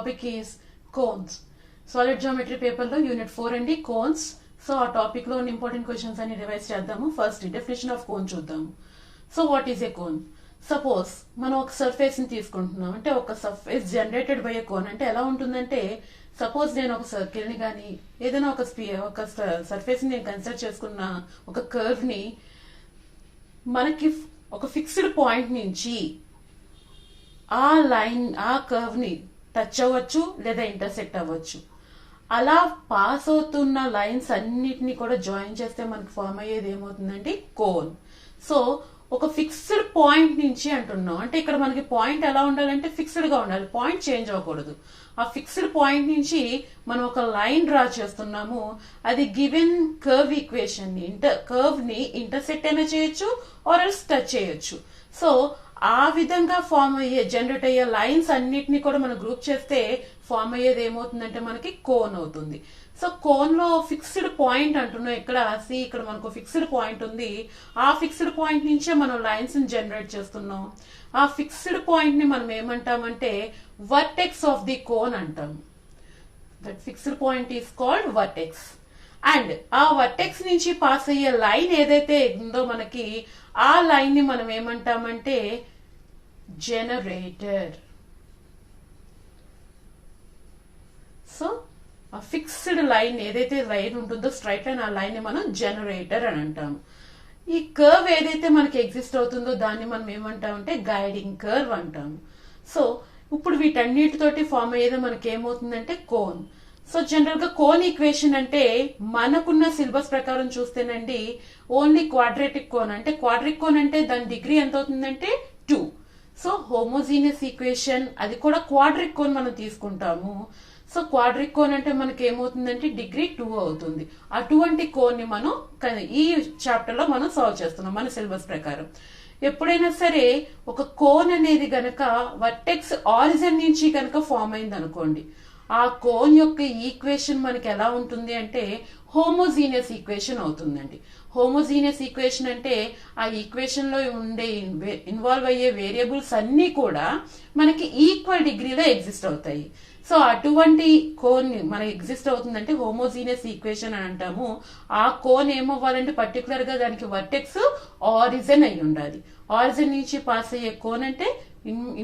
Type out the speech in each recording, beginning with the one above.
Topic is cones. Solid geometry paper లో unit 4 అండి, cones. So ఆ టాపిక్ లో ఇంపార్టెంట్ క్వశ్చన్స్ అన్ని రివైజ్ చేద్దాము. ఫస్ట్ డెఫినేషన్ ఆఫ్ కోన్ చూద్దాము. So what is a cone? Suppose మనం ఒక సర్ఫేస్ ని తీసుకుంటున్నాం, అంటే ఒక surface generated by A cone. అంటే ఎలా ఉంటుందంటే, సపోజ్ నేను ఒక సర్కిల్ ని కానీ ఏదైనా ఒక సర్ఫేస్ ని నేను కన్సిడర్ చేసుకున్న ఒక కర్వ్ ని మనకి ఒక ఫిక్స్డ్ పాయింట్ నుంచి ఆ లైన్ ఆ కర్వ్ ని టచ్ అవ్వచ్చు లేదా ఇంటర్సెక్ట్ అవ్వచ్చు. అలా పాస్ అవుతున్న లైన్స్ అన్నిటిని కూడా జాయిన్ చేస్తే మనకి ఫామ్ అయ్యేది ఏమవుతుందంటే కోన్. సో ఒక ఫిక్స్డ్ పాయింట్ నుంచి అంటున్నాం, అంటే ఇక్కడ మనకి పాయింట్ ఎలా ఉండాలంటే ఫిక్స్డ్ గా ఉండాలి, పాయింట్ చేంజ్ అవ్వకూడదు. ఆ ఫిక్స్డ్ పాయింట్ నుంచి మనం ఒక లైన్ డ్రా చేస్తున్నాము. అది గివెన్ కర్వ్ ఈక్వేషన్ ని కర్వ్ ని ఇంటర్సెక్ట్ అయినా చేయొచ్చు ఆర్ ఎల్స్ టచ్ చేయొచ్చు. సో ఆ విధంగా ఫామ్ అయ్యే జనరేట్ అయ్యే లైన్స్ అన్నిటిని కూడా మనం గ్రూప్ చేస్తే ఫామ్ అయ్యేది ఏమవుతుందంటే మనకి కోన్ అవుతుంది. సో కోన్ లో ఫిక్స్డ్ పాయింట్ అంటున్నాం. ఇక్కడ మనకు ఫిక్స్డ్ పాయింట్ ఉంది. ఆ ఫిక్స్డ్ పాయింట్ నుంచే మనం లైన్స్ ని జనరేట్ చేస్తున్నాం. ఆ ఫిక్స్డ్ పాయింట్ ని మనం ఏమంటామంటే వర్టెక్స్ ఆఫ్ ది కోన్ అంటాం. That fixed point is called vertex. And ఆ వర్టెక్స్ నుంచి పాస్ అయ్యే లైన్ ఏదైతే ఉందో మనకి, ఆ లైన్ ని మనం ఏమంటామంటే జనరేటర్. సో ఆ ఫిక్స్డ్ లైన్ ఏదైతే లైన్ ఉంటుందో స్ట్రైట్ లైన్, ఆ లైన్ ని మనం జనరేటర్ అని అంటాము. ఈ కర్వ్ ఏదైతే మనకి ఎగ్జిస్ట్ అవుతుందో దాన్ని మనం ఏమంటామంటే గైడింగ్ కర్వ్ అంటాము. సో ఇప్పుడు వీటన్నిటితోటి ఫామ్ అయ్యేది మనకి ఏమవుతుందంటే కోన్. సో జనరల్ గా కోన్ ఈక్వేషన్ అంటే మనకున్న సిలబస్ ప్రకారం చూస్తేనండి ఓన్లీ క్వాడ్రాటిక్ కోన్. అంటే క్వాడ్రిక్ కోన్ అంటే దాని డిగ్రీ ఎంత అవుతుందంటే 2. సో హోమోజీనియస్ ఈక్వేషన్ అది కూడా క్వాడ్రిక్ కోన్ మనం తీసుకుంటాము. సో క్వాడ్రిక్ కోన్ అంటే మనకి ఏమవుతుందంటే డిగ్రీ 2 అవుతుంది. అటువంటి కోన్ ని మనం ఈ చాప్టర్ లో మనం సాల్వ్ చేస్తున్నాం మన సిలబస్ ప్రకారం. ఎప్పుడైనా సరే ఒక కోన్ అనేది గనక వర్టెక్స్ ఆరిజిన్ నుంచి గనక ఫామ్ అయింది అనుకోండి, ఆ కోన్ యొక్క ఈక్వేషన్ మనకి ఎలా ఉంటుంది అంటే హోమోజీనియస్ ఈక్వేషన్ అవుతుందండి. హోమోజీనియస్ ఈక్వేషన్ అంటే ఆ ఈక్వేషన్ లో ఉండే ఇన్వాల్వ్ అయ్యే వేరియబుల్స్ అన్ని కూడా మనకి ఈక్వల్ డిగ్రీలో ఎగ్జిస్ట్ అవుతాయి. సో అటువంటి కోన్ మనకి ఎగ్జిస్ట్ అవుతుందంటే హోమోజీనియస్ ఈక్వేషన్ అని అంటాము. ఆ కోన్ ఏమవ్వాలంటే పర్టికులర్ గా దానికి వర్టెక్స్ ఆరిజిన్ అయి ఉండాలి. ఆరిజిన్ నుంచి పాస్ అయ్యే కోన్ అంటే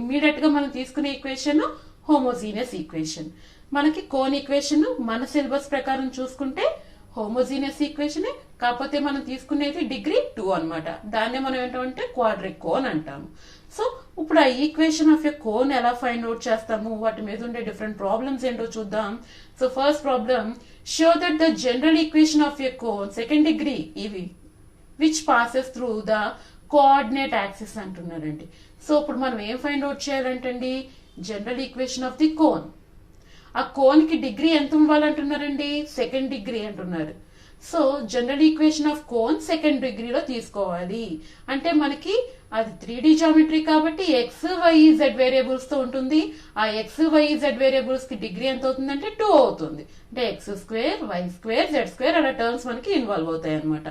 ఇమ్మీడియట్ గా మనం తీసుకునే ఈక్వేషన్ హోమోజీనియస్ ఈక్వేషన్. మనకి కోన్ ఈక్వేషన్ మన సిలబస్ ప్రకారం చూసుకుంటే హోమోజీనియస్ ఈక్వేషన్, కాకపోతే మనం తీసుకునేది డిగ్రీ 2 అన్నమాట. దాన్నే మనం ఏంటంటే క్వాడ్రిక్ కోన్ అంటాము. సో ఇప్పుడు ఆ ఈక్వేషన్ ఆఫ్ ఎ కోన్ ఎలా ఫైండ్ అవుట్ చేస్తాము, వాటి మీద ఉండే డిఫరెంట్ ప్రాబ్లమ్స్ ఏంటో చూద్దాం. So first problem, show that the general equation of a cone second degree ఇవి which passes through the coordinate axis అంటున్నారండి. సో ఇప్పుడు మనం ఏం ఫైండ్ అవుట్ చేయాలంటండి, general equation of the cone. ఆ కోన్ కి డిగ్రీ ఎంత ఇవ్వాలంటున్నారండి, సెకండ్ డిగ్రీ అంటున్నారు. So general equation of cone second డిగ్రీలో తీసుకోవాలి. అంటే మనకి అది 3D జామెట్రీ కాబట్టి ఎక్స్ వై జెడ్ వేరియబుల్స్ తో ఉంటుంది. ఆ ఎక్స్ వై జెడ్ వేరియబుల్స్ కి డిగ్రీ ఎంత అవుతుందంటే 2 అవుతుంది. అంటే x square why square Z square అలా టర్మ్స్ మనకి ఇన్వాల్వ్ అవుతాయి అనమాట.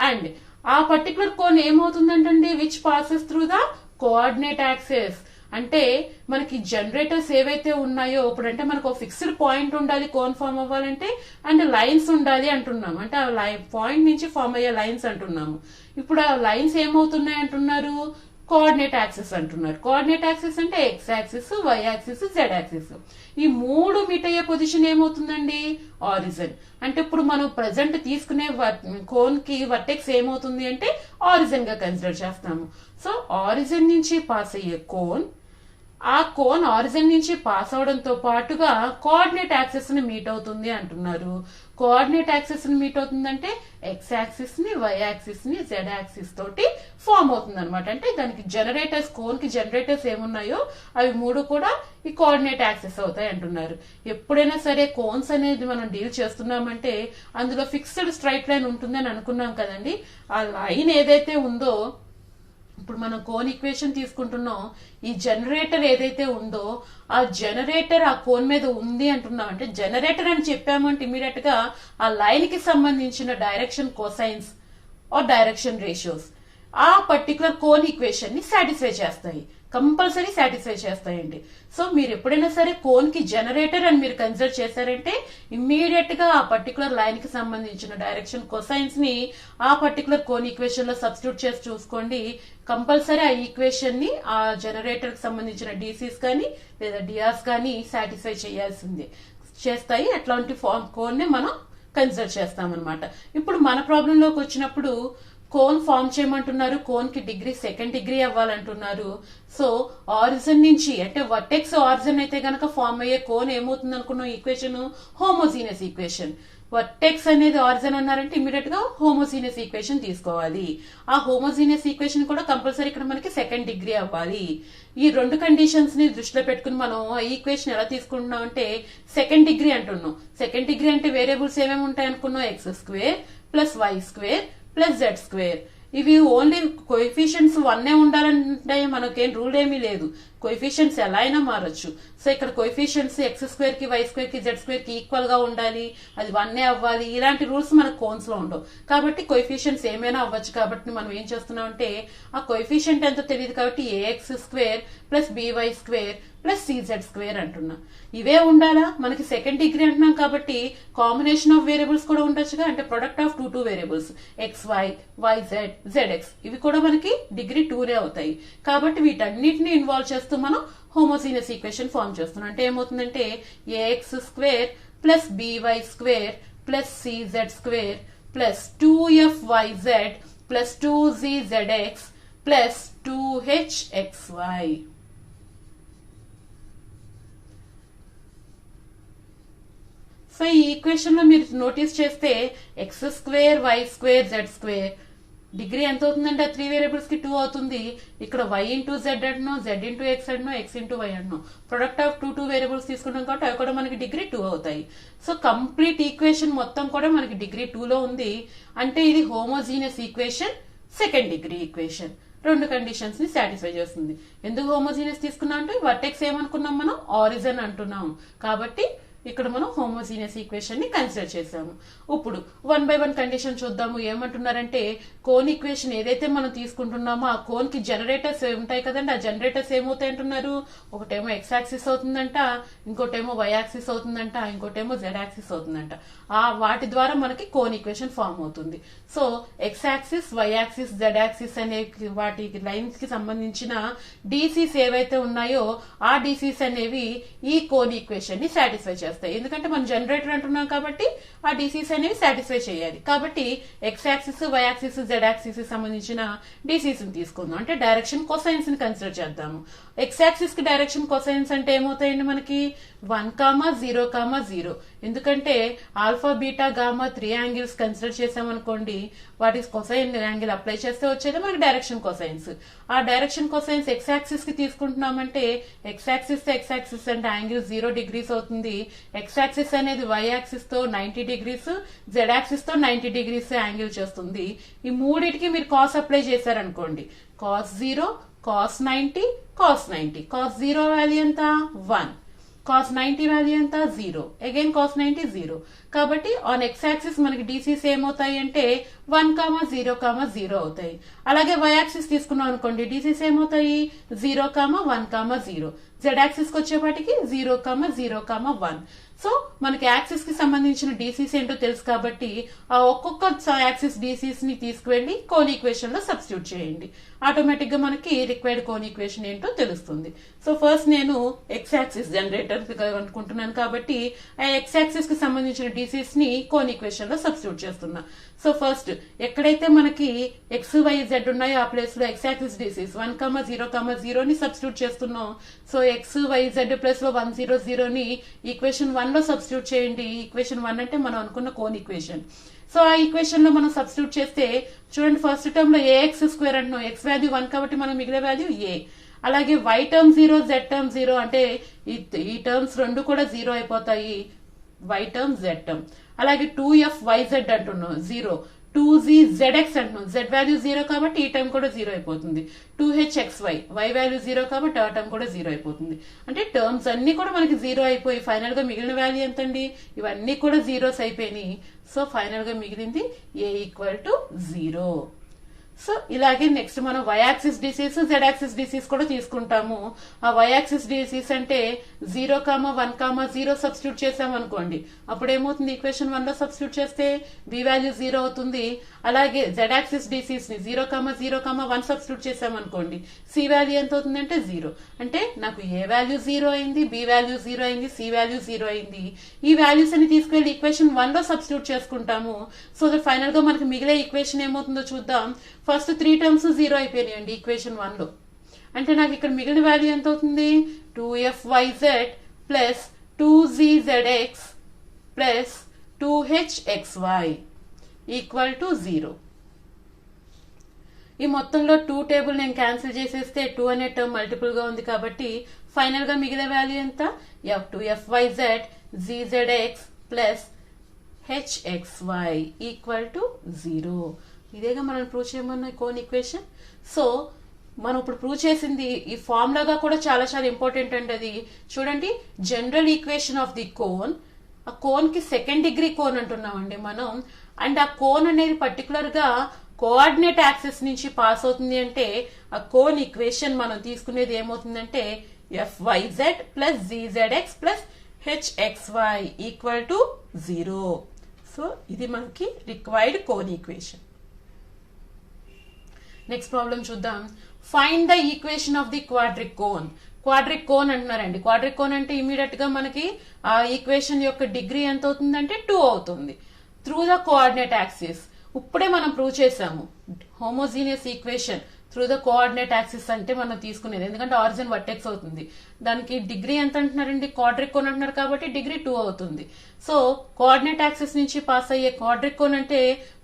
అండ్ ఆ పర్టికులర్ కోన్ ఏమవుతుందంటండి which passes through the coordinate axis. అంటే మనకి జనరేటర్స్ ఏవైతే ఉన్నాయో, ఇప్పుడు అంటే మనకు ఒక ఫిక్స్డ్ పాయింట్ ఉండాలి కోన్ ఫామ్ అవ్వాలంటే, అండ్ లైన్స్ ఉండాలి అంటున్నాము. అంటే ఆ పాయింట్ నుంచి ఫామ్ అయ్యే లైన్స్ అంటున్నాము. ఇప్పుడు ఆ లైన్స్ ఏమవుతున్నాయి అంటున్నారు, కోఆర్డినేట్ యాక్సిస్ అంటున్నారు. కోఆర్డినేట్ యాక్సిస్ అంటే x axis, y axis, z axis. ఈ 3 మీట్ అయ్యే పొజిషన్ ఏమవుతుందండి ఆరిజిన్. అంటే ఇప్పుడు మనం ప్రెసెంట్ తీసుకునే కోన్ కి వర్టెక్స్ ఏమవుతుంది అంటే ఆరిజిన్ గా కన్సిడర్ చేస్తాము. సో ఆరిజిన్ నుంచి పాస్ అయ్యే కోన్, ఆ కోన్ ఆరిజిన్ నుంచి పాస్ అవడంతో పాటుగా కోఆర్డినేట్ యాక్సిస్ ని మీట్ అవుతుంది అంటున్నారు. కోఆర్డినేట్ యాక్సిస్ ని మీట్ అవుతుందంటే ఎక్స్ యాక్సిస్ ని, వై యాక్సిస్ ని, జెడ్ యాక్సిస్ తోటి ఫామ్ అవుతుంది అనమాట. అంటే దానికి జనరేటర్స్, కోన్ కి జనరేటర్స్ ఏమున్నాయో అవి 3 కూడా ఈ కోఆర్డినేట్ యాక్సిస్ అవుతాయి అంటున్నారు. ఎప్పుడైనా సరే కోన్స్ అనేది మనం డీల్ చేస్తున్నామంటే అందులో ఫిక్స్డ్ స్ట్రైట్ లైన్ ఉంటుందని అనుకున్నాం కదండి. ఆ లైన్ ఏదైతే ఉందో, ఇప్పుడు మనం కోన్ ఈక్వేషన్ తీసుకుంటున్నాం, ఈ జనరేటర్ ఏదైతే ఉందో ఆ జనరేటర్ ఆ కోన్ మీద ఉంది అంటున్నాం. అంటే జనరేటర్ అని చెప్పామంటే ఇమీడియట్ గా ఆ లైన్ కి సంబంధించిన direction cosines or direction ratios ఆ పర్టికులర్ కోన్ ఈక్వేషన్ ని సాటిస్ఫై చేస్తాయి. కంపల్సరీ సాటిస్ఫై చేస్తాయండి. సో మీరు ఎప్పుడైనా సరే కోన్ కి జనరేటర్ అని మీరు కన్సిడర్ చేశారంటే ఇమ్మీడియట్ గా ఆ పర్టికులర్ లైన్ కి సంబంధించిన డైరెక్షన్ కొసైన్స్ ని ఆ పర్టికులర్ కోన్ ఈక్వేషన్ లో సబ్స్టిట్యూట్ చేసి చూసుకోండి. కంపల్సరీ ఆ ఈక్వేషన్ ని ఆ జనరేటర్ కి సంబంధించిన డీసీస్ కానీ లేదా డిఆర్స్ కానీ సాటిస్ఫై చేయాల్సిందే చేస్తాయి. అట్లాంటి ఫార్మ్ కోన్ ని మనం కన్సిడర్ చేస్తామన్నమాట. ఇప్పుడు మన ప్రాబ్లం లోకి వచ్చినప్పుడు కోన్ ఫార్మ్ చేయమంటున్నారు. కోన్ కి డిగ్రీ సెకండ్ డిగ్రీ అవ్వాలంటున్నారు. సో ఆరిజిన్ నుంచి అంటే వర్టెక్స్ ఆరిజిన్ అయితే గనక ఫార్మ్ అయ్యే కోన్ ఏమవుతుంది అనుకున్న ఈక్వేషన్ హోమోజీనియస్ ఈక్వేషన్. వర్టెక్స్ అనేది ఆరిజిన్ అన్నారంటే ఇమీడియట్ గా హోమోజీనియస్ ఈక్వేషన్ తీసుకోవాలి. ఆ హోమోజీనియస్ ఈక్వేషన్ కూడా కంపల్సరీ ఇక్కడ మనకి సెకండ్ డిగ్రీ అవ్వాలి. ఈ రెండు కండిషన్స్ ని దృష్టిలో పెట్టుకుని మనం ఆ ఈక్వేషన్ ఎలా తీసుకుంటున్నాం అంటే సెకండ్ డిగ్రీ అంటున్నాం. సెకండ్ డిగ్రీ అంటే వేరియబుల్స్ ఏమేమి ఉంటాయి అనుకున్నాం, x square plus why square plus Z square. ఇవి ఓన్లీ కోఎఫిషియన్స్ 1 ఉండాలంటే మనకేం రూల్ ఏమీ లేదు. కోఎఫిషియన్స్ ఎలా అయినా మారచ్చు. సో ఇక్కడ కోఎఫిషియన్స్ ఎక్స్ స్క్వేర్ కి వై స్క్వేర్ కి జెడ్ స్క్వేర్ కి ఈక్వల్ గా ఉండాలి, అది 1 అవ్వాలి, ఇలాంటి రూల్స్ మనకు కోన్స్ లో ఉండవు. కాబట్టి కోఎఫిషియన్స్ ఏమైనా అవ్వచ్చు. కాబట్టి మనం ఏం చేస్తున్నాం అంటే ఆ కోఎఫిషియంట్ ఎంతో తెలియదు కాబట్టి a x square plus b y square plus సిజెడ్ స్క్వేర్ అంటున్నా. ఇవే ఉండాలా? మనకి సెకండ్ డిగ్రీ అంటున్నాం కాబట్టి కాంబినేషన్ ఆఫ్ వేరియబుల్స్ కూడా ఉండొచ్చుగా. అంటే product of two variables x y y z z x ఇవి కూడా మనకి డిగ్రీ 2 అవుతాయి. కాబట్టి వీటన్నిటిని ఇన్వాల్వ్ చేస్తూ మనం హోమోజీనియస్ ఈక్వేషన్ ఫార్మ్ చేస్తున్నాం. అంటే ఏమవుతుందంటే a x square plus b y square plus సిజెడ్ square plus 2FYZ plus 2ZX plus 2HXY. So ఈ ఈక్వేషన్ లో మీరు నోటీస్ చేస్తే x square why square Z square degree ఎంత అవుతుందంటే ఆ 3 వేరియబుల్స్ కి 2 అవుతుంది. ఇక్కడ y ఇంటూ జెడ్ అంటున్నాం, జెడ్ ఇంటూ ఎక్స్ అంటున్నాం, ఎక్స్ ఇంటూ వై అంటున్నాం. ప్రొడక్ట్ ఆఫ్ టూ వేరియబుల్స్ తీసుకుంటాం కాబట్టి అవి కూడా మనకి డిగ్రీ 2 అవుతాయి. సో కంప్లీట్ ఈక్వేషన్ మొత్తం కూడా మనకి డిగ్రీ 2 లో ఉంది. అంటే ఇది homogeneous equation, second degree equation. రెండు కండిషన్స్ ని సాటిస్ఫై చేస్తుంది. ఎందుకు హోమోజీనియస్ తీసుకున్నాం అంటే వర్టెక్స్ ఏమనుకున్నాం మనం, ఆరిజిన్ అంటున్నాం. కాబట్టి ఇక్కడ మనం హోమోజీనియస్ ఈక్వేషన్ ని కన్సిడర్ చేసాము. ఇప్పుడు 1 by 1 కండిషన్ చూద్దాము. ఏమంటున్నారంటే కోన్ ఈక్వేషన్ ఏదైతే మనం తీసుకుంటున్నామో ఆ కోన్ కి జనరేటర్స్ ఉంటాయి కదండి. ఆ జనరేటర్స్ ఏమవుతాయి అంటున్నారు, ఒకటేమో ఎక్స్ యాక్సిస్ అవుతుందంట, ఇంకోటేమో వై యాక్సిస్ అవుతుందంట, ఇంకోటేమో జెడ్ యాక్సిస్ అవుతుందంట. ఆ వాటి ద్వారా మనకి కోన్ ఈక్వేషన్ ఫామ్ అవుతుంది. So x axis y axis z axis అనే వాటి లైన్స్ కి సంబంధించిన డీసీస్ ఏవైతే ఉన్నాయో ఆ డీసీస్ అనేవి ఈ కోన్ ఈక్వేషన్ ని సాటిస్ఫై చేస్తాయి. ఎందుకంటే మనం జనరేటర్ అంటున్నాం కాబట్టి ఆ డీసీస్ అనేవి సాటిస్ఫై చేయాలి. కాబట్టి x axis y axis z axis సంబంధించిన డీసీస్ ని తీసుకుందాం. అంటే డైరెక్షన్ కొసైన్స్ ని కన్సిడర్ చేద్దాము. ఎక్స్ యాక్సిస్ కి డైరెక్షన్ కొసైన్స్ అంటే ఏమవుతాయండి మనకి 1, 0, 0. ఎందుకంటే alpha beta gamma 3 angles consider చేసామనుకోండి, వాటి కొసైన్ యాంగిల్ అప్లై చేస్తే వచ్చేది మనకి డైరెక్షన్ కొసైన్స్. ఆ డైరెక్షన్ కొసైన్స్ ఎక్స్ యాక్సిస్ కి తీసుకుంటున్నామంటే ఎక్స్ యాక్సిస్ తో ఎక్స్ యాక్సిస్ అంటే యాంగిల్ 0 degrees అవుతుంది. ఎక్స్ యాక్సిస్ అనేది వై యాక్సిస్ తో 90 degrees, జెడ్ యాక్సిస్ తో 90 degrees యాంగిల్ చేస్తుంది. ఈ మూడింటికి మీరు కాస్ అప్లై చేశారనుకోండి, cos 0, cos 90, cos 90. Cos 0 value ఎంత 1, కాస్ 90 వాల్యూ ఎంత 0, అగైన్ కాస్ 90 0. కాబట్టి ఆన్ ఎక్స్ యాక్సిస్ మనకి డీసీస్ ఏమవుతాయి అంటే 1, 0, 0 అవుతాయి. అలాగే వై యాక్సిస్ తీసుకున్నాం అనుకోండి, డీసీస్ ఏమవుతాయి 0, 1, 0. జెడ్ యాక్సిస్ కి వచ్చేపాటికి 0, 0, 1. సో మనకి యాక్సిస్ కి సంబంధించిన డీసీస్ ఏంటో తెలుసు కాబట్టి ఆ ఒక్కొక్క యాక్సిస్ డీసీస్ ని తీసుకువెళ్లి కోన్ ఈక్వేషన్ లో సబ్స్టిట్యూట్ చేయండి. ఆటోమేటిక్ గా మనకి రిక్వైర్డ్ కోన్ ఈక్వేషన్ ఏంటో తెలుస్తుంది. సో ఫస్ట్ నేను ఎక్స్ యాక్సిస్ జనరేటర్ అనుకుంటున్నాను కాబట్టి ఆ ఎక్స్ యాక్సిస్ కి సంబంధించిన డీసీస్ ని కోన్ ఈక్వేషన్ లో సబ్స్టిట్యూట్ చేస్తున్నా. సో ఫస్ట్ ఎక్కడైతే మనకి ఎక్స్ వై జెడ్ ఉన్నాయో ఆ ప్లేస్ లో ఎక్స్ యాక్సిస్ డీసీస్ 1, 0, 0 ని సబ్స్టిట్యూట్ చేస్తున్నాం. So x y z plus లో 1, 0, 0 ని ఈక్వేషన్ 1 లో సబ్స్టిట్యూట్ చేయండి. ఈక్వేషన్ 1 అంటే మనం అనుకున్న కోన్ ఈక్వేషన్. సో ఆ ఈక్వేషన్ లో మనం సబ్స్టిట్యూట్ చేస్తే చూడండి, ఫస్ట్ టర్మ్ లో ఏఎక్స్ స్క్వేర్ అంటున్నాం, ఎక్స్ వాల్యూ 1 కాబట్టి మనం మిగిలిన వాల్యూ ఏ. అలాగే వై టర్మ్ 0, జెడ్ టర్మ్ 0 అంటే ఈ టర్మ్స్ రెండు కూడా 0 అయిపోతాయి, వై టర్మ్ జెడ్ టర్మ్. అలాగే 2FYZ అంటున్నాం 0, 2ZX అంటున్నాం, జెడ్ వాల్యూ 0 కాబట్టి ఈ టర్మ్ కూడా 0 అయిపోతుంది. 2HXY వై వాల్యూ 0 కాబట్టి ఆ టర్మ్ కూడా 0 అయిపోతుంది. అంటే టర్మ్స్ అన్ని కూడా మనకి 0 అయిపోయి ఫైనల్ గా మిగిలిన వాల్యూ ఎంతండి, ఇవన్నీ కూడా జీరోస్ అయిపోయినాయి. సో ఫైనల్ గా మిగిలింది A = 0. సో ఇలాగే నెక్స్ట్ మనం y axis disease z axis disease కూడా తీసుకుంటాము. ఆ y యాక్సిస్ డిసీస్ అంటే 0, 1, 0 సబ్స్టిట్యూట్ చేసామనుకోండి, అప్పుడు ఏమవుతుంది, ఈక్వేషన్ 1 లో సబ్స్టిట్యూట్ చేస్తే b వాల్యూ 0 అవుతుంది. అలాగే z యాక్సిస్ డిసీస్ ని 0, 0, 1 సబ్స్టిట్యూట్ చేసామనుకోండి, c వాల్యూ ఎంత అవుతుంది అంటే 0. అంటే నాకు a వాల్యూ 0 అయింది, b వాల్యూ 0 అయింది, c వాల్యూ 0 అయింది. ఈ వాల్యూస్ అని తీసుకెళ్లి ఈక్వేషన్ 1 లో సబ్స్టిట్యూట్ చేసుకుంటాము. సో దట్ ఫైనల్ గా మనకి మిగిలే ఈక్వేషన్ ఏమవుతుందో చూద్దాం. ఫస్ట్ 3 టర్మ్స్ 0 అయిపోయినాయండి ఈక్వేషన్ 1 లో. అంటే నాకు ఇక్కడ మిగిలిన వాల్యూ ఎంత అవుతుంది, 2fyz plus 2gzx plus 2hxy equal to 0. ఈ మొత్తంలో 2 టేబుల్ నేను క్యాన్సిల్ చేసేస్తే 2 అనే టర్మ్ మల్టిపుల్ గా ఉంది కాబట్టి ఫైనల్ గా మిగిలిన వాల్యూ ఎంత, 2fyz gzx plus hxy equal to 0. ఇదేగా మనం ప్రూవ్ చేయమన్న కోన్ ఈక్వేషన్. సో మనం ఇప్పుడు ప్రూవ్ చేసింది ఈ ఫార్ములాగా కూడా చాలా చాలా ఇంపార్టెంట్ అండి. అది చూడండి, general equation of the cone, ఆ కోన్ కి సెకండ్ డిగ్రీ కోన్ అంటున్నామండి మనం. అండ్ ఆ కోన్ అనేది పర్టికులర్ గా కోఆర్డినేట్ యాక్సిస్ నుంచి పాస్ అవుతుంది అంటే ఆ కోన్ ఈక్వేషన్ మనం తీసుకునేది ఏమవుతుందంటే fyz plus gzx plus hxy equal to 0. So ఇది మనకి required cone equation. Next problem చూద్దాం. Find the equation of the quadric cone. Quadric cone అంటున్నారండి. క్వాడ్రిక్ కోన్ అంటే ఇమీడియట్ గా మనకి ఆ ఈక్వేషన్ యొక్క డిగ్రీ ఎంత అవుతుందంటే 2 అవుతుంది త్రూ ద కోఆర్డినేట్ యాక్సిస్. ఇప్పుడే మనం ప్రూవ్ చేసాము homogeneous equation through the coordinate axis అంటే మనం తీసుకునేది, ఎందుకంటే ఆరిజిన్ వర్టెక్స్ అవుతుంది. దానికి డిగ్రీ ఎంత అంటున్నారండి, క్వాడ్రిక్ కోన్ అంటున్నారు కాబట్టి డిగ్రీ 2 అవుతుంది. సో కోఆర్డినేట్ యాక్సిస్ నుంచి పాస్ అయ్యే క్వాడ్రిక్ కోన్ అంటే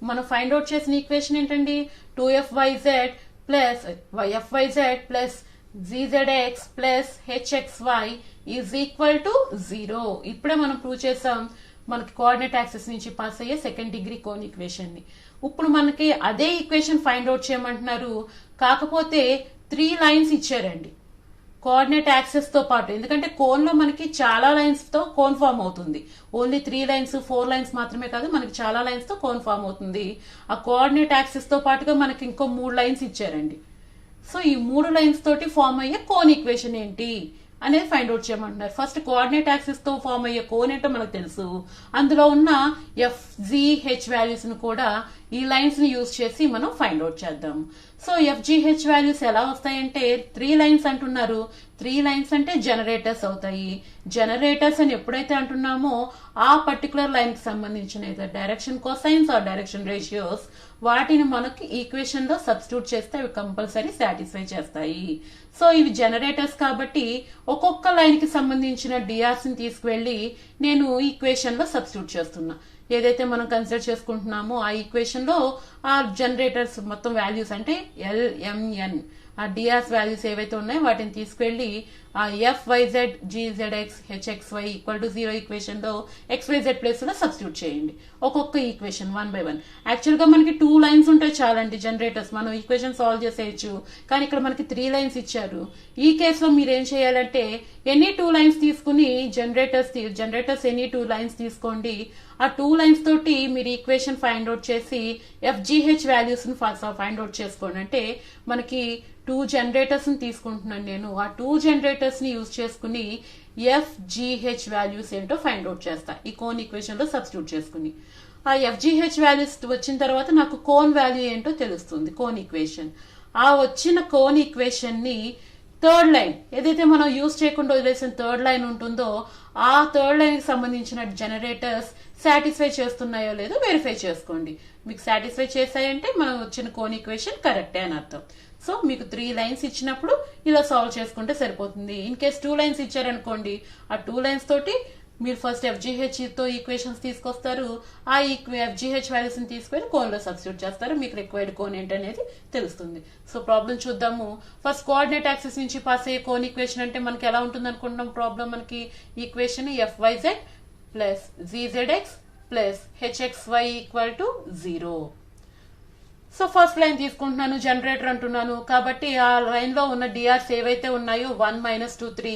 మనం ఫైండ్ అవుట్ చేసిన ఈక్వేషన్ ఏంటండి, 2fyz plus fyz plus gzx plus hxy is equal to 0. ఇప్పుడే మనం ప్రూవ్ చేసాం మనకి కోఆర్డినేట్ యాక్సిస్ నుంచి పాస్ అయ్యే సెకండ్ డిగ్రీ కోన్ ఈక్వేషన్ ని. ఇప్పుడు మనకి అదే ఈక్వేషన్ ఫైండ్ అవుట్ చేయమంటున్నారు, కాకపోతే 3 లైన్స్ ఇచ్చారండి కోఆర్డినేట్ యాక్సిస్ తో పాటు. ఎందుకంటే కోన్ లో మనకి చాలా లైన్స్ తో కోన్ ఫామ్ అవుతుంది, ఓన్లీ 3 లైన్స్ 4 లైన్స్ మాత్రమే కాదు, మనకి చాలా లైన్స్ తో కోన్ ఫామ్ అవుతుంది. ఆ కోఆర్డినేట్ యాక్సిస్ తో పాటుగా మనకి ఇంకో 3 లైన్స్ ఇచ్చారండి. సో ఈ 3 లైన్స్ తోటి ఫామ్ అయ్యే కోన్ ఈక్వేషన్ ఏంటి అనేది ఫైండ్ అవుట్ చేయమంటున్నారు. ఫస్ట్ కోఆర్డినేట్ యాక్సిస్ తో ఫామ్ అయ్యే కోన్ ఏంటో మనకు తెలుసు, అందులో ఉన్న FGH వాల్యూస్ ను కూడా ఈ లైన్స్ ని యూజ్ చేసి మనం ఫైండ్ అవుట్ చేద్దాం. సో FGH వాల్యూస్ ఎలా వస్తాయంటే 3 లైన్స్ అంటున్నారు, 3 లైన్స్ అంటే జనరేటర్స్ అవుతాయి. జనరేటర్స్ అని ఎప్పుడైతే అంటున్నామో ఆ పర్టికులర్ లైన్ కి సంబంధించిన direction cosines or direction ratios వాటిని మనకి ఈక్వేషన్ లో సబ్స్టిట్యూట్ చేస్తే అవి కంపల్సరీ సాటిస్ఫై చేస్తాయి. సో ఇవి జనరేటర్స్ కాబట్టి ఒక్కొక్క లైన్ కి సంబంధించిన డిఆర్స్ ని తీసుకువెళ్లి నేను ఈక్వేషన్ లో సబ్స్టిట్యూట్ చేస్తున్నా. ఏదైతే మనం కన్సిడర్ చేసుకుంటున్నామో ఆ ఈక్వేషన్ లో ఆ జనరేటర్స్ మొత్తం వాల్యూస్ అంటే LMN ఆ డిఆర్స్ వాల్యూస్ ఏవైతే ఉన్నాయో వాటిని తీసుకెళ్లి ఆ FYZ GZX HXY equal to 0 equation లో XYZ ప్లేస్ లో సబ్స్టిట్యూట్ చేయండి. ఒక్కొక్క ఈక్వేషన్ 1 by 1. యాక్చువల్ గా మనకి 2 లైన్స్ ఉంటాయి చాలండి జనరేటర్స్, మనం ఈక్వేషన్ సాల్వ్ చేసేయచ్చు. కానీ ఇక్కడ మనకి 3 లైన్స్ ఇచ్చారు. ఈ కేసులో మీరు ఏం చేయాలంటే ఎనీ 2 లైన్స్ తీసుకుని జనరేటర్స్ ఎనీ 2 లైన్స్ తీసుకోండి. ఆ 2 లైన్స్ తోటి మీరు ఈక్వేషన్ ఫైండ్ అవుట్ చేసి FGH వాల్యూస్ ని ఫైండ్ అవుట్ చేసుకోండి. అంటే మనకి 2 జనరేటర్స్ ని తీసుకుంటున్నాను నేను, ఆ 2 జనరేటర్స్ ని యూజ్ చేసుకుని FGH వాల్యూస్ ఏంటో ఫైండ్ అవుట్ చేస్తా ఈ కోన్ ఈక్వేషన్ లో సబ్స్టిట్యూట్ చేసుకుని. ఆ FGH వాల్యూస్ వచ్చిన తర్వాత నాకు కోన్ వాల్యూ ఏంటో తెలుస్తుంది కోన్ ఈక్వేషన్. ఆ వచ్చిన కోన్ ఈక్వేషన్ ని థర్డ్ లైన్ ఏదైతే మనం యూజ్ చేయకుండా వదిలేసిన థర్డ్ లైన్ ఉంటుందో ఆ థర్డ్ లైన్ కి సంబంధించిన జనరేటర్స్ సాటిస్ఫై చేస్తున్నాయో లేదో వెరిఫై చేసుకోండి. మీకు సాటిస్ఫై చేశాయంటే మనం వచ్చిన కోన్ ఈక్వేషన్ కరెక్టే అని అర్థం. సో మీకు 3 లైన్స్ ఇచ్చినప్పుడు ఇలా సాల్వ్ చేసుకుంటే సరిపోతుంది. ఇన్ కేస్ 2 లైన్స్ ఇచ్చారనుకోండి, ఆ 2 లైన్స్ తోటి మీరు ఫస్ట్ FGH తో ఈక్వేషన్స్ తీసుకొస్తారు, ఆ FGH వాల్యూస్ ని తీసుకొని కోన్ లో సబ్స్టిట్యూట్ చేస్తారు, మీకు రిక్వైర్డ్ కోన్ ఏంటనేది తెలుస్తుంది. సో ప్రాబ్లం చూద్దాము. ఫస్ట్ కోఆర్డినేట్ యాక్సిస్ నుంచి పాస్ అయ్యే కోన్ ఈక్వేషన్ అంటే మనకి ఎలా ఉంటుంది అనుకుంటున్నాం ప్రాబ్లం. మనకి equation FYZ plus GZX plus HXY equal to 0. So first line తీసుకుంటున్నాను, జనరేటర్ అంటున్నాను కాబట్టి ఆ లైన్ లో ఉన్న డిఆర్స్ ఏవైతే ఉన్నాయో 1, -2, 3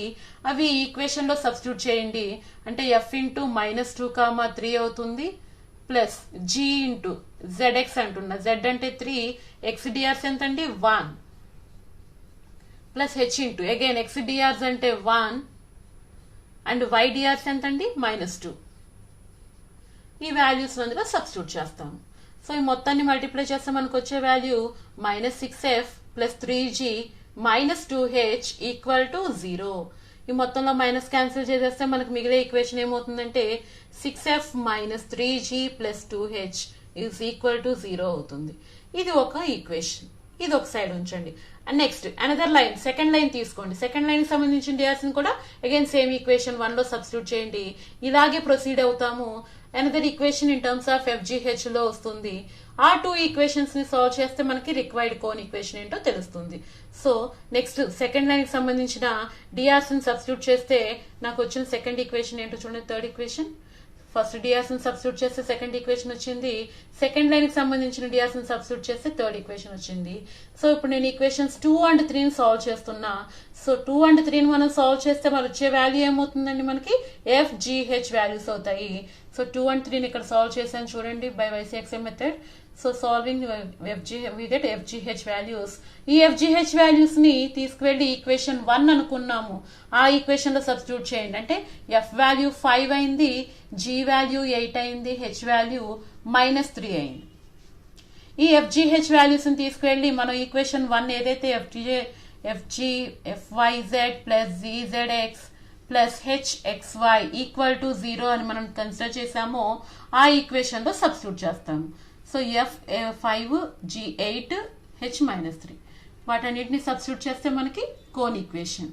అవి ఈక్వేషన్ లో సబ్స్టిట్యూట్ చేయండి. అంటే F ఇంటూ -2, 3 అవుతుంది ప్లస్ G ఇంటూ జెడ్ఎక్స్ అంటున్నా. జెడ్ అంటే 3, ఎక్స్ డిఆర్స్ ఎంత అండి 1 plus H into again X DRs అంటే 1 అండ్ వై డిఆర్స్ ఎంత అండి -2. ఈ వాల్యూస్ అందులో సబ్స్టిట్యూట్ చేస్తాం. సో ఈ మొత్తాన్ని మల్టిప్లై చేస్తే మనకు వచ్చే value -6f plus 3g -2h equal to 0. ఈ మొత్తంలో మైనస్ క్యాన్సిల్ చేసేస్తే మనకు మిగిలే ఈక్వేషన్ ఏమవుతుందంటే 6f - 3g plus 2h is equal to 0 అవుతుంది. ఇది ఒక ఈక్వేషన్. ఇది ఒక సైడ్ ఉంచండి. And next another line, second line తీసుకోండి. సెకండ్ లైన్ కి సంబంధించిన డిఆర్స్ కూడా అగైన్ సేమ్ ఈక్వేషన్ 1 లో సబ్స్టిట్యూట్ చేయండి. ఇలాగే ప్రొసీడ్ అవుతాము. Another equation in terms of FGH లో వస్తుంది. ఆ 2 ఈక్వేషన్స్ ని సాల్వ్ చేస్తే మనకి రిక్వైర్డ్ కోన్ ఈక్వేషన్ ఏంటో తెలుస్తుంది. సో నెక్స్ట్ సెకండ్ లైన్ కి సంబంధించిన డిఆర్స్ ని సబ్స్టిట్యూట్ చేస్తే నాకు వచ్చిన సెకండ్ ఈక్వేషన్ ఏంటో చూడండి. థర్డ్ ఈక్వేషన్ ఫస్ట్ డిఆర్స్ ని సబ్స్టిట్యూట్ చేస్తే సెకండ్ ఈక్వేషన్ వచ్చింది. సెకండ్ లైన్ కి సంబంధించిన డిఆర్స్ ని సబ్స్టిట్యూట్ చేస్తే థర్డ్ ఈక్వేషన్ వచ్చింది. సో ఇప్పుడు నేను ఈక్వేషన్స్ 2 and 3 ని సాల్వ్ చేస్తున్నా. సో 2 and 3 ని మనం సాల్వ్ చేస్తే మరి వచ్చే వాల్యూ ఏమవుతుందండి మనకి FGH వాల్యూస్ అవుతాయి. సో 2 and 3 ని ఇక్కడ సాల్వ్ చేశాను చూడండి by YCXM method. So solving we get FGH values. ఈ FGH వాల్యూస్ ని తీసుకువెళ్లి ఈక్వేషన్ 1 అనుకున్నాము, ఆ ఈక్వేషన్ లో సబ్స్టిట్యూట్ చేయండి. అంటే F వాల్యూ 5 అయింది, G వాల్యూ 8 అయింది, H వాల్యూ -3 అయింది. ఈ FGH వాల్యూస్ ని తీసుకువెళ్లి మనం ఈక్వేషన్ 1 ఏదైతే FYZ plus ZZX plus HXY equal to 0 అని మనం కన్సిడర్ చేసామో ఆ ఈక్వేషన్ లో సబ్స్టిట్యూట్ చేస్తాము. సో F5 G8 H -3 వాటన్నిటిని సబ్స్టిట్యూట్ చేస్తే మనకి కోన్ ఈక్వేషన్.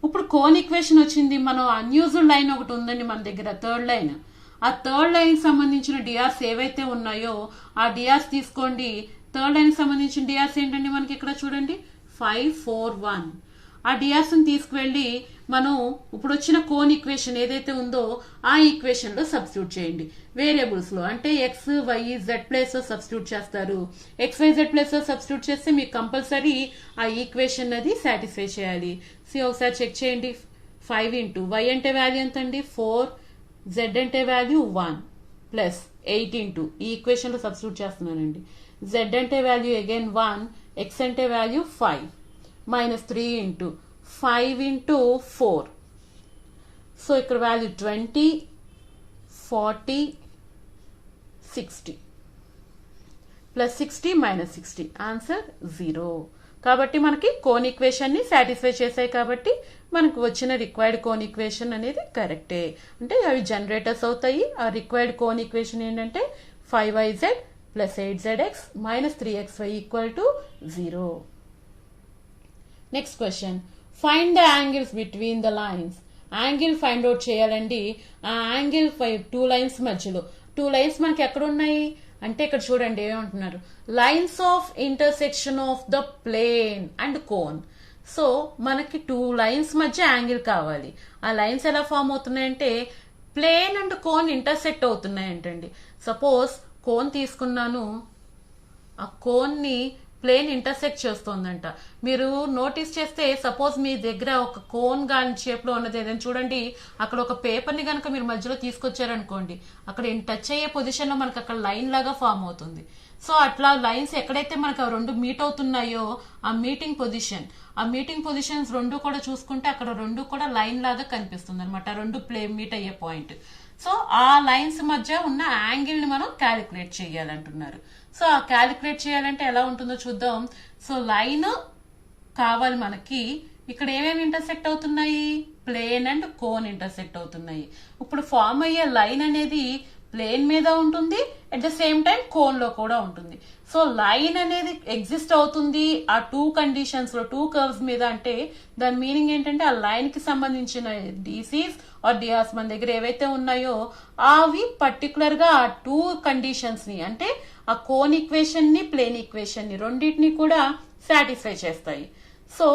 ఇప్పుడు కోన్ ఈక్వేషన్ వచ్చింది. మనం అన్యూజ్డ్ లైన్ ఒకటి ఉందండి మన దగ్గర, థర్డ్ లైన్. ఆ థర్డ్ లైన్ కి సంబంధించిన డిఆర్స్ ఏవైతే ఉన్నాయో ఆ డిఆర్స్ తీసుకోండి. థర్డ్ లైన్ కి సంబంధించిన డిఆర్స్ ఏంటండి మనకి ఇక్కడ చూడండి 5 4 1. ఆ డిఆర్స్ ని తీసుకువెళ్లి మనం ఇప్పుడు వచ్చిన కోన్ ఈక్వేషన్ ఏదైతే ఉందో ఆ ఈక్వేషన్ లో సబ్స్టిట్యూట్ చేయండి. వేరియబుల్స్ లో అంటే ఎక్స్ వై జెడ్ ప్లేస్ లో సబ్స్టిట్యూట్ చేస్తారు. ఎక్స్ వై జెడ్ ప్లేస్ లో సబ్స్టిట్యూట్ చేస్తే మీకు కంపల్సరీ ఆ ఈక్వేషన్ అది సాటిస్ఫై చేయాలి. సో ఒకసారి చెక్ చేయండి. 5 ఇంటూ వై అంటే వాల్యూ ఎంత అండి 4, జెడ్ అంటే వాల్యూ 1 ప్లస్ 8 ఇంటూ ఈ ఈక్వేషన్ లో సబ్స్టిట్యూట్ చేస్తున్నానండి. జెడ్ అంటే వాల్యూ అగైన్ 1, ఎక్స్ అంటే వాల్యూ 5 -3 ఇంటూ 5 ఇంటూ 4. సో ఇక్కడ వాల్యూ 20, 40, 60 ప్లస్ 60 -60 ఆన్సర్ 0. కాబట్టి మనకి కోన్ ఈక్వేషన్ ని సాటిస్ఫై చేశాయి కాబట్టి మనకు వచ్చిన రిక్వైర్డ్ కోన్ ఈక్వేషన్ అనేది కరెక్టే. అంటే అవి జనరేటర్స్ అవుతాయి. ఆ రిక్వైర్డ్ కోన్ ఈక్వేషన్ ఏంటంటే 5YZ plus 8ZX -3XY equal to 0. Next question, find the angles between the lines. Angle find out చేయాలండి. ఆ యాంగిల్ 2 లైన్స్ మధ్యలో 2 లైన్స్ మనకి ఎక్కడ ఉన్నాయి అంటే ఇక్కడ చూడండి ఏమంటున్నారు, lines of intersection of the plane and cone. So మనకి 2 లైన్స్ మధ్య యాంగిల్ కావాలి. ఆ లైన్స్ ఎలా ఫామ్ అవుతున్నాయంటే ప్లేన్ అండ్ కోన్ ఇంటర్సెక్ట్ అవుతున్నాయంటండి. సపోజ్ కోన్ తీసుకున్నాను, ఆ కోన్ ని ప్లేన్ ఇంటర్సెక్ట్ చేస్తోందంట. మీరు నోటీస్ చేస్తే సపోజ్ మీ దగ్గర ఒక కోన్ గాని షేప్ లో ఉన్నది ఏదైనా చూడండి, అక్కడ ఒక పేపర్ ని కనుక మీరు మధ్యలో తీసుకొచ్చారనుకోండి, అక్కడ టచ్ అయ్యే పొజిషన్ లో మనకు అక్కడ లైన్ లాగా ఫామ్ అవుతుంది. సో అట్లా లైన్స్ ఎక్కడైతే మనకు 2 మీట్ అవుతున్నాయో ఆ మీటింగ్ పొజిషన్స్ 2 కూడా చూసుకుంటే అక్కడ 2 కూడా లైన్ లాగా కనిపిస్తుంది అనమాట. 2 మీట్ అయ్యే పాయింట్. సో ఆ లైన్స్ మధ్య ఉన్న యాంగిల్ ని మనం క్యాలిక్యులేట్ చేయాలంటున్నారు. సో ఆ క్యాలిక్యులేట్ చేయాలంటే ఎలా ఉంటుందో చూద్దాం. సో లైన్ కావాలి మనకి. ఇక్కడ ఏమేమి ఇంటర్సెక్ట్ అవుతున్నాయి, ప్లేన్ అండ్ కోన్ ఇంటర్సెక్ట్ అవుతున్నాయి. ఇప్పుడు ఫామ్ అయ్యే లైన్ అనేది ప్లేన్ మీద ఉంటుంది, at the same time cone లో కూడా ఉంటుంది. సో లైన్ అనేది ఎగ్జిస్ట్ అవుతుంది ఆ 2 కండిషన్స్ లో 2 కర్వ్స్ మీద. అంటే దాని మీనింగ్ ఏంటంటే ఆ లైన్ కి సంబంధించిన డీసీస్ ఆర్ డిఆర్స్ మన దగ్గర ఏవైతే ఉన్నాయో అవి పర్టికులర్ గా ఆ 2 కండిషన్స్ ని అంటే ఆ కోన్ ఈక్వేషన్ ని ప్లేన్ ఈక్వేషన్ ని రెండింటిని కూడా సాటిస్ఫై చేస్తాయి. సో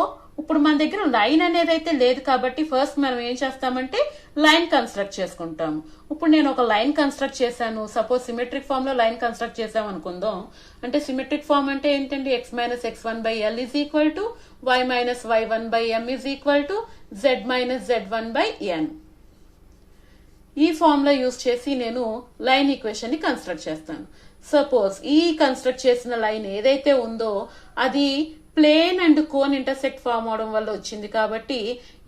ఇప్పుడు మన దగ్గర లైన్ అనేది అయితే లేదు కాబట్టి ఫస్ట్ మనం ఏం చేస్తామంటే లైన్ కన్స్ట్రక్ట్ చేసుకుంటాము. ఇప్పుడు నేను ఒక లైన్ కన్స్ట్రక్ట్ చేశాను. సపోజ్ సిమెట్రిక్ ఫామ్ లో లైన్ కన్స్ట్రక్ట్ చేసాం అనుకుందాం. అంటే సిమెట్రిక్ ఫామ్ అంటే ఏంటండి, x - x1/L is equal to y - y1/m is equal to z - z1/n. ఈ ఫార్ములా యూజ్ చేసి నేను లైన్ ఈక్వేషన్ ని కన్స్ట్రక్ట్ చేస్తాను. సపోజ్ ఈ కన్స్ట్రక్ట్ చేసిన లైన్ ఏదైతే ఉందో అది plane and cone intersect form అవడం వల్ల వచ్చింది కాబట్టి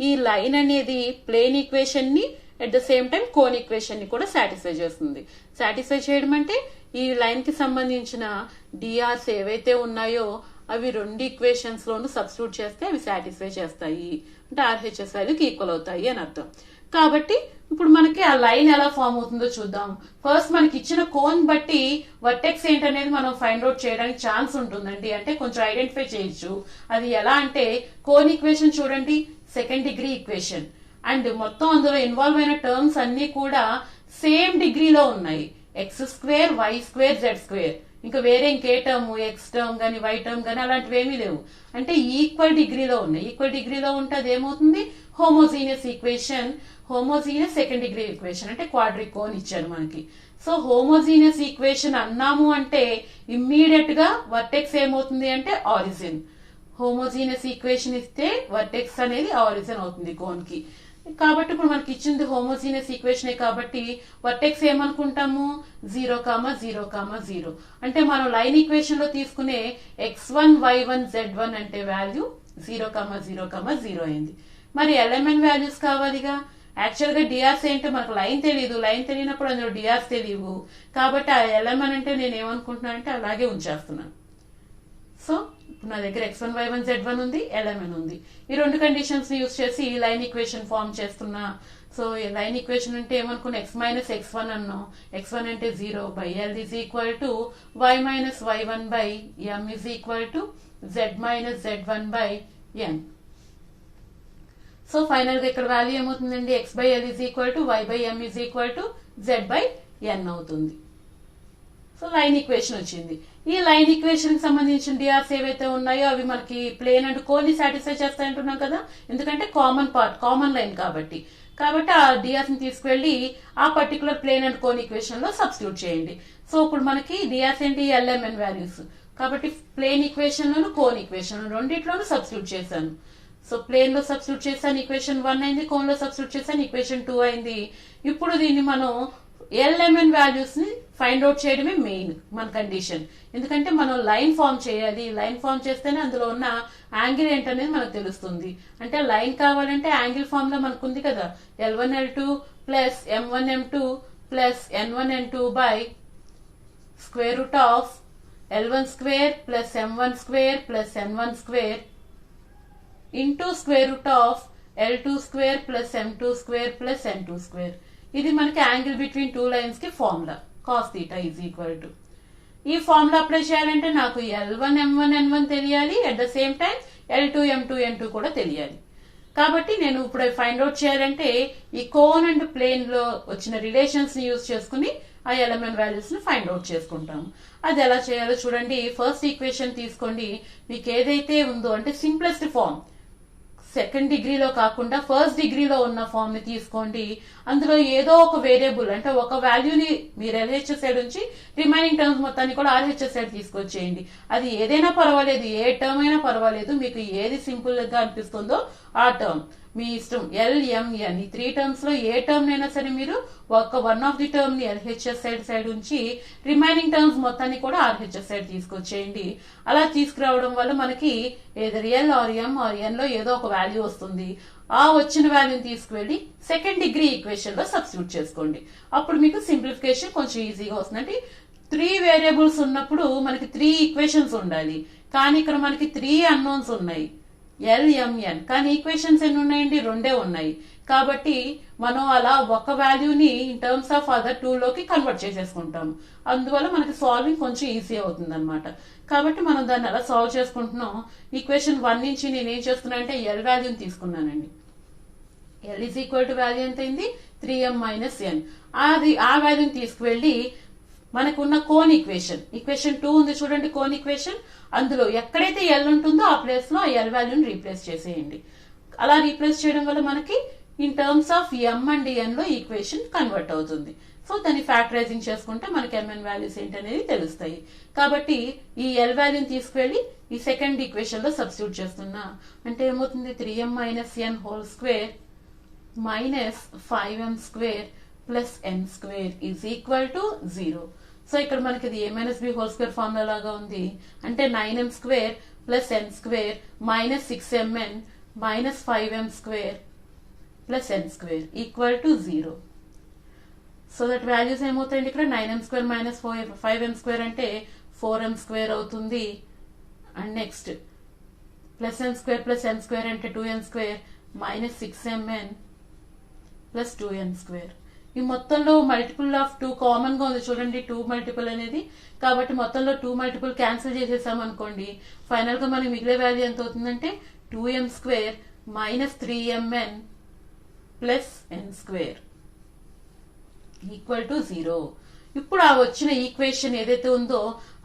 ఈ లైన్ అనేది ప్లేన్ ఈక్వేషన్ ని at the same time cone equation ని కూడా సాటిస్ఫై చేస్తుంది. సాటిస్ఫై చేయడం అంటే ఈ లైన్ కి సంబంధించిన డిఆర్స్ ఏవైతే ఉన్నాయో అవి రెండు ఈక్వేషన్స్ లోను సబ్స్టిట్యూట్ చేస్తే అవి సాటిస్ఫై చేస్తాయి, అంటే ఆర్హెచ్ఎస్ వాల్యూకి ఈక్వల్ అవుతాయి అని అర్థం. కాబట్టి ఇప్పుడు మనకి ఆ లైన్ ఎలా ఫామ్ అవుతుందో చూద్దాం. ఫస్ట్ మనకి ఇచ్చిన కోన్ బట్టి వర్టెక్స్ ఏంటనేది మనం ఫైండ్ అవుట్ చేయడానికి ఛాన్స్ ఉంటుందండి, అంటే కొంచెం ఐడెంటిఫై చేయొచ్చు. అది ఎలా అంటే కోన్ ఈక్వేషన్ చూడండి, సెకండ్ డిగ్రీ ఈక్వేషన్ అండ్ మొత్తం అందులో ఇన్వాల్వ్ అయిన టర్మ్స్ అన్ని కూడా సేమ్ డిగ్రీలో ఉన్నాయి. X square, why square, Z square, ఇంకా వేరే ఇంకే టర్మ్ ఎక్స్ టర్మ్ గానీ వై టర్మ్ గానీ అలాంటివి ఏమీ లేవు, అంటే ఈక్వల్ డిగ్రీలో ఉన్నాయి. ఈక్వల్ డిగ్రీలో ఉంటే అది ఏమవుతుంది, homogeneous equation, homogeneous second degree equation, అంటే క్వాడ్రిక్ కోన్ ఇచ్చారు మనకి. సో హోమోజీనియస్ ఈక్వేషన్ అన్నాము అంటే ఇమ్మీడియట్ గా వర్టెక్స్ ఏమవుతుంది అంటే ఆరిజిన్. హోమోజీనియస్ ఈక్వేషన్ ఇస్తే వర్టెక్స్ అనేది ఆరిజిన్ అవుతుంది కోన్ కి. కాబట్టి ఇప్పుడు మనకి ఇచ్చింది హోమోజీనియస్ ఈక్వేషన్ కాబట్టి వర్టెక్స్ ఏమనుకుంటాము, 0, 0, 0. అంటే మనం లైన్ ఈక్వేషన్ లో తీసుకునే x1, y1, z1 అంటే వాల్యూ 0, 0, 0 అయింది. మరి ఎలిమెంట్ వాల్యూస్ కావాలిగా. యాక్చువల్ గా డిఆర్స్ ఏంటో మనకు లైన్ తెలియదు, లైన్ తెలియనప్పుడు అందులో డిఆర్స్ తెలియవు. కాబట్టి ఆ ఎలిమెంట్ అంటే నేను ఏమనుకుంటున్నాను అంటే అలాగే ఉంచేస్తున్నాను. సో ఇప్పుడు నా దగ్గర x1, y1, z1 ఉంది, lmn ఉంది. ఈ రెండు కండిషన్స్ ని యూజ్ చేసి ఈ లైన్ ఈక్వేషన్ ఫార్మ్ చేస్తున్నా. సో ఈ లైన్ ఈక్వేషన్ అంటే ఏమనుకున్నా, x మైనస్ x1 అన్నాం. x1 అంటే 0 by l is equal to y minus y1 by m is equal to z minus z1 by n. So final గా ఇక్కడ వాల్యూ ఏమవుతుందండి, x by l is equal to y by m is equal to z by n అవుతుంది. So line equation వచ్చింది. ఈ line equation కి సంబంధించిన DRs ఏవైతే ఉన్నాయో అవి మనకి ప్లేన్ అండ్ కోన్ ని సాటిస్ఫై చేస్తాయంటున్నాం కదా, ఎందుకంటే కామన్ పార్ట్, కామన్ లైన్ కాబట్టి. ఆ డిఆర్స్ ని తీసుకువెళ్లి ఆ particular plane and cone equation లో సబ్స్టిట్యూట్ చేయండి. సో ఇప్పుడు మనకి డిఆర్స్ ఏంటి, ఎల్ఎంఎన్ వాల్యూస్. కాబట్టి ప్లేన్ ఈక్వేషన్ లోను కోన్ ఈక్వేషన్ రెండిట్లోనూ సబ్స్టిట్యూట్ చేశాను. సో ప్లేన్ లో సబ్స్టిట్యూట్ చేశాను, ఈక్వేషన్ 1 అయింది. కోన్ లో సబ్స్టిట్యూట్ చేశాను, ఈక్వేషన్ 2 అయింది. ఇప్పుడు దీన్ని మనం ఎల్ఎంఎన్ వాల్యూస్ ని ఫైండ్ అవుట్ చేయడమే మెయిన్ మన కండిషన్. ఎందుకంటే మనం లైన్ ఫామ్ చేయాలి, లైన్ ఫామ్ చేస్తేనే అందులో ఉన్న యాంగిల్ ఏంటనేది మనకు తెలుస్తుంది. అంటే లైన్ కావాలంటే యాంగిల్ ఫామ్ లో మనకు ఉంది కదా, L1 L2 plus M1 M2 plus N1 N2 by square root of L1 square plus M1 square plus N1 square into square root of L2 square plus M2 square plus N2 square. ఇది మనకి angle between two lines కి formula, cos theta is equal to. ఈ formula apply చేయాలంటే నాకు L1 M1 N1 తెలియాలి, at the same time L2 M2 N2 కూడా తెలియాలి. కాబట్టి నేను ఇప్పుడు ఫైండ్ అవుట్ చేయాలంటే ఈ కోన్ అండ్ ప్లేన్ లో వచ్చిన రిలేషన్స్ ని యూజ్ చేసుకుని ఆ ఎలిమెంట్ వాల్యూస్ ని ఫైండ్ అవుట్ చేసుకుంటాము. అది ఎలా చేయాలో చూడండి. ఫస్ట్ ఈక్వేషన్ తీసుకోండి, మీకు ఏదైతే ఉందో అంటే సింప్లెస్ట్ ఫార్మ్, సెకండ్ డిగ్రీలో కాకుండా ఫస్ట్ డిగ్రీలో ఉన్న ఫామ్ ని తీసుకోండి. అందులో ఏదో ఒక వేరియబుల్ అంటే ఒక వాల్యూని మీరు ఎల్హెచ్ఎస్ సైడ్ నుంచి రిమైనింగ్ టర్మ్స్ మొత్తాన్ని కూడా ఆర్హెచ్ఎస్ సైడ్ తీసుకొచ్చేయండి. అది ఏదైనా పర్వాలేదు, ఏ టర్మ్ అయినా పర్వాలేదు, మీకు ఏది సింపుల్ గా అనిపిస్తుందో ఆ టర్మ్ మీ ఇష్టం. ఎల్ఎంఎన్ ఈ 3 టర్మ్స్ లో ఏ టర్మ్ అయినా సరే మీరు వన్ ఆఫ్ ది టర్మ్ ని ఎల్హెచ్ఎస్ సైడ్ ఉంచి రిమైనింగ్ టర్మ్స్ మొత్తాన్ని కూడా ఆర్హెచ్ఎస్ సైడ్ తీసుకొచ్చేయండి. అలా తీసుకురావడం వల్ల మనకి either l or m or n లో ఏదో ఒక వాల్యూ వస్తుంది. ఆ వచ్చిన వాల్యూని తీసుకువెళ్లి సెకండ్ డిగ్రీ ఈక్వేషన్ లో సబ్స్టిట్యూట్ చేసుకోండి. అప్పుడు మీకు సింప్లిఫికేషన్ కొంచెం ఈజీగా వస్తుంది. అంటే 3 వేరియబుల్స్ ఉన్నప్పుడు మనకి 3 ఈక్వేషన్స్ ఉండాలి, కానీ ఇక్కడ మనకి 3 అన్నోన్స్ ఉన్నాయి, ఎల్ఎంఎన్, కానీ ఈక్వేషన్స్ ఎన్ని ఉన్నాయండి, 2 ఉన్నాయి. కాబట్టి మనం అలా ఒక వాల్యూని ఇన్ టర్మ్స్ ఆఫ్ అదర్ 2 లోకి కన్వర్ట్ చేసేసుకుంటాం. అందువల్ల మనకి సాల్వింగ్ కొంచెం ఈజీ అవుతుంది అనమాట. కాబట్టి మనం దాన్ని అలా సాల్వ్ చేసుకుంటున్నాం. ఈక్వేషన్ 1 నుంచి నేను ఏం చేస్తున్నా అంటే ఎల్ వాల్యూని తీసుకున్నానండి. L is equal to value ఎంత అయింది, 3m మైనస్ n. అది ఆ వాల్యూని తీసుకువెళ్లి మనకున్న కోన్ ఈక్వేషన్ 2 ఉంది చూడండి, కోన్ ఈక్వేషన్, అందులో ఎక్కడైతే ఎల్ ఉంటుందో ఆ ప్లేస్ లో ఆ ఎల్ వాల్యూని రీప్లేస్ చేసేయండి. అలా రీప్లేస్ చేయడం వల్ల మనకి in terms of m and n లో ఈక్వేషన్ కన్వర్ట్ అవుతుంది. సో దాన్ని ఫ్యాక్టరైజింగ్ చేసుకుంటే మనకి ఎంఎన్ వాల్యూస్ ఏంటనేది తెలుస్తాయి. కాబట్టి ఈ ఎల్ వాల్యూని తీసుకువెళ్లి ఈ సెకండ్ ఈక్వేషన్ లో సబ్స్టిట్యూట్ చేస్తున్నా. అంటే ఏమవుతుంది, 3m minus n whole square minus 5m square plus n square is equal to 0. So ఇక్కడ మనకి ఇది a minus b whole square formula లాగా ఉంది. అంటే 9m square plus n square minus 6mn minus 5m square plus n square equal to 0. So that values ఏమవుతాయండి ఇక్కడ 9m square minus 5m square అంటే 4m square అవుతుంది. And next plus n square అంటే 2n square minus 6mn plus 2n square. ఈ మొత్తంలో multiple of 2 common గా ఉంది చూడండి, 2 మల్టిపుల్ అనేది. కాబట్టి మొత్తంలో 2 మల్టిపుల్ క్యాన్సిల్ చేసేసాం అనుకోండి, ఫైనల్ గా మనకి మిగిలే వాల్యూ ఎంత అవుతుందంటే 2m square minus 3mn plus n square equal to 0. ఇప్పుడు ఆ వచ్చిన ఈక్వేషన్ ఏదైతే ఉందో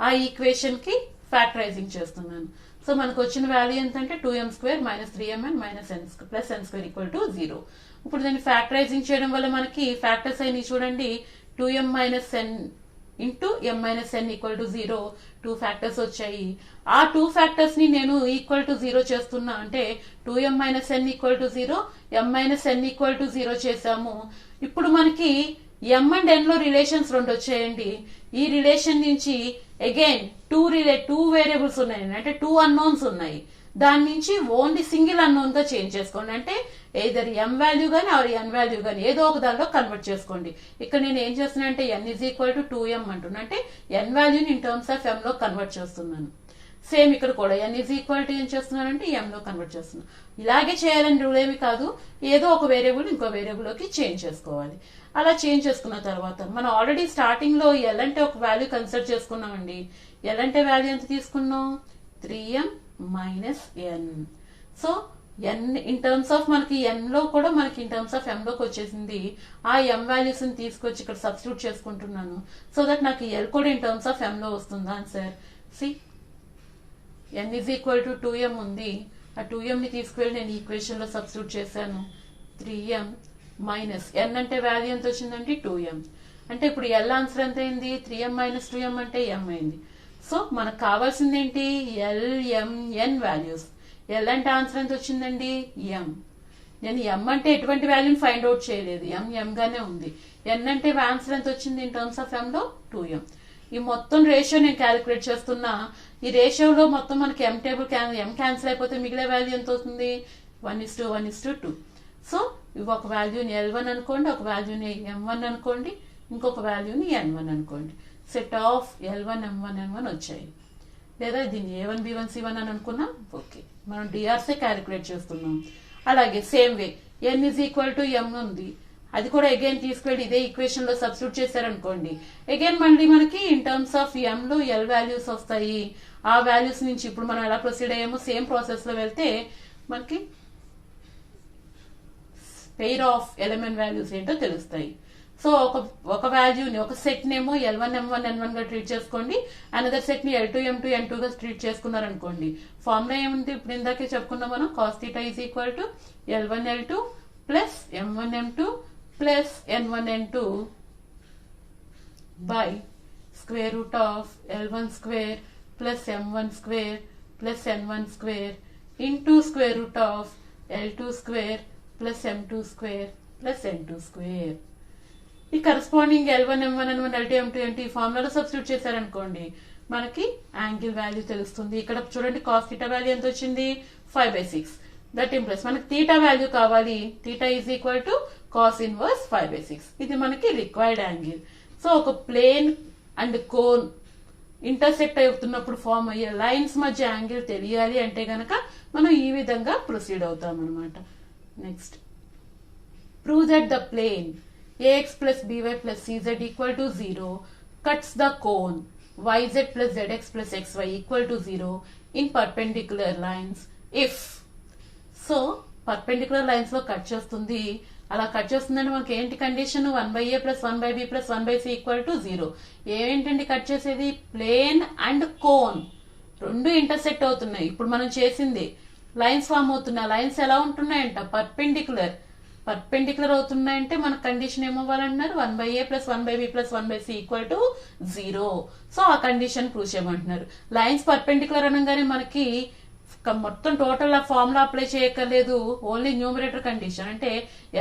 ఆ ఈక్వేషన్ కి ఫ్యాక్టరైజింగ్ చేస్తున్నాను. సో మనకు వచ్చిన వాల్యూ ఎంతంటే 2m square minus 3mn minus n plus n square equal to 0. ఇప్పుడు దీన్ని ఫ్యాక్టరైజింగ్ చేయడం వల్ల మనకి ఫ్యాక్టర్స్ అయినాయి చూడండి, 2m minus n into m minus n equal to 0. 2 factors వచ్చాయి. ఆ 2 ఫ్యాక్టర్స్ ని నేను ఈక్వల్ టు 0 చేస్తున్నా. అంటే 2m minus n equal to 0, m minus n equal to 0 చేసాము. ఇప్పుడు మనకి m అండ్ n లో రిలేషన్స్ 2 వచ్చాయండి. ఈ రిలేషన్ నుంచి అగైన్ 2 వేరియబుల్స్ ఉన్నాయి, అంటే 2 అన్నోన్స్ ఉన్నాయి. దాని నుంచి ఓన్లీ సింగిల్ అన్నోన్ గా చేంజ్ చేసుకోండి. అంటే ఏదర్ m వాల్యూ గానీ ఆర్ n వాల్యూ గానీ ఏదో ఒక దానిలో కన్వర్ట్ చేసుకోండి. ఇక్కడ నేను ఏం చేస్తున్నా అంటే n is equal to 2m అంటున్నా, అంటే n వాల్యూని ఇన్ టర్మ్స్ ఆఫ్ m లో కన్వర్ట్ చేస్తున్నాను. సేమ్ ఇక్కడ కూడా n ఈజ్ ఈక్వల్ టు ఏం చేస్తున్నానంటే m లో కన్వర్ట్ చేస్తున్నాను. ఇలాగే చేయాలని రూల్ ఏమి కాదు, ఏదో ఒక వేరియబుల్ ఇంకో వేరియబుల్ లోకి చేంజ్ చేసుకోవాలి. అలా చేంజ్ చేసుకున్న తర్వాత మనం ఆల్రెడీ స్టార్టింగ్ లో l అంటే ఒక వాల్యూ కన్సిడర్ చేసుకున్నామండి. l అంటే వాల్యూ ఎంత తీసుకున్నాం, 3m minus n. So n in terms of మనకి n లో కూడా మనకి ఇన్ టర్మ్స్ ఆఫ్ m లోకి వచ్చేసింది. ఆ m వాల్యూస్ ని తీసుకొచ్చి ఇక్కడ సబ్స్టిట్యూట్ చేసుకుంటున్నాను. సో దట్ నాకు l కూడా ఇన్ టర్మ్స్ ఆఫ్ m లో వస్తుంది answer. C n is equal to 2m ఉంది. ఆ 2m ని తీసుకువెళ్ళి నేను ఈక్వేషన్ లో సబ్స్టిట్యూట్ చేశాను. 3m మైనస్ n అంటే వాల్యూ ఎంత వచ్చిందంటే 2m. అంటే ఇప్పుడు l ఆన్సర్ ఎంత అయింది, 3m మైనస్ 2m అంటే m అయింది. సో మనకు కావాల్సింది ఏంటి, l m n values. l అంటే ఆన్సర్ ఎంత వచ్చిందండి, m. నేను m అంటే ఎటువంటి వాల్యూని ఫైండ్ అవుట్ చేయలేదు, m గానే ఉంది. n అంటే ఆన్సర్ ఎంత వచ్చింది ఇన్ టర్మ్స్ ఆఫ్ m లో 2m. ఈ మొత్తం రేషియో నేను క్యాలిక్యులేట్ చేస్తున్నా. ఈ రేషియోలో మొత్తం మనకి m టేబుల్ m క్యాన్సిల్ అయిపోతే మిగిలే వాల్యూ ఎంత అవుతుంది, 1:1:2. సో ఇవి ఒక వాల్యూని L1 అనుకోండి, ఒక వాల్యూని M1 అనుకోండి, ఇంకొక వాల్యూని N1 అనుకోండి. Set of L1 M1 N1 వచ్చాయి. లేదా దీన్ని A1 B1 C1 అని అనుకున్నాం. ఓకే, మనం డిఆర్సే క్యాలిక్యులేట్ చేస్తున్నాం. అలాగే same way n is equal to m ఉంది. అది కూడా అగైన్ తీసుకెళ్ళి ఇదే ఈక్వేషన్ లో సబ్స్టిట్యూట్ చేశారనుకోండి, అగైన్ మళ్ళీ మనకి ఇన్ టర్మ్స్ ఆఫ్ m లో l వాల్యూస్ వస్తాయి. ఆ వాల్యూస్ నుంచి ఇప్పుడు మనం ఎలా ప్రొసీడ్ అయ్యామో సేమ్ ప్రాసెస్ లో వెళ్తే మనకి పెయిర్ ఆఫ్ ఎలిమెంట్ వాల్యూస్ ఏంటో తెలుస్తాయి. సో ఒక వాల్యూని ఒక సెట్ నేమో L1 M1 N1 గా ట్రీట్ చేసుకోండి, అనదర్ సెట్ ని L2 M2 N2 గా ట్రీట్ చేసుకున్నారనుకోండి. ఫార్ములా ఏముంది, ఇప్పుడు ఇందాకే చెప్పుకున్నాం మనం, cos θ is equal to L1 L2 plus M1 M2 plus N1 N2 by square root of L1 square plus M1 square plus N1 square into square root of L2 square plus M2 square plus N2 square. ఈ corresponding L1 M1 N1 L2 M2 N2 ఈ ఫార్ములాలో substitute చేశారనుకోండి, మనకి angle value తెలుస్తుంది. ఇక్కడ చూడండి cos θ value ఎంత వచ్చింది, 5/6. That implies మనకి θ వాల్యూ కావాలి, θ is equal to cos inverse 5/6. ఇది మనకి రిక్వైర్డ్ యాంగిల్. సో ఒక ప్లేన్ అండ్ కోన్ ఇంటర్సెక్ట్ అవుతున్నప్పుడు ఫార్మ్ అయ్యే లైన్స్ మధ్య యాంగిల్ తెలియాలి అంటే గనక మనం ఈ విధంగా ప్రొసీడ్ అవుతాం అనమాట. Next, prove that the plane ax plus by plus cz equal to 0 cuts the cone yz plus zx plus xy equal to 0 in perpendicular lines if. So perpendicular lines లో cut చేస్తుంది. అలా cut చేస్తుందంటే మనకి ఏంటి condition, 1/a plus 1/b plus 1/c equal to 0. ఏంటండి cut చేసేది, plane and cone రెండు intersect అవుతున్నాయి. ఇప్పుడు మనం చేసింది లైన్స్ ఫామ్ అవుతున్నాయి. లైన్స్ ఎలా ఉంటున్నాయంట, పర్పెండిక్యులర్ అవుతున్నాయంటే మన కండిషన్ ఏమవ్వాలన్నారు, 1/a plus 1/b plus 1/c equal to 0. So ఆ కండిషన్ ప్రూవ్ చేయమంటున్నారు. లైన్స్ పర్పెండిక్యులర్ అనగానే మనకి మొత్తం టోటల్ ఆ ఫార్ములా అప్లై చేయక్కర్లేదు, ఓన్లీ న్యూమరేటర్ కండిషన్ అంటే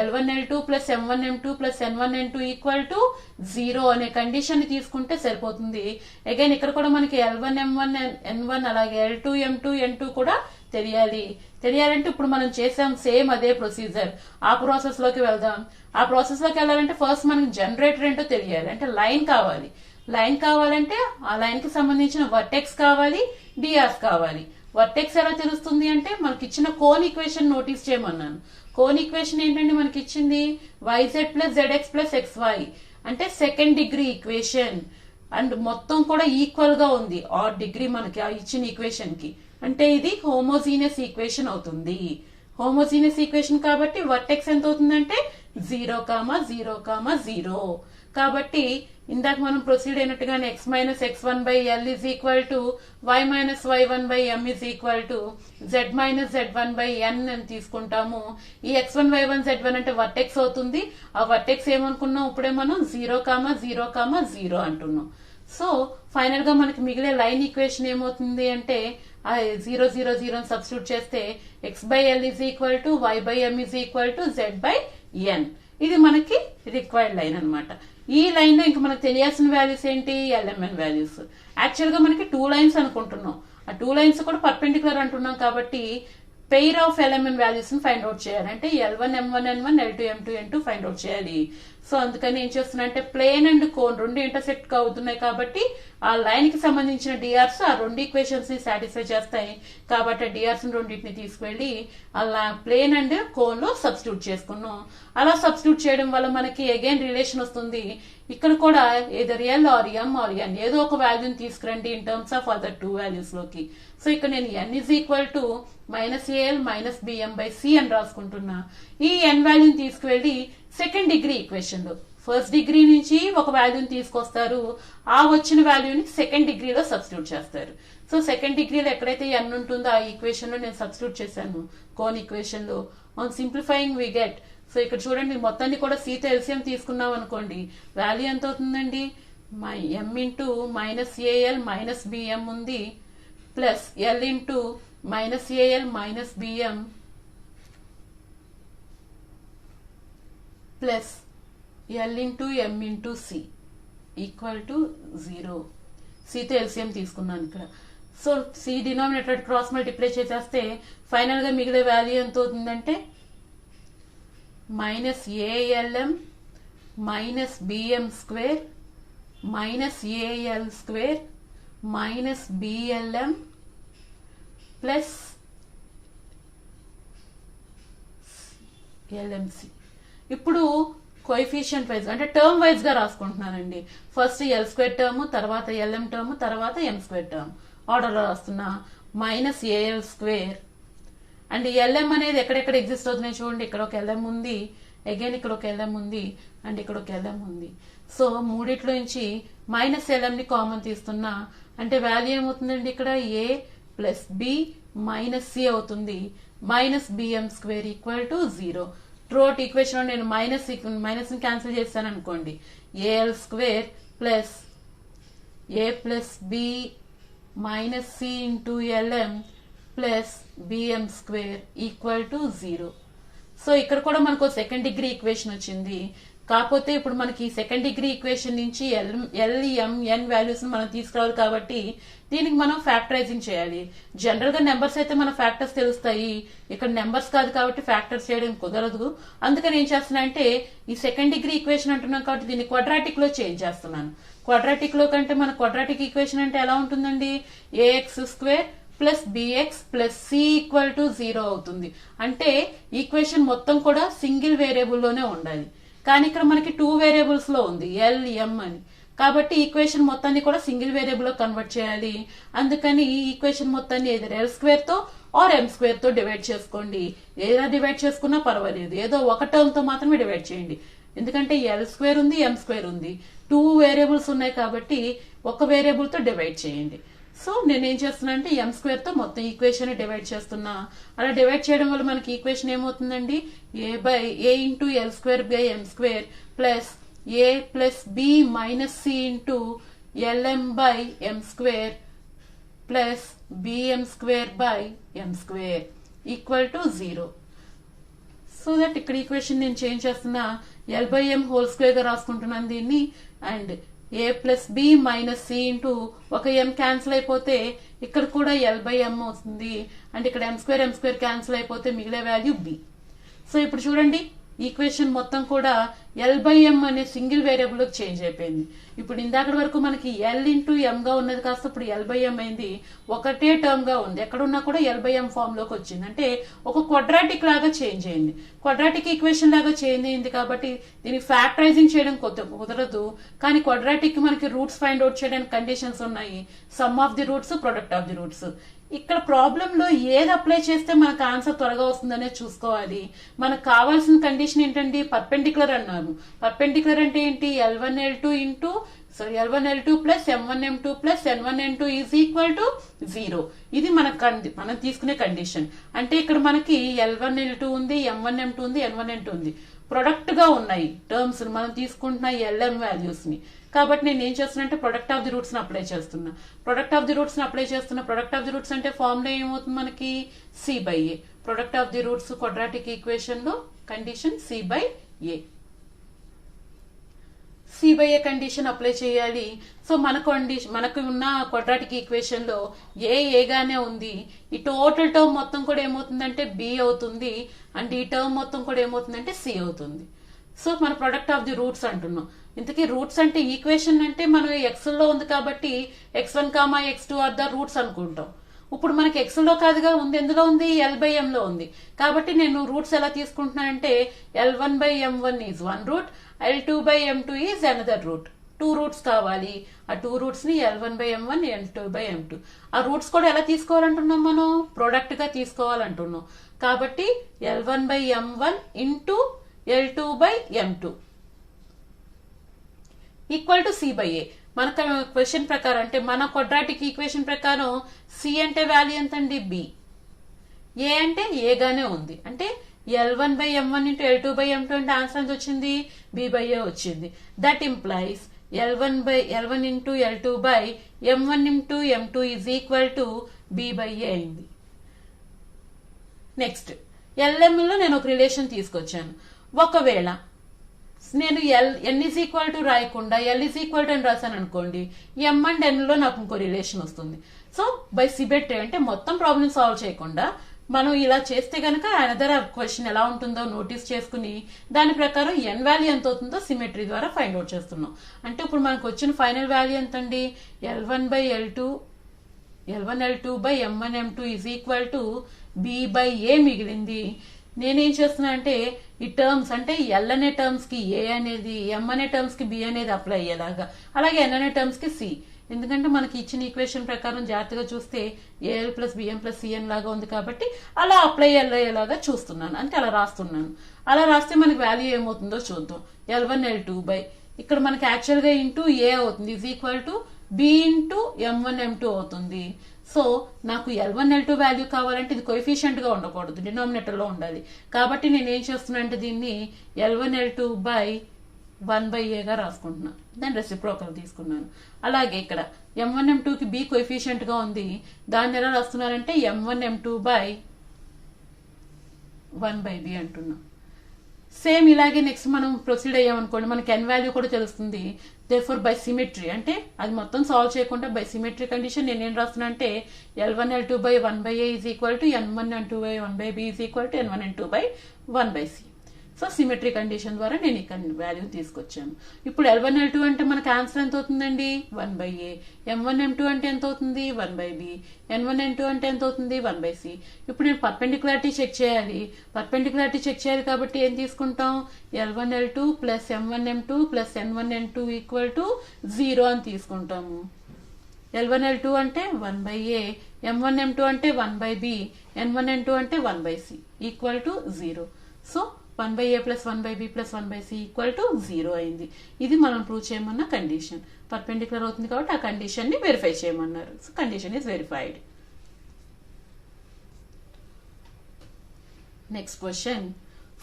L1L2 plus M1M2 plus N1N2 equal to 0 అనే కండిషన్ ని తీసుకుంటే సరిపోతుంది. అగైన్ ఇక్కడ కూడా మనకి L1 M1 N1 అలాగే L2 M2 N2 కూడా తెలియాలంటే ఇప్పుడు మనం చేసాం సేమ్ అదే ప్రొసీజర్. ఆ ప్రాసెస్ లోకి వెళ్దాం. ఆ ప్రాసెస్ లోకి వెళ్ళాలంటే ఫస్ట్ మనకి జనరేటర్ ఏంటో తెలియాలి, అంటే లైన్ కావాలి. లైన్ కావాలంటే ఆ లైన్ కి సంబంధించిన వర్టెక్స్ కావాలి, డిఆర్స్ కావాలి. వర్టెక్స్ ఎలా తెలుస్తుంది అంటే మనకి ఇచ్చిన కోన్ ఈక్వేషన్ నోటీస్ చేయమన్నాను. కోన్ ఈక్వేషన్ ఏంటంటే మనకి ఇచ్చింది yz plus zx plus xy అంటే సెకండ్ డిగ్రీ ఈక్వేషన్ అండ్ మొత్తం కూడా ఈక్వల్ గా ఉంది ఆర్ డిగ్రీ మనకి ఆ ఇచ్చిన ఈక్వేషన్ కి, అంటే ఇది హోమోజీనియస్ ఈక్వేషన్ అవుతుంది. హోమోజీనియస్ ఈక్వేషన్ కాబట్టి వర్టెక్స్ ఎంత అవుతుందంటే 0,0,0. కాబట్టి ఇందాక మనం ప్రొసీడ్ అయినట్టుగానే x minus x1 by l is equal to y minus y1 by m is equal to z minus z1 by n అని తీసుకుంటాము. ఈ x1 y1 z1 అంటే వర్టెక్స్ అవుతుంది. ఆ వర్టెక్స్ ఏమనుకున్నాం ఇప్పుడే మనం 0,0,0 అంటున్నాం. సో ఫైనల్ గా మనకి మిగిలే లైన్ ఈక్వేషన్ ఏమవుతుంది అంటే 0,0,0 అని సబ్స్టిట్యూట్ చేస్తే x by l is equal to y by m is equal to z by n. ఇది మనకి రిక్వైర్డ్ లైన్ అన్నమాట. ఈ లైన్ లో ఇంకా మనకు తెలియాల్సిన వాల్యూస్ ఏంటి, LMN వాల్యూస్. యాక్చువల్ గా మనకి 2 లైన్స్ అనుకుంటున్నాం, ఆ 2 లైన్స్ కూడా పర్పెండిక్యులర్ అంటున్నాం కాబట్టి పెయిర్ ఆఫ్ LMN వాల్యూస్ ని ఫైండ్ అవుట్ చేయాలి. అంటే L1 M1 N1 L2 M2 N2 find out చేయాలి. సో అందుకని ఏం చేస్తున్నా అంటే ప్లేన్ అండ్ కోన్ రెండు ఇంటర్సెక్ట్ అవుతున్నాయి కాబట్టి ఆ లైన్ కి సంబంధించిన డిఆర్స్ ఆ రెండు ఈక్వేషన్స్ ని సాటిస్ఫై చేస్తాయి. కాబట్టి ఆ డిఆర్స్ రెండింటిని తీసుకువెళ్లి అలా ప్లేన్ అండ్ కోన్ లో సబ్స్టిట్యూట్ చేసుకున్నాం. అలా సబ్స్టిట్యూట్ చేయడం వల్ల మనకి అగైన్ రిలేషన్ వస్తుంది. ఇక్కడ కూడా either l or m or n ఏదో ఒక వాల్యూని తీసుకురండి in terms of other 2 values లోకి. సో ఇక్కడ నేను n is equal to -al minus bm by c అని రాసుకుంటున్నా. ఈ n వాల్యూని తీసుకువెళ్లి సెకండ్ డిగ్రీ ఈక్వేషన్ లో ఫస్ట్ డిగ్రీ నుంచి ఒక వాల్యూని తీసుకొస్తారు, ఆ వచ్చిన వాల్యూని సెకండ్ డిగ్రీలో సబ్స్టిట్యూట్ చేస్తారు. సో సెకండ్ డిగ్రీలో ఎక్కడైతే n ఉంటుందో ఆ ఈక్వేషన్ లో నేను సబ్స్టిట్యూట్ చేశాను కోన్ ఈక్వేషన్ లో. On simplifying we get, so ఇక్కడ చూడండి మొత్తాన్ని కూడా సీతో ఎల్సిఎం తీసుకున్నాం అనుకోండి, వాల్యూ ఎంత అవుతుందండి, m into -al minus bm ఉంది plus l into -al minus bm plus l into m into c equal to 0. సితో ఎల్సిఎం తీసుకున్నాను ఇక్కడ. So c denominator cross multiply చేసేస్తే ఫైనల్ గా మిగిలే వాల్యూ ఎంత అవుతుందంటే -alm minus bm square minus al square minus blm plus lmc. ఇప్పుడు coefficient wise అంటే టర్మ్ వైజ్ గా రాసుకుంటున్నానండి. ఫస్ట్ ఎల్ స్క్వేర్ టర్మ్, తర్వాత ఎల్ఎం టర్మ్, తర్వాత ఎం స్క్వేర్ టర్మ్ ఆర్డర్ లో రాస్తున్నా. Minus a l square and l m అనేది ఎక్కడెక్కడ ఎగ్జిస్ట్ అవుతున్నాయి చూడండి. ఇక్కడ ఒక ఎల్ఎం ఉంది, అగైన్ ఇక్కడ ఒక ఎల్ఎం ఉంది అండ్ ఇక్కడ ఒక ఎల్ఎం ఉంది. సో మూడిట్లో నుంచి మైనస్ ఎల్ఎం ని కామన్ తీస్తున్నా, అంటే వాల్యూ ఏమవుతుందండి ఇక్కడ a plus B minus c అవుతుంది. Minus bm square equal to 0. Throughout equation లో నేను మైనస్ ని క్యాన్సిల్ చేస్తాను అనుకోండి, al square plus a plus B minus c into lm plus bm square equal to 0. So ఇక్కడ కూడా మనకు సెకండ్ డిగ్రీ ఈక్వేషన్ వచ్చింది. కాకపోతే ఇప్పుడు మనకి సెకండ్ డిగ్రీ ఈక్వేషన్ నుంచి ఎల్ఎంఎన్ వాల్యూస్ మనం తీసుకురావాలి కాబట్టి దీనికి మనం ఫ్యాక్టరైజింగ్ చేయాలి. జనరల్ గా నెంబర్స్ అయితే మన ఫ్యాక్టర్స్ తెలుస్తాయి, ఇక్కడ నెంబర్స్ కాదు కాబట్టి ఫ్యాక్టర్స్ చేయడం కుదరదు. అందుకని ఏం చేస్తున్నా అంటే ఈ సెకండ్ డిగ్రీ ఈక్వేషన్ అంటున్నాం కాబట్టి దీన్ని క్వాడ్రాటిక్ లో చేంజ్ చేస్తున్నాను. క్వాడ్రాటిక్ లో కంటే మన క్వాడ్రాటిక్ ఈక్వేషన్ అంటే ఎలా ఉంటుందండి, a x square plus b x plus c equal to 0 అవుతుంది. అంటే ఈక్వేషన్ మొత్తం కూడా సింగిల్ వేరియబుల్ లోనే ఉండాలి, కానీ ఇక్కడ మనకి 2 వేరియబుల్స్ లో ఉంది ఎల్ ఎం అని. కాబట్టి ఈక్వేషన్ మొత్తాన్ని కూడా సింగిల్ వేరియబుల్ లో కన్వర్ట్ చేయాలి. అందుకని ఈ ఈక్వేషన్ మొత్తాన్ని ఏదో ఎల్ స్క్వేర్ తో ఆర్ ఎం స్క్వేర్ తో డివైడ్ చేసుకోండి. ఏదో డివైడ్ చేసుకున్నా పర్వాలేదు, ఏదో ఒక టర్మ్ తో మాత్రమే డివైడ్ చేయండి. ఎందుకంటే ఎల్ స్క్వేర్ ఉంది, ఎం స్క్వేర్ ఉంది, 2 వేరియబుల్స్ ఉన్నాయి కాబట్టి ఒక వేరియబుల్ తో డివైడ్ చేయండి. సో నేనేం చేస్తున్నా అంటే ఎం స్క్వేర్ తో మొత్తం ఈక్వేషన్ డివైడ్ చేస్తున్నా. అలా డివైడ్ చేయడం వల్ల మనకి ఈక్వేషన్ ఏమవుతుందండి, a into l square by m square plus a plus B minus c into lm by m square plus bm square by m square equal to 0. So that ఇక్కడ equation నేను change చేస్తున్నా, l by m whole square గా రాసుకుంటున్నాను దీన్ని. And a plus b minus c into ఒక m cancel అయిపోతే ఇక్కడ కూడా l బై m అవుతుంది. అండ్ ఇక్కడ m స్క్వేర్ క్యాన్సిల్ అయిపోతే మిగిలే వాల్యూ b. సో ఇప్పుడు చూడండి ఈక్వేషన్ మొత్తం కూడా l బై m అనే సింగిల్ వేరియబుల్ చేంజ్ అయిపోయింది. ఇప్పుడు ఇందాక వరకు మనకి l ఇంటూ m గా ఉన్నది కాస్త ఇప్పుడు l బై m అయింది. ఒకటే టర్మ్ గా ఉంది, ఎక్కడున్నా కూడా l బై m ఫామ్ లోకి వచ్చింది. అంటే ఒక క్వాడ్రాటిక్ లాగా చేంజ్ అయింది, క్వాడ్రాటిక్ ఈక్వేషన్ లాగా చేంజ్ అయింది. కాబట్టి దీన్ని ఫ్యాక్టరైజింగ్ చేయడం కుదరదు. కానీ క్వాడ్రాటిక్ మనకి రూట్స్ ఫైండ్ అవుట్ చేయడానికి కండిషన్స్ ఉన్నాయి, some of the roots, product of the roots. ఇక్కడ ప్రాబ్లం లో ఏది అప్లై చేస్తే మనకు ఆన్సర్ త్వరగా వస్తుందనే చూసుకోవాలి. మనకు కావాల్సిన కండిషన్ ఏంటండి, పర్పెండిక్యులర్ అన్నారు. పర్పెండిక్యులర్ అంటే ఏంటి, L1L2 plus M1M2 plus N1N2 is equal to 0. ఇది మనం తీసుకునే కండిషన్. అంటే ఇక్కడ మనకి L1L2 ఉంది, M1M2 ఉంది, N1N2 ఉంది, ప్రొడక్ట్ గా ఉన్నాయి టర్మ్స్, మనం తీసుకుంటున్న LM వాల్యూస్ ని. కాబట్టి నేను ఏం చేస్తున్నా అంటే ప్రొడక్ట్ ఆఫ్ ది రూట్స్ ని అప్లై చేస్తున్నా. ప్రొడక్ట్ ఆఫ్ ది రూట్స్ అంటే ఫార్ములా ఏమవుతుంది మనకి, c by a. Product of the roots quadratic equation లో condition c by a. C by a condition apply చేయాలి. సో మనకు ఉన్న క్వాడ్రాటిక్ ఈక్వేషన్ లో ఏగానే ఉంది. ఈ టోటల్ టర్మ్ మొత్తం కూడా ఏమవుతుందంటే బి అవుతుంది. అండ్ ఈ టర్మ్ మొత్తం కూడా ఏమవుతుందంటే సి అవుతుంది. సో మన ప్రొడక్ట్ ఆఫ్ ది రూట్స్ అంటున్నాం. ఇంతకీ రూట్స్ అంటే ఈక్వేషన్ అంటే మనం ఎక్సెల్ లో ఉంది కాబట్టి x1, x2 are the roots అనుకుంటాం. ఇప్పుడు మనకి ఎక్సెల్ లో కాదుగా ఉంది, ఎందులో ఉంది, l బై m లో ఉంది. కాబట్టి నేను రూట్స్ ఎలా తీసుకుంటున్నానంటే L1 by M1 is 1 root, L2 by M2 is another root. 2 roots కావాలి. ఆ 2 రూట్స్ ని L1 by M1, L2 by M2. ఆ రూట్స్ కూడా ఎలా తీసుకోవాలంటున్నాం, మనం ప్రొడక్ట్ గా తీసుకోవాలంటున్నాం. కాబట్టి L1 by M1 into L2 by M2 equal to c by a. మన క్వశ్చన్ ప్రకారం అంటే మన క్వాడ్రాటిక్ ఈక్వేషన్ ప్రకారం సి అంటే వాల్యూ ఎంత అండి, బి. ఏ అంటే ఏగానే ఉంది. అంటే L1 by M1 into L2 by M2 అంటే ఆన్సర్ ఎంత వచ్చింది, బి బై ఏ వచ్చింది. That implies L1 into L2 by M1 into M2 is equal to b by a అయింది. నెక్స్ట్ LM లో నేను ఒక రిలేషన్ తీసుకొచ్చాను. ఒకవేళ నేను n ఈజ్ ఈక్వల్ టు రాయకుండా l ఈజ్ ఈక్వల్ టు అని రాశాను అనుకోండి, m అండ్ n లో నాకు ఇంకో రిలేషన్ వస్తుంది. సో బై సిమెట్రీ అంటే మొత్తం ప్రాబ్లం సాల్వ్ చేయకుండా మనం ఇలా చేస్తే గనక అనదర్ క్వశ్చన్ ఎలా ఉంటుందో నోటీస్ చేసుకుని దాని ప్రకారం n వాల్యూ ఎంత అవుతుందో సిమెట్రీ ద్వారా ఫైండ్ అవుట్ చేస్తున్నాం. అంటే ఇప్పుడు మనకు వచ్చిన ఫైనల్ వాల్యూ ఎంత అండి, L1 L2 by M1 M2 is equal to b by a మిగిలింది. నేనేం చేస్తున్నా అంటే ఈ టర్మ్స్ అంటే ఎల్ అనే టర్మ్స్ కి ఏ అనేది, ఎం అనే టర్మ్స్ కి బి అనేది అప్లై అయ్యేలాగా, అలాగే ఎన్ అనే టర్మ్స్ కి సి. ఎందుకంటే మనకి ఇచ్చిన ఈక్వేషన్ ప్రకారం జాగ్రత్తగా చూస్తే a l plus b m plus c n లాగా ఉంది కాబట్టి అలా అప్లై అయ్యేలాగా చూస్తున్నాను, అంటే అలా రాస్తున్నాను. అలా రాస్తే మనకి వాల్యూ ఏమవుతుందో చూద్దాం. L1 L2 బై ఇక్కడ మనకి యాక్చువల్ గా ఇంటూ ఏ అవుతుంది is equal to B into M1 M2 అవుతుంది. సో నాకు L1 L2 వాల్యూ కావాలంటే ఇది కోఎఫిషియంట్ గా ఉండకూడదు, డినామినేటర్ లో ఉండాలి. కాబట్టి నేను ఏం చేస్తున్నా అంటే దీన్ని L1 L2 బై 1 బై ఏ గా రాసుకుంటున్నా. దాన్ని రెసిప్రోకల్ తీసుకున్నాను. అలాగే ఇక్కడ M1 M2 కి బి కోఎఫిషియంట్ గా ఉంది, దాన్ని ఎలా రాస్తున్నానంటే M1 M2 by 1 by b అంటున్నా. సేమ్ ఇలాగే నెక్స్ట్ మనం ప్రొసీడ్ అయ్యామనుకోండి, మనకి ఎన్ వాల్యూ కూడా తెలుస్తుంది. దేర్ఫోర్ బై సిమెట్రీ అంటే అది మొత్తం సాల్వ్ చేయకుండా బై సిమెట్రీ కండిషన్ నేనేం రాస్తున్నా అంటే L1 L2 by 1 by a is equal to N1 N2 by 1 by b is equal to N1 N2 by 1 by c. So symmetry condition ద్వారా నేను ఇక్కడ వాల్యూ తీసుకొచ్చాను. ఇప్పుడు L1 L2 అంటే మనకి ఆన్సర్ ఎంత అవుతుందండి, 1 బై ఏ. M1 M2 అంటే ఎంత అవుతుంది, 1 బై బి. N1 N2 అంటే ఎంత అవుతుంది, 1 బై సి. ఇప్పుడు నేను పర్పెండిక్యులారిటీ చెక్ చేయాలి కాబట్టి ఏం తీసుకుంటాం, L1 L2 plus M1 M2 plus N1 N2 equal to 0 అని తీసుకుంటాము. L1 L2 అంటే 1 బై ఏ, M1 M2 అంటే 1 బై బి, N1 N2 అంటే 1 by c equal to 0. So 1 by a plus 1 by b plus 1 by c equal to 0 అయింది. ఇది మనం prove చేయమన్న condition. Perpendicular అవుతుంది కాబట్టి ఆ కండిషన్ ని వెరిఫై చేయమన్నారు. So condition is verified. Next question,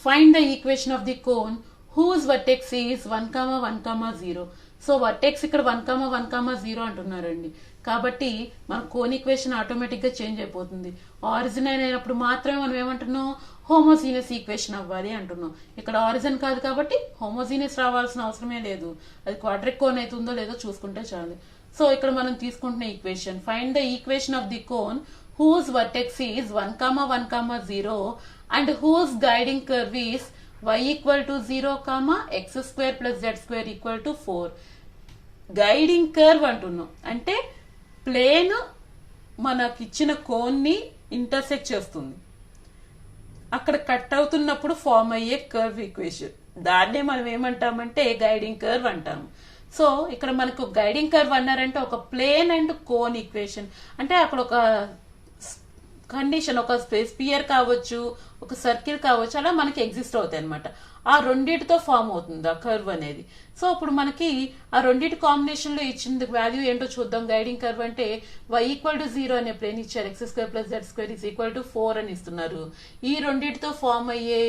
find the equation of the cone whose vertex is 1,1,0. So vertex ఇక్కడ 1,1,0 అంటున్నారండి. కాబట్టి మన కోన్ ఈక్వేషన్ ఆటోమేటిక్ గా చేంజ్ అయిపోతుంది. ఆరిజిన్ అయినప్పుడు మాత్రమే మనం ఏమంటున్నాం, హోమోజీనియస్ ఈక్వేషన్ అవ్వాలి అంటున్నాం. ఇక్కడ ఆరిజిన్ కాదు కాబట్టి హోమోజీనియస్ రావాల్సిన అవసరమే లేదు. అది క్వాడ్రిక్ కోన్ అవుతుందో లేదో చూసుకుంటే చాలు. సో ఇక్కడ మనం తీసుకుంటున్న equation, find the equation of the cone whose vertex is 1,1,0 and whose guiding curve is y equal to 0, x square plus z square equal to 4. Guiding curve అంటున్నాం అంటే ప్లేన్ మనకిచ్చిన కోన్ ని ఇంటర్సెక్ట్ చేస్తుంది. అక్కడ cut అవుతున్నప్పుడు form అయ్యే curve equation, దాన్నే మనం ఏమంటామంటే గైడింగ్ కర్వ్ అంటాము. సో ఇక్కడ మనకు గైడింగ్ కర్వ్ అన్నారంటే ఒక ప్లేన్ అండ్ కోన్ ఈక్వేషన్, అంటే అక్కడ ఒక కండిషన్, ఒక స్పియర్ కావచ్చు, ఒక సర్కిల్ కావచ్చు, అలా మనకి ఎగ్జిస్ట్ అవుతాయి అనమాట. ఆ రెండింటితో ఫామ్ అవుతుంది ఆ కర్వ్ అనేది. సో ఇప్పుడు మనకి ఆ రెండింటి కాంబినేషన్ లో ఇచ్చిన వాల్యూ ఏంటో చూద్దాం. గైడింగ్ కర్వ్ అంటే y ఈక్వల్ టు 0 అనే ప్లేన్ ఇచ్చారు, x square plus z square is equal to 4 అని ఇస్తున్నారు. ఈ రెండింటితో ఫామ్ అయ్యే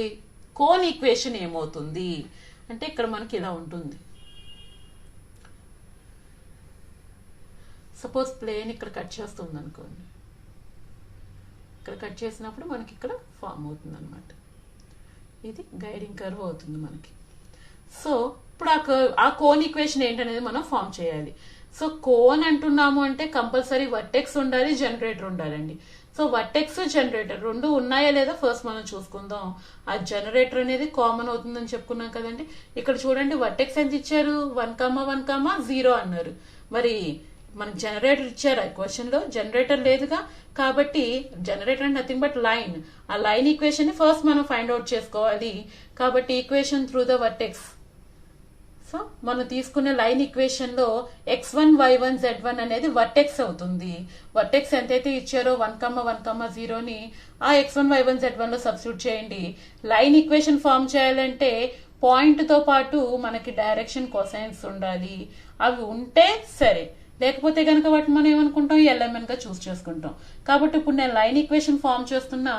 కోన్ ఈక్వేషన్ ఏమవుతుంది అంటే ఇక్కడ మనకి ఇలా ఉంటుంది. సపోజ్ ప్లేన్ ఇక్కడ కట్ చేస్తుంది అనుకోండి, ఇక్కడ కట్ చేసినప్పుడు మనకి ఇక్కడ ఫామ్ అవుతుంది అనమాట. ఇది గైడింగ్ కర్వ్ అవుతుంది మనకి. సో ఇప్పుడు ఆ కోన్ ఈక్వేషన్ ఏంటనేది మనం ఫామ్ చేయాలి. సో కోన్ అంటున్నాము అంటే కంపల్సరీ వర్టెక్స్ ఉండాలి, జనరేటర్ ఉండాలండి. సో వర్టెక్స్ జనరేటర్ రెండు ఉన్నాయా లేదా ఫస్ట్ మనం చూసుకుందాం. ఆ జనరేటర్ అనేది కామన్ అవుతుందని చెప్పుకున్నాం కదండి. ఇక్కడ చూడండి వర్టెక్స్ ఎంత ఇచ్చారు, 1,1,0 అన్నారు. మరి మనకి జనరేటర్ ఇచ్చారు ఆ క్వశ్చన్ లో, జనరేటర్ లేదుగా. కాబట్టి జనరేటర్ అంటే నథింగ్ బట్ లైన్. ఆ లైన్ ఈక్వేషన్ ని ఫస్ట్ మనం ఫైండ్ అవుట్ చేసుకోవాలి. కాబట్టి equation through the vertex. So మనం తీసుకునే లైన్ ఈక్వేషన్ లో x1 y1 z1 అనేది వర్టెక్స్ అవుతుంది. వర్టెక్స్ ఎంతైతే ఇచ్చారో 1,1,0 ని ఆ x1 y1 z1 లో సబ్స్టిట్యూట్ చేయండి. లైన్ ఈక్వేషన్ ఫామ్ చేయాలంటే పాయింట్ తో పాటు మనకి డైరెక్షన్ కొసైన్స్ ఉండాలి. అవి ఉంటే సరే, లేకపోతే కనుక వాటిని మనం ఏమనుకుంటాం, ఎల్ఎంఎన్ గా చూస్ చేసుకుంటాం. కాబట్టి ఇప్పుడు నేను లైన్ ఈక్వేషన్ ఫామ్ చేస్తున్నా.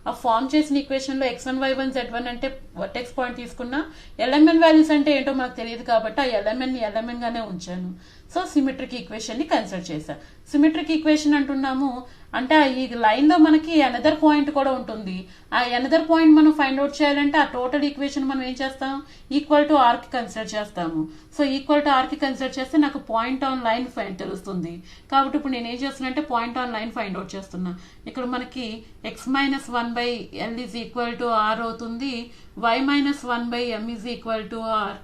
ఆ ఫామ్ చేసిన ఈక్వేషన్ లో x1 y1 z1 అంటే వర్టెక్స్ పాయింట్ తీసుకున్నా. ఎల్ఎంఎన్ వాల్యూస్ అంటే ఏంటో మనకు తెలియదు కాబట్టి ఆ ఎల్ఎంఎన్ ని ఎల్ఎంఎన్ గానే ఉంచాను. సో సిమెట్రిక్ ఈక్వేషన్ ని కన్సిడర్ చేశా. సిమెట్రిక్ ఈక్వేషన్ అంటున్నాము అంటే ఈ లైన్ లో మనకి అనదర్ పాయింట్ కూడా ఉంటుంది. ఆ అనదర్ పాయింట్ మనం ఫైండ్ అవుట్ చేయాలంటే ఆ టోటల్ ఈక్వేషన్ మనం ఏం చేస్తాం, ఈక్వల్ టు ఆర్ కి కన్సిడర్ చేస్తాము. సో ఈక్వల్ టు ఆర్ కి కన్సిడర్ చేస్తే నాకు పాయింట్ ఆన్ లైన్ తెలుస్తుంది. కాబట్టి ఇప్పుడు నేను ఏం చేస్తున్నా అంటే point on line find out చేస్తున్నా. ఇక్కడ మనకి x-1/l is equal to r అవుతుంది, y-1/m is equal to r,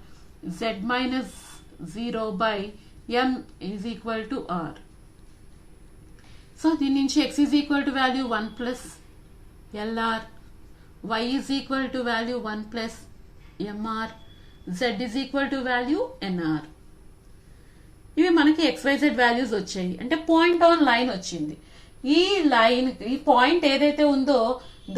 z-0/m is equal to r. So దీని నుంచి x is equal to value 1 plus l r, y is equal to value 1 plus m r, z is equal to value n r. ఇవి మనకి XYZ values వచ్చాయి. అంటే point on line వచ్చింది. ఈ line, ఈ point ఏదైతే ఉందో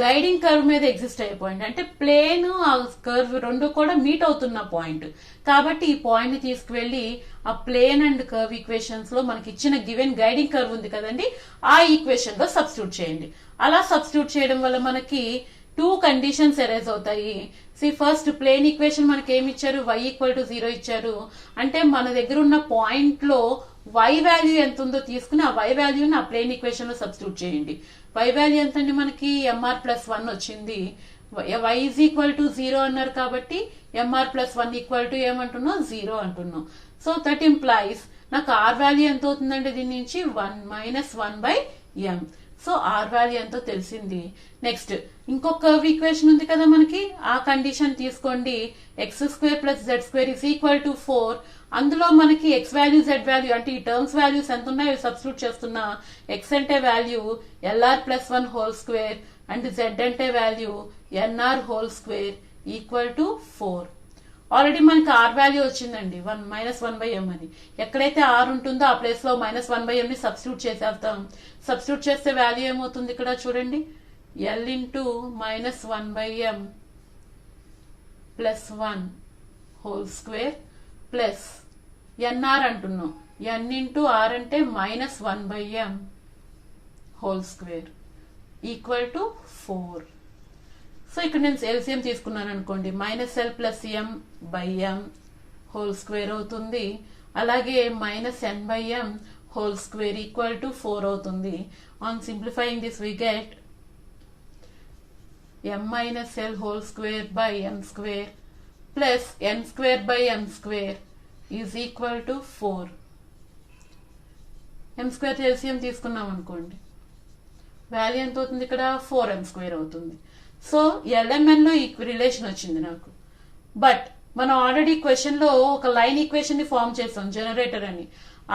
గైడింగ్ కర్వ్ మీద ఎగ్జిస్ట్ అయ్యే పాయింట్, అంటే ప్లేన్ ఆ కర్వ్ రెండు కూడా మీట్ అవుతున్న పాయింట్. కాబట్టి ఈ పాయింట్ ని తీసుకువెళ్లి ఆ ప్లేన్ అండ్ కర్వ్ ఈక్వేషన్స్ లో మనకి ఇచ్చిన గివెన్ గైడింగ్ కర్వ్ ఉంది కదండి, ఆ ఈక్వేషన్ లో సబ్స్టిట్యూట్ చేయండి. అలా సబ్స్టిట్యూట్ చేయడం వల్ల మనకి 2 కండిషన్స్ ఎరేజ్ అవుతాయి. ఫస్ట్ ప్లేన్ ఈక్వేషన్ మనకి ఏమి ఇచ్చారు, y ఈక్వల్ టు 0 ఇచ్చారు. అంటే మన దగ్గర ఉన్న పాయింట్ లో y వాల్యూ ఎంత ఉందో తీసుకుని ఆ y వాల్యూని ఆ ప్లేన్ ఈక్వేషన్ లో సబ్స్టిట్యూట్ చేయండి. y వాల్యూ ఎంత అండి మనకి mr+1 వచ్చింది. y ఈజ్ ఈక్వల్ టు 0 అన్నారు కాబట్టి mr+1 ఈక్వల్ టు ఏమంటున్నాం, 0 అంటున్నాం. సో దట్ ఇంప్లాయిస్ నాకు r వాల్యూ ఎంత అవుతుందంటే దీని నుంచి 1-1/m. సో ఆర్ వాల్యూ ఎంతో తెలిసింది. నెక్స్ట్ ఇంకొక కర్వ్ ఈక్వేషన్ ఉంది కదా మనకి, ఆ కండిషన్ తీసుకోండి. x² + z² is equal to 4. అందులో మనకి x వాల్యూ z వాల్యూ అంటే ఈ టర్మ్స్ వాల్యూస్ ఎంత ఉన్నాయో సబ్స్టిట్యూట్ చేస్తున్నా. x అంటే value LR+1 whole square and z అంటే value NR whole square equal to 4. Already మనకి ఆర్ వాల్యూ వచ్చిందండి, 1-1/m అని. ఎక్కడైతే ఆర్ ఉంటుందో ఆ ప్లేస్ లో -1/m ని సబ్స్టిట్యూట్ చేసేస్తాం. సబ్స్టిట్యూట్ చేస్తే వాల్యూ ఏమవుతుంది ఇక్కడ చూడండి, L into -1/m +1 whole square plus NR అంటున్నాం. N ఇంటూ ఆర్ అంటే -1/m whole square equal to 4. So ఇక్కడ నేను ఎల్సిఎం తీసుకున్నాను అనుకోండి, -l + m / m whole square అవుతుంది. అలాగే -n/m whole square equal to 4 అవుతుంది. On simplifying this we get m - l whole square / m square plus n square / m square is equal to 4. m square LCM తీసుకున్నాం అనుకోండి, value ఎంత అవుతుంది ఇక్కడ 4m² అవుతుంది. So LMN లో ఈ relation వచ్చింది నాకు. బట్ మనం ఆల్రెడీ క్వశ్చన్ లో ఒక లైన్ ఈక్వేషన్ ని ఫార్మ్ చేస్తాం జనరేటర్ అని.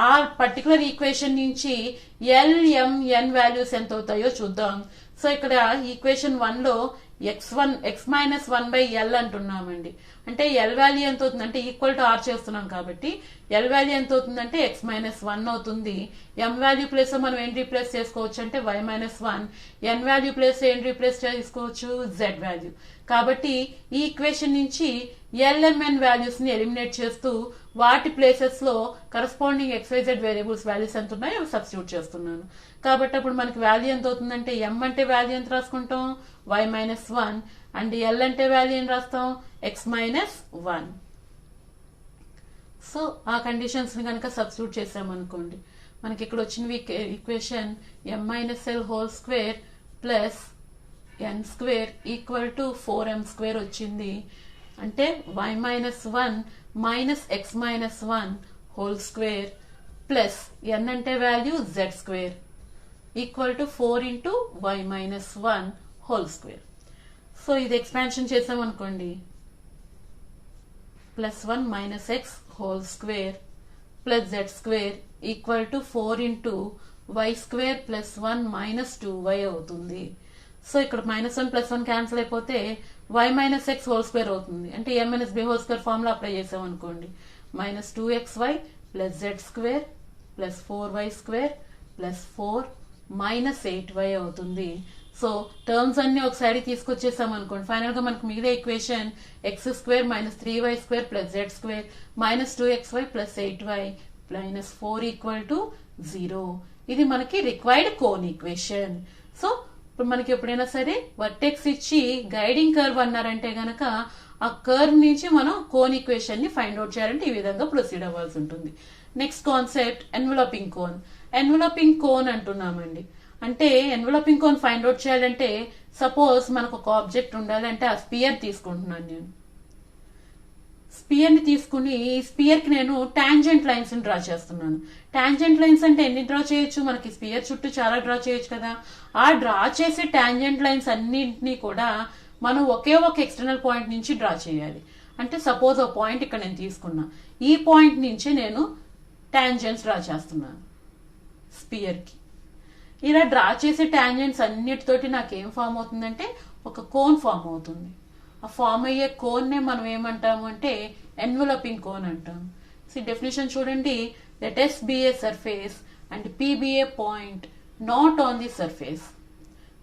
ఆ పర్టికులర్ ఈక్వేషన్ నుంచి ఎల్ఎంఎన్ వాల్యూస్ ఎంత అవుతాయో చూద్దాం. సో ఇక్కడ ఈక్వేషన్ 1 లో x-1/l అంటున్నామండి. అంటే ఎల్ వాల్యూ ఎంత అవుతుంది అంటే ఈక్వల్ టు ఆర్ చేస్తున్నాం కాబట్టి ఎల్ వాల్యూ ఎంత అవుతుందంటే x-1 అవుతుంది. m వాల్యూ ప్లేస్ మనం ఏం రీప్లేస్ చేసుకోవచ్చు అంటే y-1. n వాల్యూ ప్లేస్ ఏం రీప్లేస్ చేసుకోవచ్చు z వాల్యూ. కాబట్టి ఈ ఈక్వేషన్ నుంచి ఎల్ఎంఎన్ వాల్యూస్ ని ఎలిమినేట్ చేస్తూ వాటి ప్లేసెస్ లో కరస్పాండింగ్ XYZ వేరియబుల్స్ వాల్యూస్ ఎంత ఉన్నాయో సబ్స్టిట్యూట్ చేస్తున్నాను. కాబట్టి అప్పుడు మనకి వాల్యూ ఎంత అవుతుందంటే m అంటే వాల్యూ ఎంత రాసుకుంటాం y-1 అండ్ l అంటే వాల్యూ ఏం రాస్తాం x-1. సో ఆ కండిషన్స్ ని కనుక సబ్స్టిట్యూట్ చేసామనుకోండి, మనకి ఇక్కడ వచ్చిన equation m - l whole square plus n² equal to 4m² వచ్చింది. అంటే y-1 minus x-1 whole square plus n అంటే value z² equal to 4 into y-1 whole square. So ఇది ఎక్స్పాన్షన్ చేసాం అనుకోండి, +1 - x whole square plus z² equal to 4 into y² + 1 - 2y అవుతుంది. So ఇక్కడ -1 + 1 cancel అయిపోతే y - x whole square అవుతుంది. అంటే m - b whole square formula apply చేసాం అనుకోండి, -2xy + z² + 4y² + 4 - 8y అవుతుంది. సో టర్మ్స్ అన్ని ఒక సైడ్ తీసుకొచ్చేసాం అనుకోండి, ఫైనల్ గా మనకు మిగిలిన equation x² - 3y² + z² -2xy + 8y -4 equal to 0. ఇది మనకి రిక్వైర్డ్ కోన్ ఈక్వేషన్. సో ఇప్పుడు మనకి ఎప్పుడైనా సరే వర్టెక్స్ ఇచ్చి గైడింగ్ కర్వ్ అన్నారంటే గనక ఆ కర్వ్ నుంచి మనం కోన్ ఈక్వేషన్ ని ఫైండ్ అవుట్ చేయాలంటే ఈ విధంగా ప్రొసీడ్ అవ్వాల్సి ఉంటుంది. Next concept enveloping cone. Enveloping cone అంటున్నామండి. అంటే ఎన్వలపింగ్ కోన్ ఫైండ్ అవుట్ చేయాలంటే సపోజ్ మనకు ఒక ఆబ్జెక్ట్ ఉండాలంటే ఆ స్పియర్ తీసుకుంటున్నాను నేను. స్పియర్ ని తీసుకుని ఈ స్పియర్ కి నేను టాంజెంట్ లైన్స్ ని డ్రా చేస్తున్నాను. టాంజెంట్ లైన్స్ అంటే ఎన్ని డ్రా చేయొచ్చు, మనకి స్పియర్ చుట్టూ చాలా డ్రా చేయొచ్చు కదా. ఆ డ్రా చేసే టాంజెంట్ లైన్స్ అన్నింటినీ కూడా మనం ఒకే ఒక ఎక్స్టర్నల్ పాయింట్ నుంచి డ్రా చేయాలి. అంటే సపోజ్ ఒక పాయింట్ ఇక్కడ నేను తీసుకున్నా, ఈ పాయింట్ నుంచి నేను టాంజెంట్స్ డ్రా చేస్తున్నాను స్పియర్ కి. ఇలా డ్రా చేసే టాంజెంట్స్ అన్నిటితోటి నాకు ఏం ఫామ్ అవుతుందంటే ఒక కోన్ ఫామ్ అవుతుంది. ఆ ఫామ్ అయ్యే కోన్ నే మనం ఏమంటాము అంటే ఎన్వలపింగ్ కోన్ అంటాం. డెఫినేషన్ చూడండి, let S be a surface and P be a point not on the surface.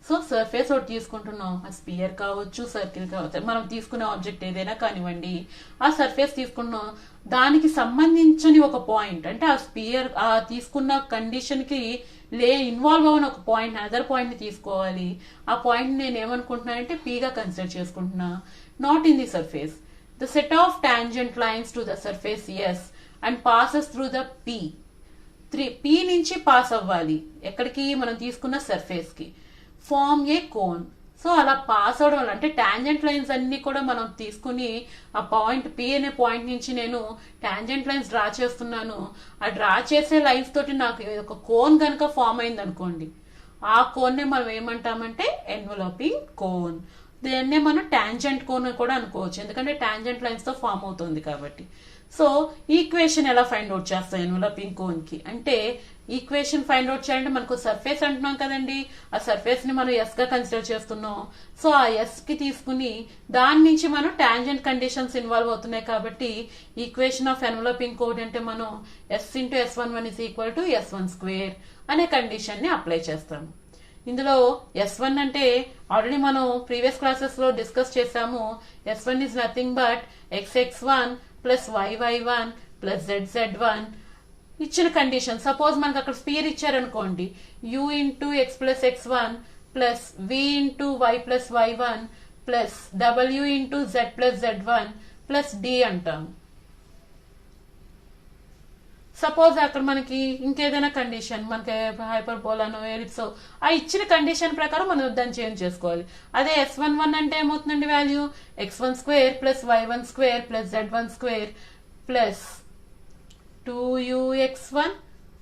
So surface ఒకటి తీసుకుంటున్నాం, ఆ స్పియర్ కావచ్చు, సర్కిల్ కావచ్చు, మనం తీసుకునే ఆబ్జెక్ట్ ఏదైనా కానివ్వండి, ఆ సర్ఫేస్ తీసుకున్నాం, దానికి సంబంధించిన ఒక పాయింట్ అంటే ఆ స్పియర్ ఆ తీసుకున్న కండిషన్ కి ఇన్వాల్వ్ అవ్వని ఒక పాయింట్ అదర్ పాయింట్ ని తీసుకోవాలి. ఆ పాయింట్ నేను ఏమనుకుంటున్నానంటే P గా కన్సిడర్ చేసుకుంటున్నా. Not in the surface, the set of tangent lines to the surface S and passes through the P నుంచి పాస్ అవ్వాలి ఎక్కడికి, మనం తీసుకున్న సర్ఫేస్ కి, ఫార్మ్ ఏ కోన్. సో అలా పాస్ అవడం వల్ల అంటే టాంజెంట్ లైన్స్ అన్ని కూడా మనం తీసుకుని ఆ పాయింట్ P అనే పాయింట్ నుంచి నేను టాంజెంట్ లైన్స్ డ్రా చేస్తున్నాను. ఆ డ్రా చేసే లైన్స్ తోటి నాకు ఒక కోన్ కనుక ఫామ్ అయింది అనుకోండి, ఆ కోన్ నే మనం ఏమంటామంటే ఎన్వలపింగ్ కోన్. దీన్నే మనం టాంజెంట్ కోన్ కూడా అనుకోవచ్చు, ఎందుకంటే టాంజెంట్ లైన్స్ తో ఫామ్ అవుతుంది కాబట్టి. సో ఈక్వేషన్ ఎలా ఫైండ్ అవుట్ చేస్తాం ఎన్వలపింగ్ కోన్ కి అంటే, ఈక్వేషన్ ఫైండ్ అవుట్ చేయాలంటే మనకు సర్ఫేస్ అంటున్నాం కదండి, ఆ సర్ఫేస్ ని మనం S గా కన్సిడర్ చేస్తున్నాం. సో ఆ S కి తీసుకుని దాని నుంచి మనం టాంజెంట్ కండిషన్స్ ఇన్వాల్వ్ అవుతున్నాయి కాబట్టి ఈక్వేషన్ ఆఫ్ ఎన్వలపింగ్ కోన్ అంటే మనం S × S11 = S12 అనే కండిషన్ ని అప్లై చేస్తాం. ఇందులో S1 అంటే ఆల్రెడీ మనం ప్రీవియస్ క్లాసెస్ లో డిస్కస్ చేసాము. S1 is nothing but XX1 + YY1 + ZZ1 ఇచ్చిన కండిషన్. సపోజ్ మనకు అక్కడ స్పియర్ ఇచ్చారనుకోండి, U × X + X1 + V × Y + Y1 plus డబ్ల్యూ into z plus Z1 plus d అంటాం. సపోజ్ అక్కడ మనకి ఇంకేదైనా కండిషన్, మనకి హైపర్బోలానో ఎలిప్సో ఆ ఇచ్చిన కండిషన్ ప్రకారం మనం దాన్ని చేంజ్ చేసుకోవాలి. అదే S11 అంటే ఏమవుతుందండి value x1 square plus y1 square plus z1 square plus 2ux1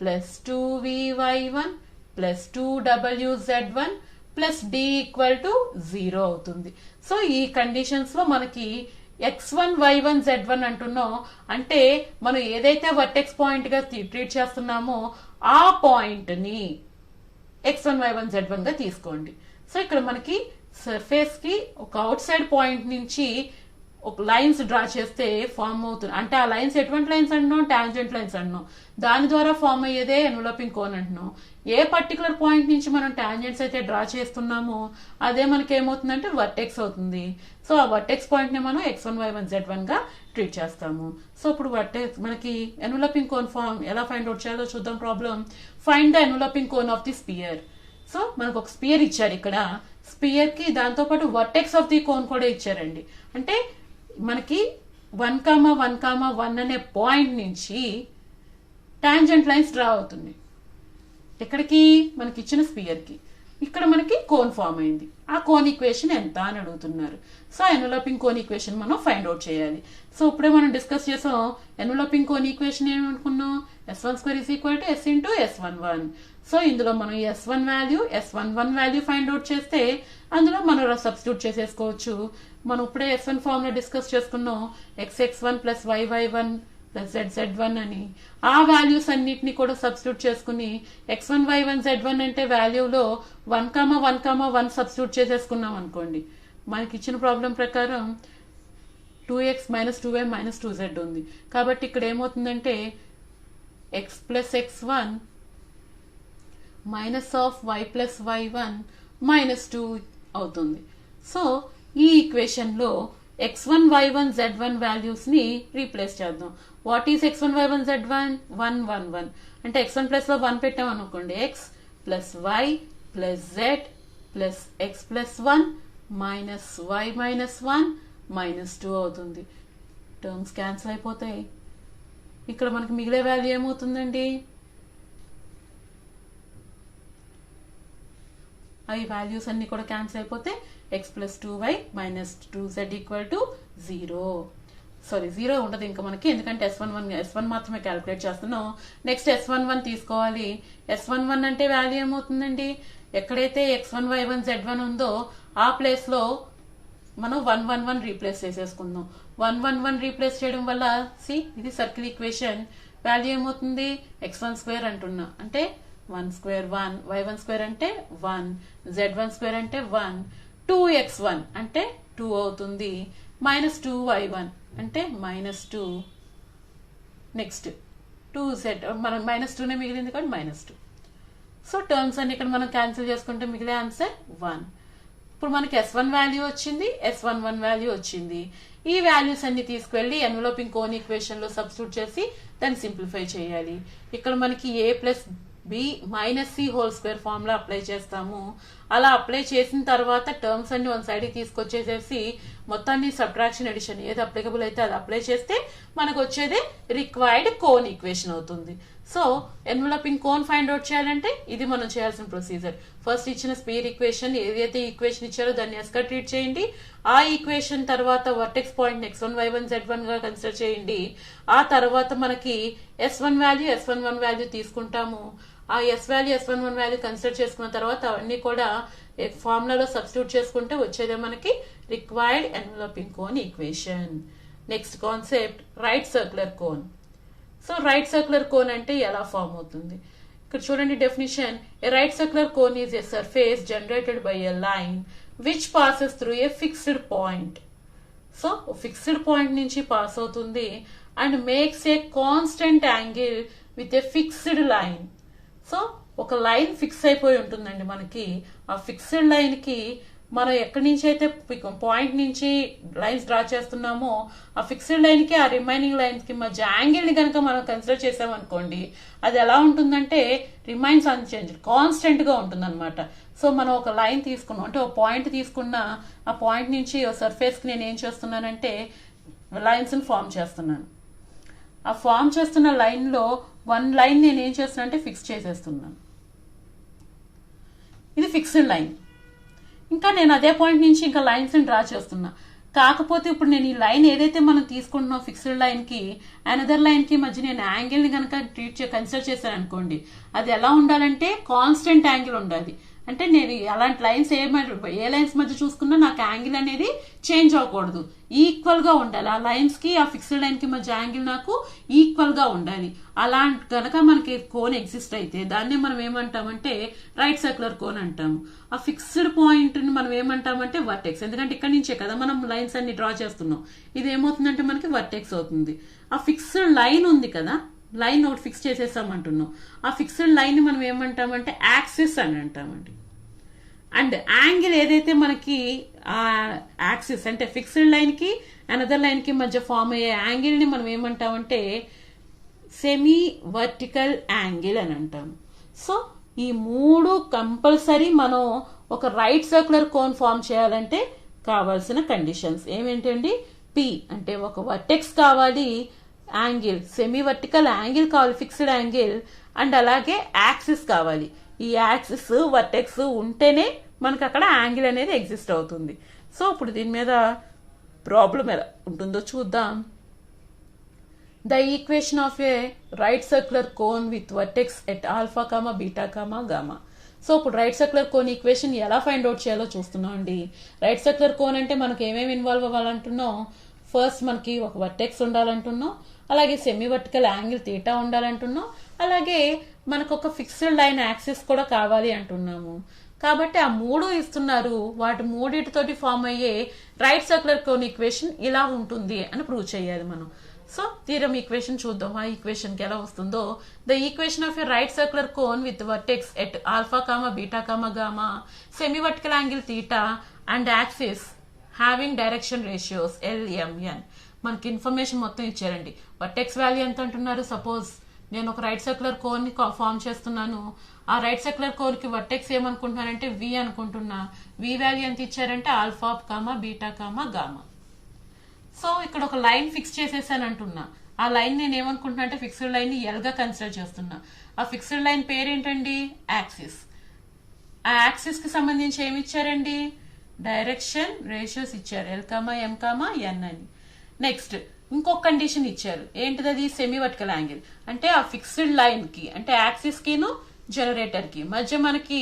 plus 2vy1 plus 2wz1 plus d equal to 0 అవుతుంది. సో ఈ కండిషన్స్ లో మనకి x1 y1 z1 అంటున్నాం అంటే మనం ఏదైతే వర్టెక్స్ పాయింట్ గా ట్రీట్ చేస్తున్నామో ఆ పాయింట్ ని x1 y1 z1 గా తీసుకోండి. సో ఇక్కడ మనకి సర్ఫేస్ కి ఒక అవుట్ సైడ్ పాయింట్ నుంచి ఒక లైన్స్ డ్రా చేస్తే ఫార్మ్ అవుతుంది. అంటే ఆ లైన్స్ ఎటువంటి లైన్స్ అంటున్నాం, టాంజెంట్ లైన్స్ అంటున్నాం. దాని ద్వారా ఫార్మ్ అయ్యేదే ఎన్వలపింగ్ కోన్ అంటున్నాం. ఏ పర్టికులర్ పాయింట్ నుంచి మనం టాంజెంట్స్ అయితే డ్రా చేస్తున్నామో అదే మనకి ఏమవుతుందంటే వర్టెక్స్ అవుతుంది. సో ఆ వర్టెక్స్ పాయింట్ ని మనం x1 y1 z1 గా ట్రీట్ చేస్తాము. సో ఇప్పుడు వర్టెక్స్ మనకి ఎన్వలపింగ్ కోన్ ఫార్మ్ ఎలా ఫైండ్ అవుట్ చేయాలో చూద్దాం. Problem find the enveloping cone of the spear. So మనకు ఒక స్పియర్ ఇచ్చారు. ఇక్కడ స్పియర్ కి దాంతో పాటు వర్టెక్స్ ఆఫ్ ది కోన్ కూడా ఇచ్చారండి. అంటే మనకి 1,1,1 అనే పాయింట్ నుంచి టాంజెంట్ లైన్స్ డ్రా అవుతుంది. ఎక్కడికి మనకి ఇచ్చిన స్పియర్ కి. ఇక్కడ మనకి కోన్ ఫామ్ అయింది. ఆ కోన్ ఈక్వేషన్ ఎంత అని అడుగుతున్నారు. సో ఎన్వలపింగ్ కోన్ ఈక్వేషన్ మనం ఫైండ్ అవుట్ చేయాలి. సో ఇప్పుడే మనం డిస్కస్ చేసాం. ఎన్వలపింగ్ కోన్ ఈక్వేషన్ ఏమనుకున్నాం, s1 square is equal to s into s11. So ఇందులో మనం s1 value s11 value find out చేస్తే అందులో మనం సబ్స్టిట్యూట్ చేసేసుకోవచ్చు. మనం ఇప్పుడే s1 ఫార్మ్ లో డిస్కస్ చేసుకున్నాం. xx1 plus yy1 plus z1 అని. ఆ వాల్యూస్ అన్నిటిని కూడా సబ్స్టిట్యూట్ చేసుకుని x1 y1 z1 అంటే వాల్యూలో 1,1,1 సబ్స్టిట్యూట్ చేసేసుకున్నాం అనుకోండి. మనకి ఇచ్చిన ప్రాబ్లం ప్రకారం 2x minus 2y minus 2z ఉంది. కాబట్టి ఇక్కడ ఏమవుతుందంటే x plus x1 minus of y plus y1 minus 2 అవుతుంది. సో ఈ ఈక్వేషన్ లో x1 y1 z1 వాల్యూస్ ని రీప్లేస్ చేద్దాం. What is x1 y1 z1? 1 1 1 అంటే x1 ప్లస్ లో 1 పెట్టాం అనుకోండి. x plus y plus z plus x plus 1 minus y minus 1 minus 2 అవుతుంది. టర్మ్స్ క్యాన్సిల్ అయిపోతాయి. ఇక్కడ మనకి మిగిలే వాల్యూ ఏమవుతుందండి, ఈ వాల్యూస్ అన్ని కూడా క్యాన్సిల్ అయిపోతే x plus 2y minus 2z equal to 0. Sorry 0 ఉండదు ఇంకా మనకి, ఎందుకంటే S1 మాత్రమే క్యాలిక్యులేట్ చేస్తున్నాం. నెక్స్ట్ S11 తీసుకోవాలి. S11 అంటే వాల్యూ ఏమవుతుందండి, ఎక్కడైతే x1 y1 z1 ఉందో ఆ ప్లేస్ లో మనం 1 1 1 రీప్లేస్ చేసేసుకుందాం. 1 1 1 రీప్లేస్ చేయడం వల్ల ఇది సర్కిల్ ఈక్వేషన్. వాల్యూ ఏమవుతుంది, x1 స్క్వేర్ అంటున్నా అంటే 1 స్క్వేర్ 1, y1 స్క్వేర్ అంటే 1, z1 స్క్వేర్ అంటే 1, 2x1 అంటే 2 అవుతుంది, మైనస్ 2y1 అంటే మైనస్ 2, నెక్స్ట్ 2z మనం మైనస్ 2నే మిగిలింది కాబట్టి మైనస్ 2. సో టర్మ్స్ అన్ని ఇక్కడ మనం క్యాన్సిల్ చేసుకుంటే మిగిలే ఆన్సర్ 1. ఇప్పుడు మనకి S1 వాల్యూ వచ్చింది, S11 వాల్యూ వచ్చింది. ఈ వాల్యూస్ అన్ని తీసుకువెళ్ళి ఎన్వలపింగ్ కోన్ ఈక్వేషన్ లో సబ్స్టిట్యూట్ చేసి దాన్ని సింప్లిఫై చేయాలి. ఇక్కడ మనకి a plus b minus c whole square formula apply చేస్తాము. అలా అప్లై చేసిన తర్వాత టర్మ్స్ అన్ని వన్ సైడ్ తీసుకొచ్చేసేసి మొత్తాన్ని సబ్ట్రాక్షన్ ఎడిషన్ ఏది అప్లికబుల్ అయితే అది అప్లై చేస్తే మనకు వచ్చేదే రిక్వైర్డ్ కోన్ ఈక్వేషన్ అవుతుంది. So enveloping cone find out చేయాలంటే ఇది మనం చేయాల్సిన ప్రొసీజర్. ఫస్ట్ ఇచ్చిన స్పియర్ ఈక్వేషన్ ఏదైతే ఈక్వేషన్ ఇచ్చారో దాన్ని ఎస్ గా ట్రీట్ చేయండి. ఆ ఈక్వేషన్ తర్వాత vertex point x1 y1 z1 గా కన్సిడర్ చేయండి. ఆ తర్వాత మనకి S1 వాల్యూ S11 వాల్యూ తీసుకుంటాము. ఆ S value S11 value consider చేసుకున్న తర్వాత అవన్నీ కూడా ఫార్ములాలో సబ్స్టిట్యూట్ చేసుకుంటే వచ్చేదే మనకి required enveloping cone equation. Next concept right circular cone. So right circular cone అంటే ఎలా ఫార్మ్ అవుతుంది ఇక్కడ చూడండి. Definition, A right circular cone is a surface generated by a line which passes through a fixed point. So fixed point నుంచి pass అవుతుంది and makes a constant angle with a fixed line. So ఒక line fix అయిపోయి ఉంటుందండి మనకి. ఆ fixed line కి మనం ఎక్కడి నుంచి అయితే పాయింట్ నుంచి లైన్స్ డ్రా చేస్తున్నామో ఆ ఫిక్స్డ్ లైన్ కి ఆ రిమైనింగ్ లైన్స్ కి మధ్య యాంగిల్ ని కనుక మనం కన్సిడర్ చేసామనుకోండి, అది ఎలా ఉంటుందంటే రిమైన్స్ అన్చేంజ్డ్, కాన్స్టెంట్ గా ఉంటుంది అనమాట. సో మనం ఒక లైన్ తీసుకున్నాం అంటే ఒక పాయింట్ తీసుకున్నా, ఆ పాయింట్ నుంచి సర్ఫేస్ కి నేను ఏం చేస్తున్నానంటే లైన్స్ ని ఫామ్ చేస్తున్నాను. ఆ ఫామ్ చేస్తున్న లైన్ లో వన్ లైన్ నేను ఏం చేస్తున్నా అంటే ఫిక్స్ చేసేస్తున్నాను. ఇది ఫిక్స్డ్ లైన్. ఇంకా నేను అదే పాయింట్ నుంచి ఇంకా లైన్స్ ని డ్రా చేస్తున్నా. కాకపోతే ఇప్పుడు నేను ఈ లైన్ ఏదైతే మనం తీసుకుంటున్నాం ఫిక్స్డ్ లైన్ కి అనదర్ లైన్ కి మధ్య నేను యాంగిల్ ని కనుక కన్సిడర్ చేశాను అనుకోండి, అది ఎలా ఉండాలంటే కాన్స్టెంట్ యాంగిల్ ఉండాలి. అంటే నేను అలాంటి లైన్స్ ఏ లైన్స్ మధ్య చూసుకున్నా నాకు యాంగిల్ అనేది చేంజ్ అవ్వకూడదు, ఈక్వల్ గా ఉండాలి. ఆ లైన్స్ కి ఆ ఫిక్స్డ్ లైన్ కి మధ్య యాంగిల్ నాకు ఈక్వల్ గా ఉండాలి. అలా గనక మనకి కోన్ ఎగ్జిస్ట్ అయితే దాన్ని మనం ఏమంటామంటే రైట్ సర్క్యులర్ కోన్ అంటాము. ఆ ఫిక్స్డ్ పాయింట్ ని మనం ఏమంటామంటే వర్టెక్స్. ఎందుకంటే ఇక్కడ నుంచే కదా మనం లైన్స్ అన్ని డ్రా చేస్తున్నాం. ఇది ఏమవుతుందంటే మనకి వర్టెక్స్ అవుతుంది. ఆ ఫిక్స్డ్ లైన్ ఉంది కదా, లైన్ ఒకటి ఫిక్స్ చేసేసామంటున్నాం. ఆ ఫిక్స్డ్ లైన్ ని మనం ఏమంటామంటే యాక్సిస్ అని అంటామండి. అండ్ యాంగిల్ ఏదైతే మనకి ఆ యాక్సిస్ అంటే ఫిక్స్డ్ లైన్ కి అనదర్ లైన్ కి మధ్య ఫామ్ అయ్యే యాంగిల్ ని మనం ఏమంటామంటే సెమీ వర్టికల్ యాంగిల్ అని అంటాము. సో ఈ మూడు కంపల్సరీ మనం ఒక రైట్ సర్క్యులర్ కోన్ ఫామ్ చేయాలంటే కావాల్సిన కండిషన్స్ ఏమేంటండి? పి అంటే ఒక వర్టెక్స్ కావాలి, యాంగిల్ సెమీ వర్టికల్ యాంగిల్ కావాలి, ఫిక్స్డ్ యాంగిల్, అండ్ అలాగే యాక్సిస్ కావాలి. ఈ యాక్సిస్ వర్టెక్స్ ఉంటేనే మనకు అక్కడ యాంగిల్ అనేది ఎగ్జిస్ట్ అవుతుంది. సో ఇప్పుడు దీని మీద ప్రాబ్లం ఎలా ఉంటుందో చూద్దాం. The equation of A right circular cone with vertex at alpha comma beta comma gamma. So ఇప్పుడు రైట్ సర్క్యులర్ కోన్ ఈక్వేషన్ ఎలా ఫైండ్ అవుట్ చేయాలో చూస్తున్నాం అండి. రైట్ సర్క్యులర్ కోన్ అంటే మనకి ఏమేమి ఇన్వాల్వ్ అవ్వాలంటున్నాం? ఫస్ట్ మనకి ఒక వర్టెక్స్ ఉండాలంటున్నాం, అలాగే సెమీ వర్టికల్ యాంగిల్ తీటా ఉండాలంటున్నాం, అలాగే మనకు ఒక ఫిక్స్డ్ లైన్ యాక్సిస్ కూడా కావాలి అంటున్నాము. కాబట్టి ఆ మూడు ఇస్తున్నారు, వాటి మూడింటితోటి ఫామ్ అయ్యే రైట్ సర్క్యులర్ కోన్ ఈక్వేషన్ ఇలా ఉంటుంది అని ప్రూవ్ చేయాలి మనం. సో థీరం ఈక్వేషన్ చూద్దాం, ఆ ఈక్వేషన్ కి ఎలా వస్తుందో. The equation of a right circular cone with vertex at alpha comma beta comma gamma semi vertical angle theta and axis having direction ratios LMN. మనకి ఇన్ఫర్మేషన్ మొత్తం ఇచ్చారండి. వర్టెక్స్ వాల్యూ ఎంత అంటున్నారు? సపోజ్ నేను ఒక రైట్ సర్క్యులర్ కోన్ ని form చేస్తున్నాను. ఆ రైట్ సర్క్యులర్ కోన్ కి వర్టెక్స్ ఏమనుకుంటున్నానంటే V అనుకుంటున్నా. V వాల్యూ ఎంత ఇచ్చారంటే alpha comma beta comma gamma. So ఇక్కడ ఒక లైన్ ఫిక్స్ చేసేసాను అంటున్నా. ఆ లైన్ నేను ఏమనుకుంటున్నా అంటే ఫిక్స్డ్ లైన్ ని L గా కన్సిడర్ చేస్తున్నా. ఆ ఫిక్స్డ్ లైన్ పేరేంటండి? యాక్సిస్. ఆ యాక్సిస్ కి సంబంధించి ఏమి ఇచ్చారండి? డైరెక్షన్ రేషియోస్ ఇచ్చారు, L, M, N అని. నెక్స్ట్ ఇంకొక కండిషన్ ఇచ్చారు, ఏంటిది? అది సెమీ వర్టికల్ యాంగిల్. అంటే ఆ ఫిక్స్డ్ లైన్ కి అంటే యాక్సిస్ కిను జనరేటర్ కి మధ్య మనకి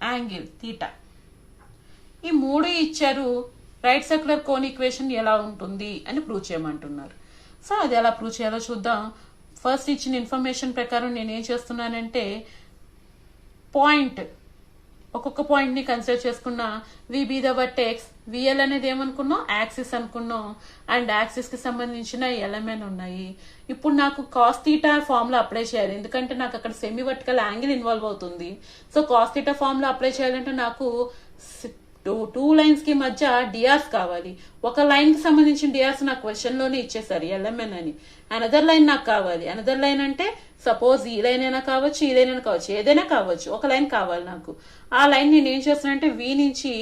యాంగిల్ తీటా. ఈ మూడు ఇచ్చారు. రైట్ సర్క్యులర్ కోన్ ఈక్వేషన్ ఎలా ఉంటుంది అని ప్రూవ్ చేయమంటున్నారు. సో అది ఎలా ప్రూవ్ చేయాలో చూద్దాం. ఫస్ట్ ఇచ్చిన ఇన్ఫర్మేషన్ ప్రకారం నేను ఏం చేస్తున్నానంటే పాయింట్ ఒక్కొక్క పాయింట్ ని కన్సిడర్ చేసుకున్నా. VB ద వర్టెక్స్, VL అనేది ఏమనుకున్నాం? యాక్సిస్ అనుకున్నాం. అండ్ యాక్సిస్ కి సంబంధించిన LMN ఉన్నాయి. ఇప్పుడు నాకు కాస్ థీటా ఫార్ములా అప్లై చేయాలి, ఎందుకంటే నాకు అక్కడ సెమీ వర్టికల్ యాంగిల్ ఇన్వాల్వ్ అవుతుంది. So cos theta formula apply చేయాలంటే నాకు టూ లైన్స్ కి మధ్య డిఆర్స్ కావాలి. ఒక లైన్ కి సంబంధించిన డిఆర్స్ నాకు క్వశ్చన్ లోనే ఇచ్చేసారు LMN అని. అనదర్ లైన్ నాకు కావాలి. అనదర్ లైన్ అంటే సపోజ్ ఈ లైన్ అయినా కావచ్చు, ఈ లైన్ అయినా కావచ్చు, ఏదైనా కావచ్చు, ఒక లైన్ కావాలి నాకు. ఆ లైన్ నేను ఏం చేస్తున్నానంటే V నుంచి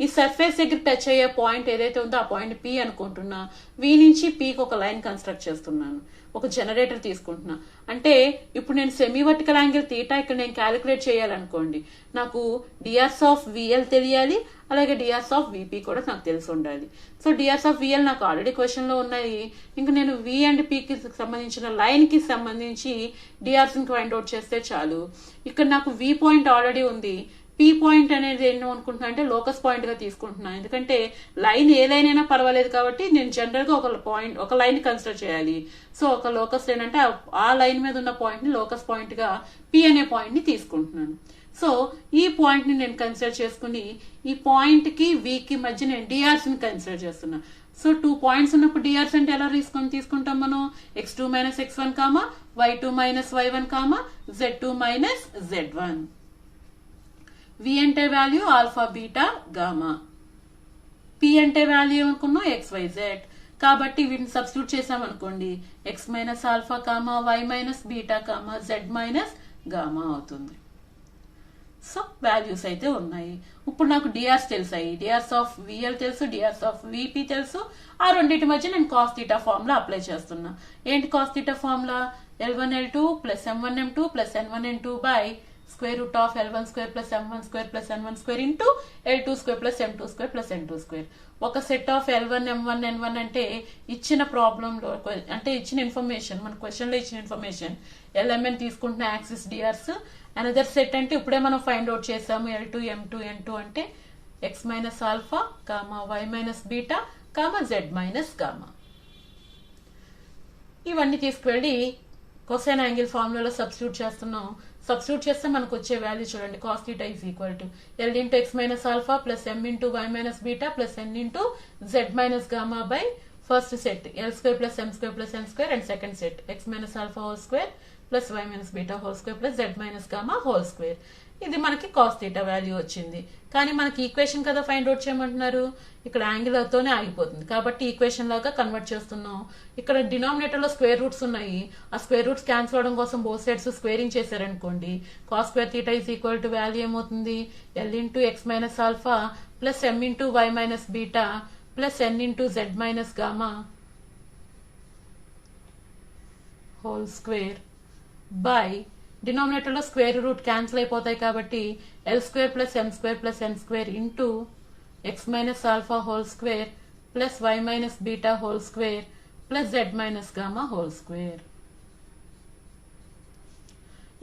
ఈ సర్ఫేస్ దగ్గర టచ్ అయ్యే పాయింట్ ఏదైతే ఉందో ఆ పాయింట్ P అనుకుంటున్నా. V నుంచి P కి ఒక లైన్ కన్స్ట్రక్ట్ చేస్తున్నాను, ఒక జనరేటర్ తీసుకుంటున్నా. అంటే ఇప్పుడు నేను సెమీ వర్టికల్ యాంగిల్ తీటా ఇక్కడ నేను క్యాలిక్యులేట్ చేయాలనుకోండి, నాకు డిఆర్స్ ఆఫ్ VL తెలియాలి, అలాగే డిఆర్స్ ఆఫ్ VP కూడా నాకు తెలిసి ఉండాలి. సో డిఆర్స్ ఆఫ్ VL నాకు ఆల్రెడీ క్వశ్చన్ లో ఉన్నాయి. ఇంకా నేను V అండ్ P కి సంబంధించిన లైన్ కి సంబంధించి డిఆర్స్ ని ఫైండ్ అవుట్ చేస్తే చాలు. ఇక్కడ నాకు V పాయింట్ ఆల్రెడీ ఉంది. P పాయింట్ అనేది ఏమో అనుకుంటున్నా అంటే లోకస్ పాయింట్ గా తీసుకుంటున్నా, ఎందుకంటే లైన్ ఏ లైన్ అయినా పర్వాలేదు కాబట్టి నేను జనరల్ గా ఒక లైన్ కన్సిడర్ చేయాలి. సో ఒక లోకస్ లైన్ అంటే ఆ లైన్ మీద ఉన్న పాయింట్ ని లోకస్ పాయింట్ గా P అనే పాయింట్ ని తీసుకుంటున్నాను. సో ఈ పాయింట్ ని నేను కన్సిడర్ చేసుకుని ఈ పాయింట్ కి V కి మధ్య నేను డిఆర్స్ ని కన్సిడర్ చేస్తున్నా. సో 2 పాయింట్స్ ఉన్నప్పుడు డిఆర్స్ అంటే ఎలా తీసుకుంటాం మనం? x2 - x1 y2 - y1 z2 - z1. V అంటే value alpha beta gamma, p అంటే వాల్యూ ఏమనుకున్నాం XYZ. కాబట్టి వీటిని సబ్స్టిట్యూట్ చేసామనుకోండి x minus alpha comma y minus beta comma z minus gamma అవుతుంది. సో వాల్యూస్ అయితే ఉన్నాయి. ఇప్పుడు నాకు డిఆర్స్ తెలుసాయి, డిఆర్స్ ఆఫ్ విఎల్ తెలుసు, డిఆర్స్ ఆఫ్ విపి తెలుసు. ఆ రెండింటి మధ్య నేను కాస్ థీటా ఫార్ములా అప్లై చేస్తున్నా. ఏంటి cos theta formula? L1L2 plus M1M2 plus N1N2 by square root of L1 square plus M1 square plus N1 square into L2 square plus M2 square plus N2 square. ఒక set of L1 M1 N1 అంటే ఇచ్చిన problem లో అంటే ఇచ్చిన information, మన question లో ఇచ్చిన information LMN తీసుకుంటున్న యాక్సిస్ డిఆర్స్. అనదర్ సెట్ అంటే ఇప్పుడే మనం ఫైండ్ అవుట్ చేసాము L2 M2 N2 అంటే x minus alpha comma y minus beta comma z minus gamma. ఇవన్నీ తీసుకువెళ్ళి కొసైన్ యాంగిల్ ఫార్ములాలో సబ్స్టిట్యూట్ చేస్తున్నాం. సబ్స్టిట్యూట్ చేస్తే మనకు వచ్చే వాల్యూ చూడండి, cos theta is equal to L into x minus alpha plus M into y minus beta plus N into z minus gamma by first set L square plus M square plus N square and second set x minus alpha whole square plus y minus beta whole square plus z minus gamma whole square. ఇది మనకి cos theta value వచ్చింది. కానీ మనకి equation కదా find out చేయమంటున్నారు, ఇక్కడ angle తోనే ఆగిపోతుంది కాబట్టి ఈక్వేషన్ లాగా కన్వర్ట్ చేస్తున్నాం. ఇక్కడ డినామినేటర్ లో స్క్వేర్ రూట్స్ ఉన్నాయి, ఆ స్క్వేర్ రూట్స్ క్యాన్సిల్ అవడం కోసం బోత్ సైడ్స్ స్క్వేరింగ్ చేశారనుకోండి cos square theta is equal to value ఏమవుతుంది? L into x minus alpha plus M into y minus beta plus N into z minus gamma whole square by denominator లో square root cancel అయిపోతాయి కాబట్టి L square plus ఎం square plus ఎన్ square into x minus alpha whole square plus y minus beta whole square plus z minus gamma whole square.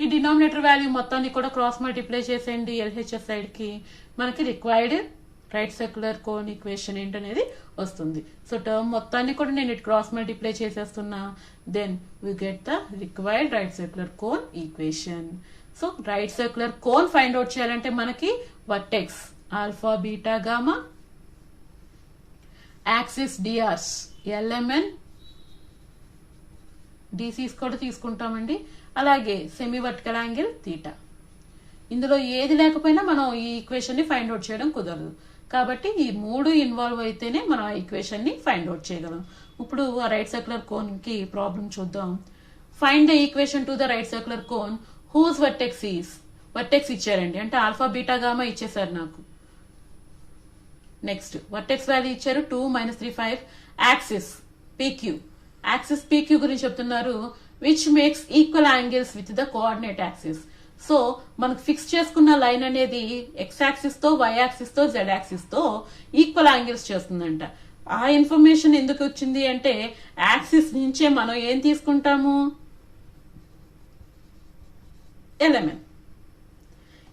ఈ denominator value మొత్తాన్ని కూడా cross multiply చేసేయండి LHS side కి. మనకి required right circular cone equation ఏంటనేది వస్తుంది. So term మొత్తాన్ని కూడా నేను ఇటు క్రాస్ మల్టిప్లై చేసేస్తున్నా. Then we get the required right circular cone equation. So right circular cone find out చేయాలంటే మనకి vertex alpha beta gamma, axis DRs LMN DCs కూడా తీసుకుంటామండి, అలాగే సెమీ వర్టికల్ యాంగిల్ థీటా. ఇందులో ఏది లేకపోయినా మనం ఈ ఈక్వేషన్ ని ఫైండ్ అవుట్ చేయడం కుదరదు కాబట్టి ఈ మూడు ఇన్వాల్వ్ అయితేనే మనం ఆ ఈక్వేషన్ ని ఫైండ్ అవుట్ చేయగలం. ఇప్పుడు ఆ రైట్ సర్క్యులర్ కోన్ కి ప్రాబ్లం చూద్దాం. Find the equation to the right circular cone whose vertex is. Vertex ఇచ్చారండి అంటే ఆల్ఫా బీటా గామా ఇచ్చేసారు నాకు. నెక్స్ట్ వర్టెక్స్ వాల్యూ ఇచ్చారు 2 -3 5. యాక్సిస్ పీక్యూ, యాక్సిస్ పీక్యూ గురించి చెప్తున్నారు which makes equal angles with the coordinate axis. So మనకు fix చేసుకున్న line అనేది ఎక్స్ యాక్సిస్ తో వై యాక్సిస్ తో జెడ్ యాక్సిస్ తో ఈక్వల్ యాంగిల్స్ చేస్తుందంట. ఆ ఇన్ఫర్మేషన్ ఎందుకు వచ్చింది అంటే యాక్సిస్ నుంచే మనం ఏం తీసుకుంటాము? ఎల్ఎంఎన్.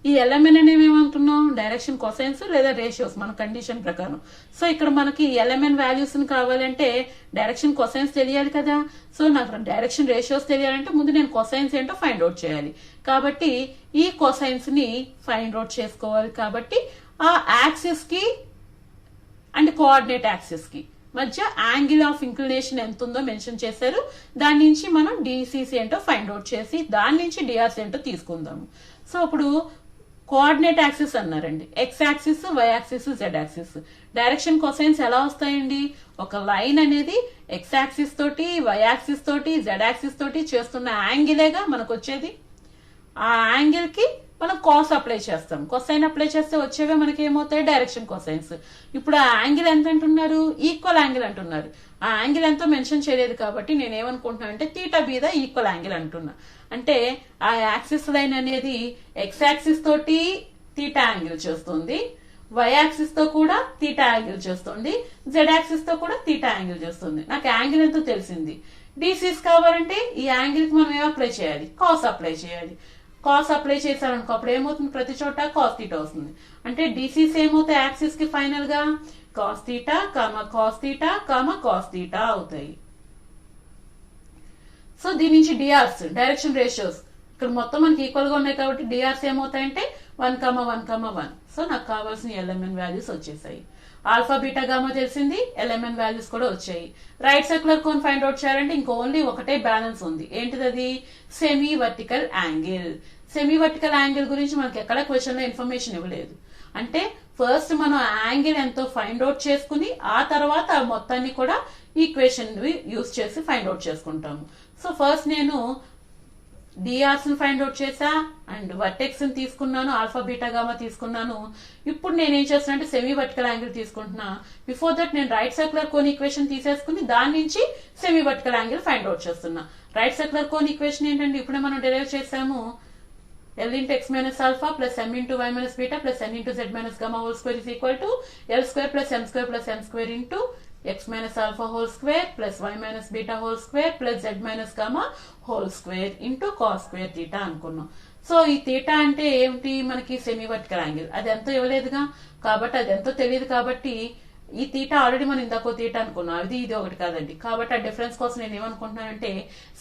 ఈ ఎల్ఎంఎన్ అనేవి ఏమంటున్నాం? డైరెక్షన్ కొసైన్స్ లేదా రేషియోస్ మన కండిషన్ ప్రకారం. సో ఇక్కడ మనకి ఎల్ఎంఎన్ వాల్యూస్ కావాలంటే డైరెక్షన్ కొసైన్స్ తెలియాలి కదా. సో నాకు డైరెక్షన్ రేషియోస్ తెలియాలంటే ముందు నేను కొసైన్స్ ఏంటో ఫైండ్ అవుట్ చేయాలి. కాబట్టి ఈ కొసైన్స్ ని ఫైండ్ అవుట్ చేసుకోవాలి. కాబట్టి ఆ యాక్సిస్ కి అండ్ కోఆర్డినేట్ యాక్సిస్ కి మధ్య యాంగిల్ ఆఫ్ ఇంక్లినేషన్ ఎంత ఉందో మెన్షన్ చేశారు. దాని నుంచి మనం డిసిసి ఏంటో ఫైండ్ అవుట్ చేసి దాని నుంచి డిఆర్స్ ఏంటో తీసుకుందాము. సో ఇప్పుడు కోఆర్డినేట్ యాక్సిస్ అన్నారండి, x axis y axis z axis. Direction cosines ఎలా వస్తాయండి? ఒక లైన్ అనేది ఎక్స్ యాక్సిస్ తోటి వై యాక్సిస్ తోటి జెడ్ యాక్సిస్ తోటి చేస్తున్న యాంగిలేగా మనకు వచ్చేది. ఆ యాంగిల్ కి మనం కాస్ అప్లై చేస్తాం, కొసైన్ అప్లై చేస్తే వచ్చేవే మనకి ఏమవుతాయి? Direction cosines. ఇప్పుడు ఆ యాంగిల్ ఎంత అంటున్నారు? ఈక్వల్ యాంగిల్ అంటున్నారు. ఆ యాంగిల్ ఎంతో మెన్షన్ చేయలేదు కాబట్టి నేను ఏమనుకుంటున్నా అంటే థీటా మీద ఈక్వల్ యాంగిల్ అంటున్నా. అంటే ఆ యాక్సిస్ లైన్ అనేది ఎక్స్ యాక్సిస్ తోటి థీటా యాంగిల్ చేస్తుంది, వై యాక్సిస్ తో కూడా థీటా యాంగిల్ చేస్తుంది, జెడ్ యాక్సిస్ తో కూడా థీటా యాంగిల్ చేస్తుంది. నాకు యాంగిల్ ఎంతో తెలిసింది. డిసిస్ కావాలంటే ఈ యాంగిల్ కి మనం ఏం అప్లై చేయాలి? కాస్ అప్లై చేయాలి. కాస్ అప్లై చేశారనుకో అప్పుడు ఏమవుతుంది? ప్రతి చోట కాస్ థీటా వస్తుంది. అంటే డిసిస్ ఏమవుతాయి? యాక్సిస్ కి ఫైనల్ గా cos theta comma cos theta comma cos theta అవుతాయి. సో దీని నుంచి డిఆర్స్ డైరెక్షన్ రేషియోస్ ఇక్కడ మొత్తం మనకి ఈక్వల్ గా ఉన్నాయి కాబట్టి డిఆర్స్ ఏమవుతాయంటే 1,1,1. సో నాకు కావాల్సిన ఎల్ఎంఎన్ వాల్యూస్ వచ్చేసాయి. ఆల్ఫా బీటా గామా తెలిసింది, ఎల్ఎంఎన్ వాల్యూస్ కూడా వచ్చాయి. Right circular cone find out చేయాలంటే ఇంకో ఓన్లీ ఒకటే బ్యాలెన్స్ ఉంది. ఏంటిది? Semi vertical angle. Semi vertical angle గురించి మనకి ఎక్కడ క్వశ్చన్ లో ఇన్ఫర్మేషన్ ఇవ్వలేదు. అంటే ఫస్ట్ మనం యాంగిల్ ఎంతో ఫైండ్ అవుట్ చేసుకుని ఆ తర్వాత మొత్తాన్ని కూడా ఈక్వేషన్ యూస్ చేసి ఫైండ్ అవుట్ చేసుకుంటాము. సో ఫస్ట్ నేను డిఆర్స్ ని ఫైండ్ అవుట్ చేసా అండ్ వర్టెక్స్ ని తీసుకున్నాను, ఆల్ఫా బీటా గామా తీసుకున్నాను. ఇప్పుడు నేను ఏం చేస్తున్నా అంటే సెమీ వర్టికల్ యాంగిల్ తీసుకుంటున్నా. బిఫోర్ దట్ నేను రైట్ సర్క్యులర్ కోన్ ఈక్వేషన్ తీసేసుకుని దాని నుంచి semi vertical angle find out చేస్తున్నా. రైట్ సర్క్యులర్ కోన్ ఈక్వేషన్ ఏంటంటే ఇప్పుడే మనం డెరైవ్ చేసాము. L into x minus alpha plus m into y minus beta plus n into z minus gamma whole square is equal to L square plus m square into x minus alpha whole square plus y minus beta whole square plus z minus gamma whole square into cos square theta అనుకున్నాం. So ఈ theta అంటే ఏమిటి, మనకి semi vertical angle. అది ఎంతో ఇవ్వలేదుగా, కాబట్టి అది ఎంతో తెలియదు. కాబట్టి ఈ థీటా ఆల్రెడీ మనం ఇందాకో థీటా అనుకున్నాం, అది ఇది ఒకటి కాదండి. కాబట్టి ఆ డిఫరెన్స్ కోసం నేను ఏమనుకుంటున్నానంటే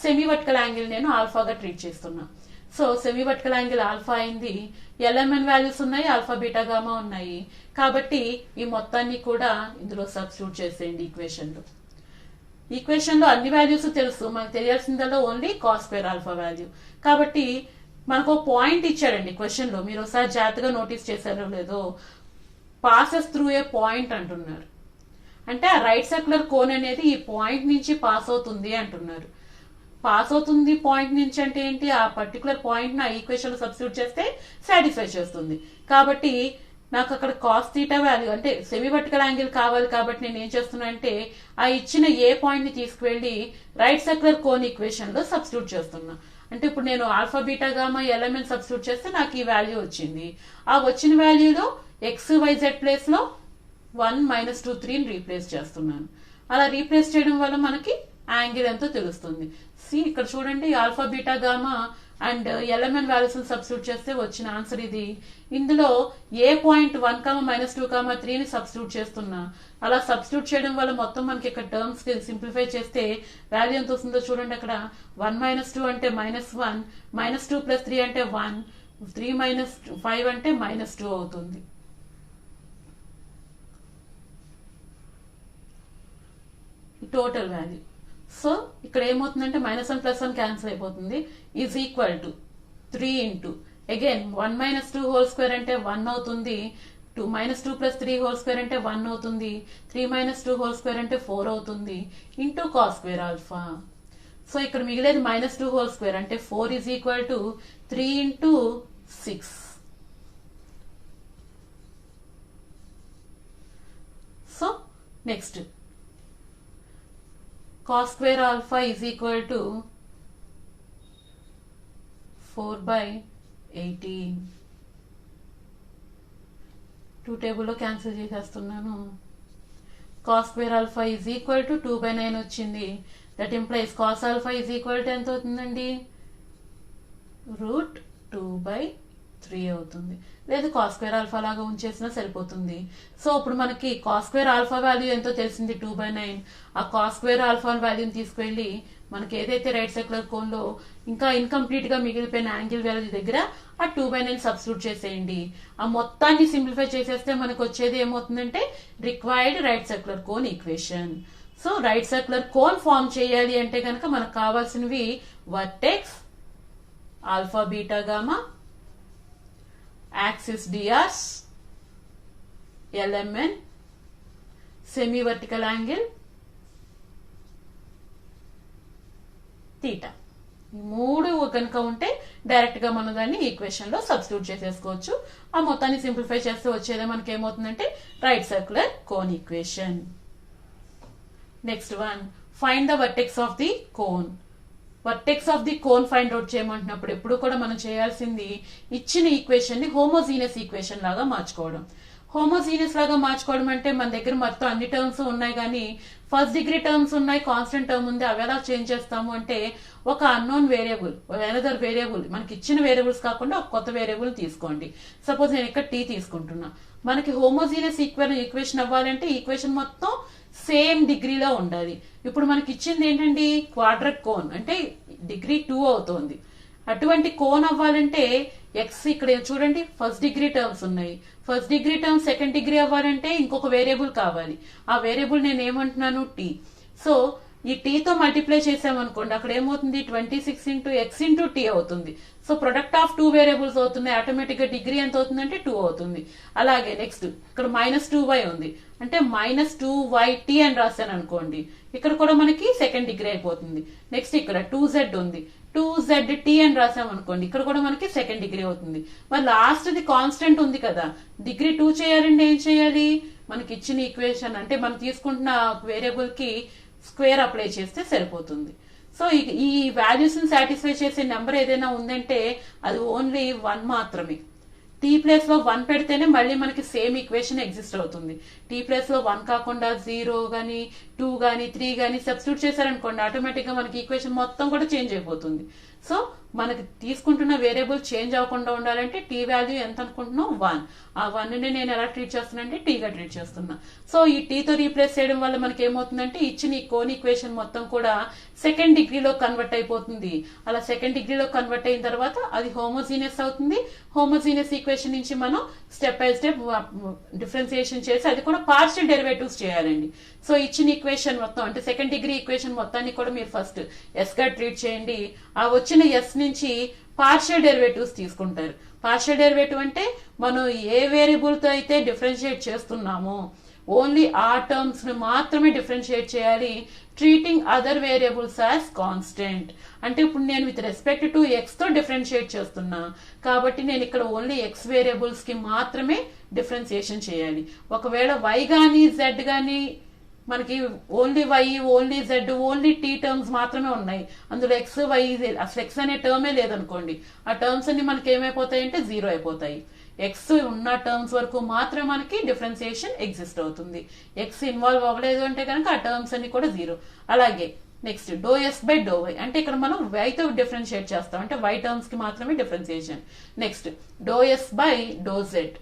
సెమీ వర్టికల్ యాంగిల్ నేను ఆల్ఫాగా ట్రీట్ చేస్తున్నా. So semi vertical angle alpha అయింది. ఎల్ఎంఎన్ వాల్యూస్ ఉన్నాయి, ఆల్ఫా బీటా గామా ఉన్నాయి. కాబట్టి ఈ మొత్తాన్ని కూడా ఇందులో సబ్స్టిట్యూట్ చేసేయండి ఈక్వేషన్ లో అన్ని వాల్యూస్ తెలుసు, మనకు తెలియాల్సిందలో only cos square alpha value. కాబట్టి మనకు పాయింట్ ఇచ్చాడండి క్వశ్చన్ లో, మీరు ఒకసారి జాగ్రత్తగా నోటీస్ చేశారో లేదో, పాసెస్ త్రూ ఏ పాయింట్ అంటున్నారు. అంటే ఆ రైట్ సర్క్యులర్ కోన్ అనేది ఈ పాయింట్ నుంచి పాస్ అవుతుంది అంటున్నారు. పాస్ అవుతుంది పాయింట్ నుంచి అంటే ఏంటి, ఆ పర్టికులర్ పాయింట్ నా ఈక్వేషన్ లో సబ్స్టిట్యూట్ చేస్తే సాటిస్ఫై చేస్తుంది. కాబట్టి నాకు అక్కడ కాస్ థీటా వాల్యూ అంటే సెమీ వర్టికల్ యాంగిల్ కావాలి. కాబట్టి నేను ఏం చేస్తున్నా అంటే ఆ ఇచ్చిన ఏ పాయింట్ ని తీసుకువెళ్లి రైట్ సర్క్యులర్ కోన్ ఈక్వేషన్ లో సబ్స్టిట్యూట్ చేస్తున్నా. అంటే ఇప్పుడు నేను alpha beta gamma LMN substitute చేస్తే నాకు ఈ వాల్యూ వచ్చింది. ఆ వచ్చిన వాల్యూలో ఎక్స్ వైజెడ్ ప్లేస్ లో 1 - 2 3 రీప్లేస్ చేస్తున్నాను. అలా రీప్లేస్ చేయడం వల్ల మనకి యాంగిల్ ఎంతో తెలుస్తుంది. ఇక్కడ చూడండి, alpha beta gamma and LMN values substitute చేస్తే వచ్చిన ఆన్సర్ ఇది. ఇందులో ఏ పాయింట్ 1, -2, 3 ని సబ్స్టిట్యూట్ చేస్తున్నా. అలా సబ్స్టిట్యూట్ చేయడం వల్ల మొత్తం మనకి ఇక్కడ టర్మ్స్ సింప్లిఫై చేస్తే వాల్యూ ఎంత వస్తుందో చూడండి. అక్కడ 1 - 2 అంటే -1, -2 + 3 అంటే 1, 3 - 5 అంటే -2 అవుతుంది. Total value. సో ఇక్కడ ఏమవుతుందంటే -1 + 1 క్యాన్సిల్ అయిపోతుంది. Is equal to 3 into again 1 - 2 whole square అంటే 1 అవుతుంది. -2 + 3 హోల్ స్క్వేర్ అంటే 1 అవుతుంది. 3 - 2 హోల్ స్క్వేర్ అంటే 4 అవుతుంది. Into cos square alpha. So ఇక్కడ మిగిలేదు -2 హోల్ స్క్వేర్ అంటే 4 is equal to 3 into 6. So next cos square alpha is equal to 4/18. 2 టేబుల్లో క్యాన్సిల్ చేసేస్తున్నాను. cos square alpha is equal to 2/9 వచ్చింది. That implies cos alpha is equal to ఎంత అవుతుందండి, √2/3 అవుతుంది. లేదు cos square alpha లాగా ఉంచేసినా సరిపోతుంది. సో ఇప్పుడు మనకి cos square alpha వాల్యూ ఎంతో తెలిసింది 2/9. ఆ cos square alpha వాల్యూని తీసుకెళ్లి మనకి ఏదైతే రైట్ సర్క్యులర్ కోన్ లో ఇంకా ఇన్కంప్లీట్ గా మిగిలిపోయిన యాంగిల్ వాల్యూ దగ్గర ఆ 2/9 సబ్స్టిట్యూట్ చేసేయండి. ఆ మొత్తాన్ని సింప్లిఫై చేసేస్తే మనకు వచ్చేది ఏమవుతుందంటే required right circular cone equation. So right circular cone form చేయాలి అంటే కనుక మనకు కావాల్సినవి vertex, alpha beta gamma, axis drs, LMN, semi vertical angle, theta. ఈ మూడు కనుక ఉంటే డైరెక్ట్ గా మనం దాన్ని ఈక్వేషన్ లో సబ్స్టిట్యూట్ చేసేసుకోవచ్చు. ఆ మొత్తాన్ని సింప్లిఫై చేస్తే వచ్చేదే మనకి ఏమవుతుందంటే right circular cone equation. Next one, find the vertex of the cone. Vertex of the cone find out చేయమంటున్నప్పుడు ఎప్పుడు కూడా మనం చేయాల్సింది ఇచ్చిన ఈక్వేషన్ ని హోమోజీనియస్ ఈక్వేషన్ లాగా మార్చుకోవడం. హోమోజీనియస్ లాగా మార్చుకోవడం అంటే మన దగ్గర మొత్తం అన్ని టర్మ్స్ ఉన్నాయి కానీ ఫస్ట్ డిగ్రీ టర్మ్స్ ఉన్నాయి, కాన్స్టెంట్ టర్మ్ ఉంది. అవి ఎలా చేంజ్ చేస్తాము అంటే ఒక అన్నోన్ వేరియబుల్, అనదర్ వేరియబుల్, మనకి ఇచ్చిన వేరియబుల్స్ కాకుండా ఒక కొత్త వేరియబుల్ తీసుకోండి. సపోజ్ నేను ఇక్కడ టీ తీసుకుంటున్నా. మనకి హోమోజీనియస్ ఈక్వేషన్ అవ్వాలంటే ఈక్వేషన్ మొత్తం సేమ్ డిగ్రీలో ఉండాలి. ఇప్పుడు మనకి ఇచ్చింది ఏంటండి, క్వాడ్రట్ కోన్ అంటే డిగ్రీ 2 అవుతోంది. అటువంటి కోన్ అవ్వాలంటే ఎక్స్ ఇక్కడ చూడండి ఫస్ట్ డిగ్రీ టర్మ్స్ ఉన్నాయి. First degree terms second degree అవ్వాలంటే ఇంకొక వేరియబుల్ కావాలి. ఆ వేరియబుల్ నేను ఏమంటున్నాను టీ. సో ఈ టీతో మల్టిప్లై చేసామనుకోండి, అక్కడ ఏమవుతుంది 26 ఇంటూ ఎక్స్ ఇంటూ టీ అవుతుంది. సో ప్రొడక్ట్ ఆఫ్ 2 వేరియబుల్స్ అవుతున్నాయి, ఆటోమేటిక్ గా డిగ్రీ ఎంత అవుతుందంటే 2 అవుతుంది. అలాగే నెక్స్ట్ ఇక్కడ -2y ఉంది, అంటే -2yt అని రాశాను అనుకోండి, ఇక్కడ కూడా మనకి సెకండ్ డిగ్రీ అయిపోతుంది. నెక్స్ట్ ఇక్కడ 2z ఉంది, 2zt అని రాసాం అనుకోండి, ఇక్కడ కూడా మనకి సెకండ్ డిగ్రీ అవుతుంది. మరి లాస్ట్ ది కాన్స్టెంట్ ఉంది కదా, డిగ్రీ 2 చేయాలంటే ఏం చేయాలి, మనకి ఇచ్చిన ఈక్వేషన్ అంటే మనం తీసుకుంటున్న వేరియబుల్ కి స్క్వేర్ అప్లై చేస్తే సరిపోతుంది. సో ఈ వాల్యూస్ ని సాటిస్ఫై చేసే నెంబర్ ఏదైనా ఉందంటే అది ఓన్లీ 1 మాత్రమే. టీ ప్లేస్ లో 1 పెడితేనే మళ్ళీ మనకి సేమ్ ఈక్వేషన్ ఎగ్జిస్ట్ అవుతుంది. టీ ప్లేస్ లో 1 కాకుండా 0 గానీ 2 గానీ 3 గానీ సబ్స్టిట్యూట్ చేశారనుకోండి, ఆటోమేటిక్ గా మనకి ఈక్వేషన్ మొత్తం కూడా చేంజ్ అయిపోతుంది. సో మనకి తీసుకుంటున్న వేరియబుల్ చేంజ్ అవ్వకుండా ఉండాలంటే టీ వాల్యూ ఎంత అనుకుంటున్నాం 1. ఆ 1 ని నేను ఎలా ట్రీట్ చేస్తున్నానంటే టీగా ట్రీట్ చేస్తున్నా. సో ఈ టీతో రీప్లేస్ చేయడం వల్ల మనకి ఏమవుతుందంటే ఇచ్చిన ఈ కోన్ ఈక్వేషన్ మొత్తం కూడా సెకండ్ డిగ్రీలో కన్వర్ట్ అయిపోతుంది. అలా సెకండ్ డిగ్రీలో కన్వర్ట్ అయిన తర్వాత అది హోమోజీనియస్ అవుతుంది. హోమోజీనియస్ ఈక్వేషన్ నుంచి మనం స్టెప్ బై స్టెప్ డిఫరెన్సియేషన్ చేసి అది కూడా పార్షియల్ డెరివేటివ్స్ చేయాలండి. సో ఇచ్చిన ఈక్వేషన్ మొత్తం అంటే సెకండ్ డిగ్రీ ఈక్వేషన్ మొత్తాన్ని కూడా మీరు ఫస్ట్ ఎస్ గా ట్రీట్ చేయండి. ఆ వచ్చిన ఎస్ నుంచి పార్షియల్ డెరివేటివ్స్ తీసుకుంటారు. పార్షియల్ డెరివేటివ్ అంటే మనం ఏ వేరియబుల్ తో అయితే డిఫరెన్షియేట్ చేస్తున్నామో ఓన్లీ ఆ టర్మ్స్ ని మాత్రమే డిఫరెన్షియేట్ చేయాలి, treating other variables as constant. అంటే ఇప్పుడు నేను విత్ రెస్పెక్ట్ టు ఎక్స్ తో డిఫరెన్షియేట్ చేస్తున్నా కాబట్టి నేను ఇక్కడ ఓన్లీ ఎక్స్ వేరియబుల్స్ కి మాత్రమే డిఫరెన్షియేషన్ చేయాలి. ఒకవేళ వై గానీ జెడ్ గానీ మనకి only y only z only t terms మాత్రమే ఉన్నాయి, అందులో ఎక్స్ వై అసలు ఎక్స్ అనే టర్మే లేదనుకోండి, ఆ టర్మ్స్ అన్ని మనకి ఏమైపోతాయి అంటే 0 అయిపోతాయి. ఎక్స్ ఉన్న టర్మ్స్ వరకు మాత్రమే మనకి డిఫరెన్సియేషన్ ఎగ్జిస్ట్ అవుతుంది. ఎక్స్ ఇన్వాల్వ్ అవ్వలేదు అంటే కనుక ఆ టర్మ్స్ అన్ని కూడా 0. అలాగే next do s by do y అంటే ఇక్కడ మనం వై తో డిఫరెన్షియేట్ చేస్తాం, అంటే వై టర్మ్స్ కి మాత్రమే differentiation. Next do s by do z,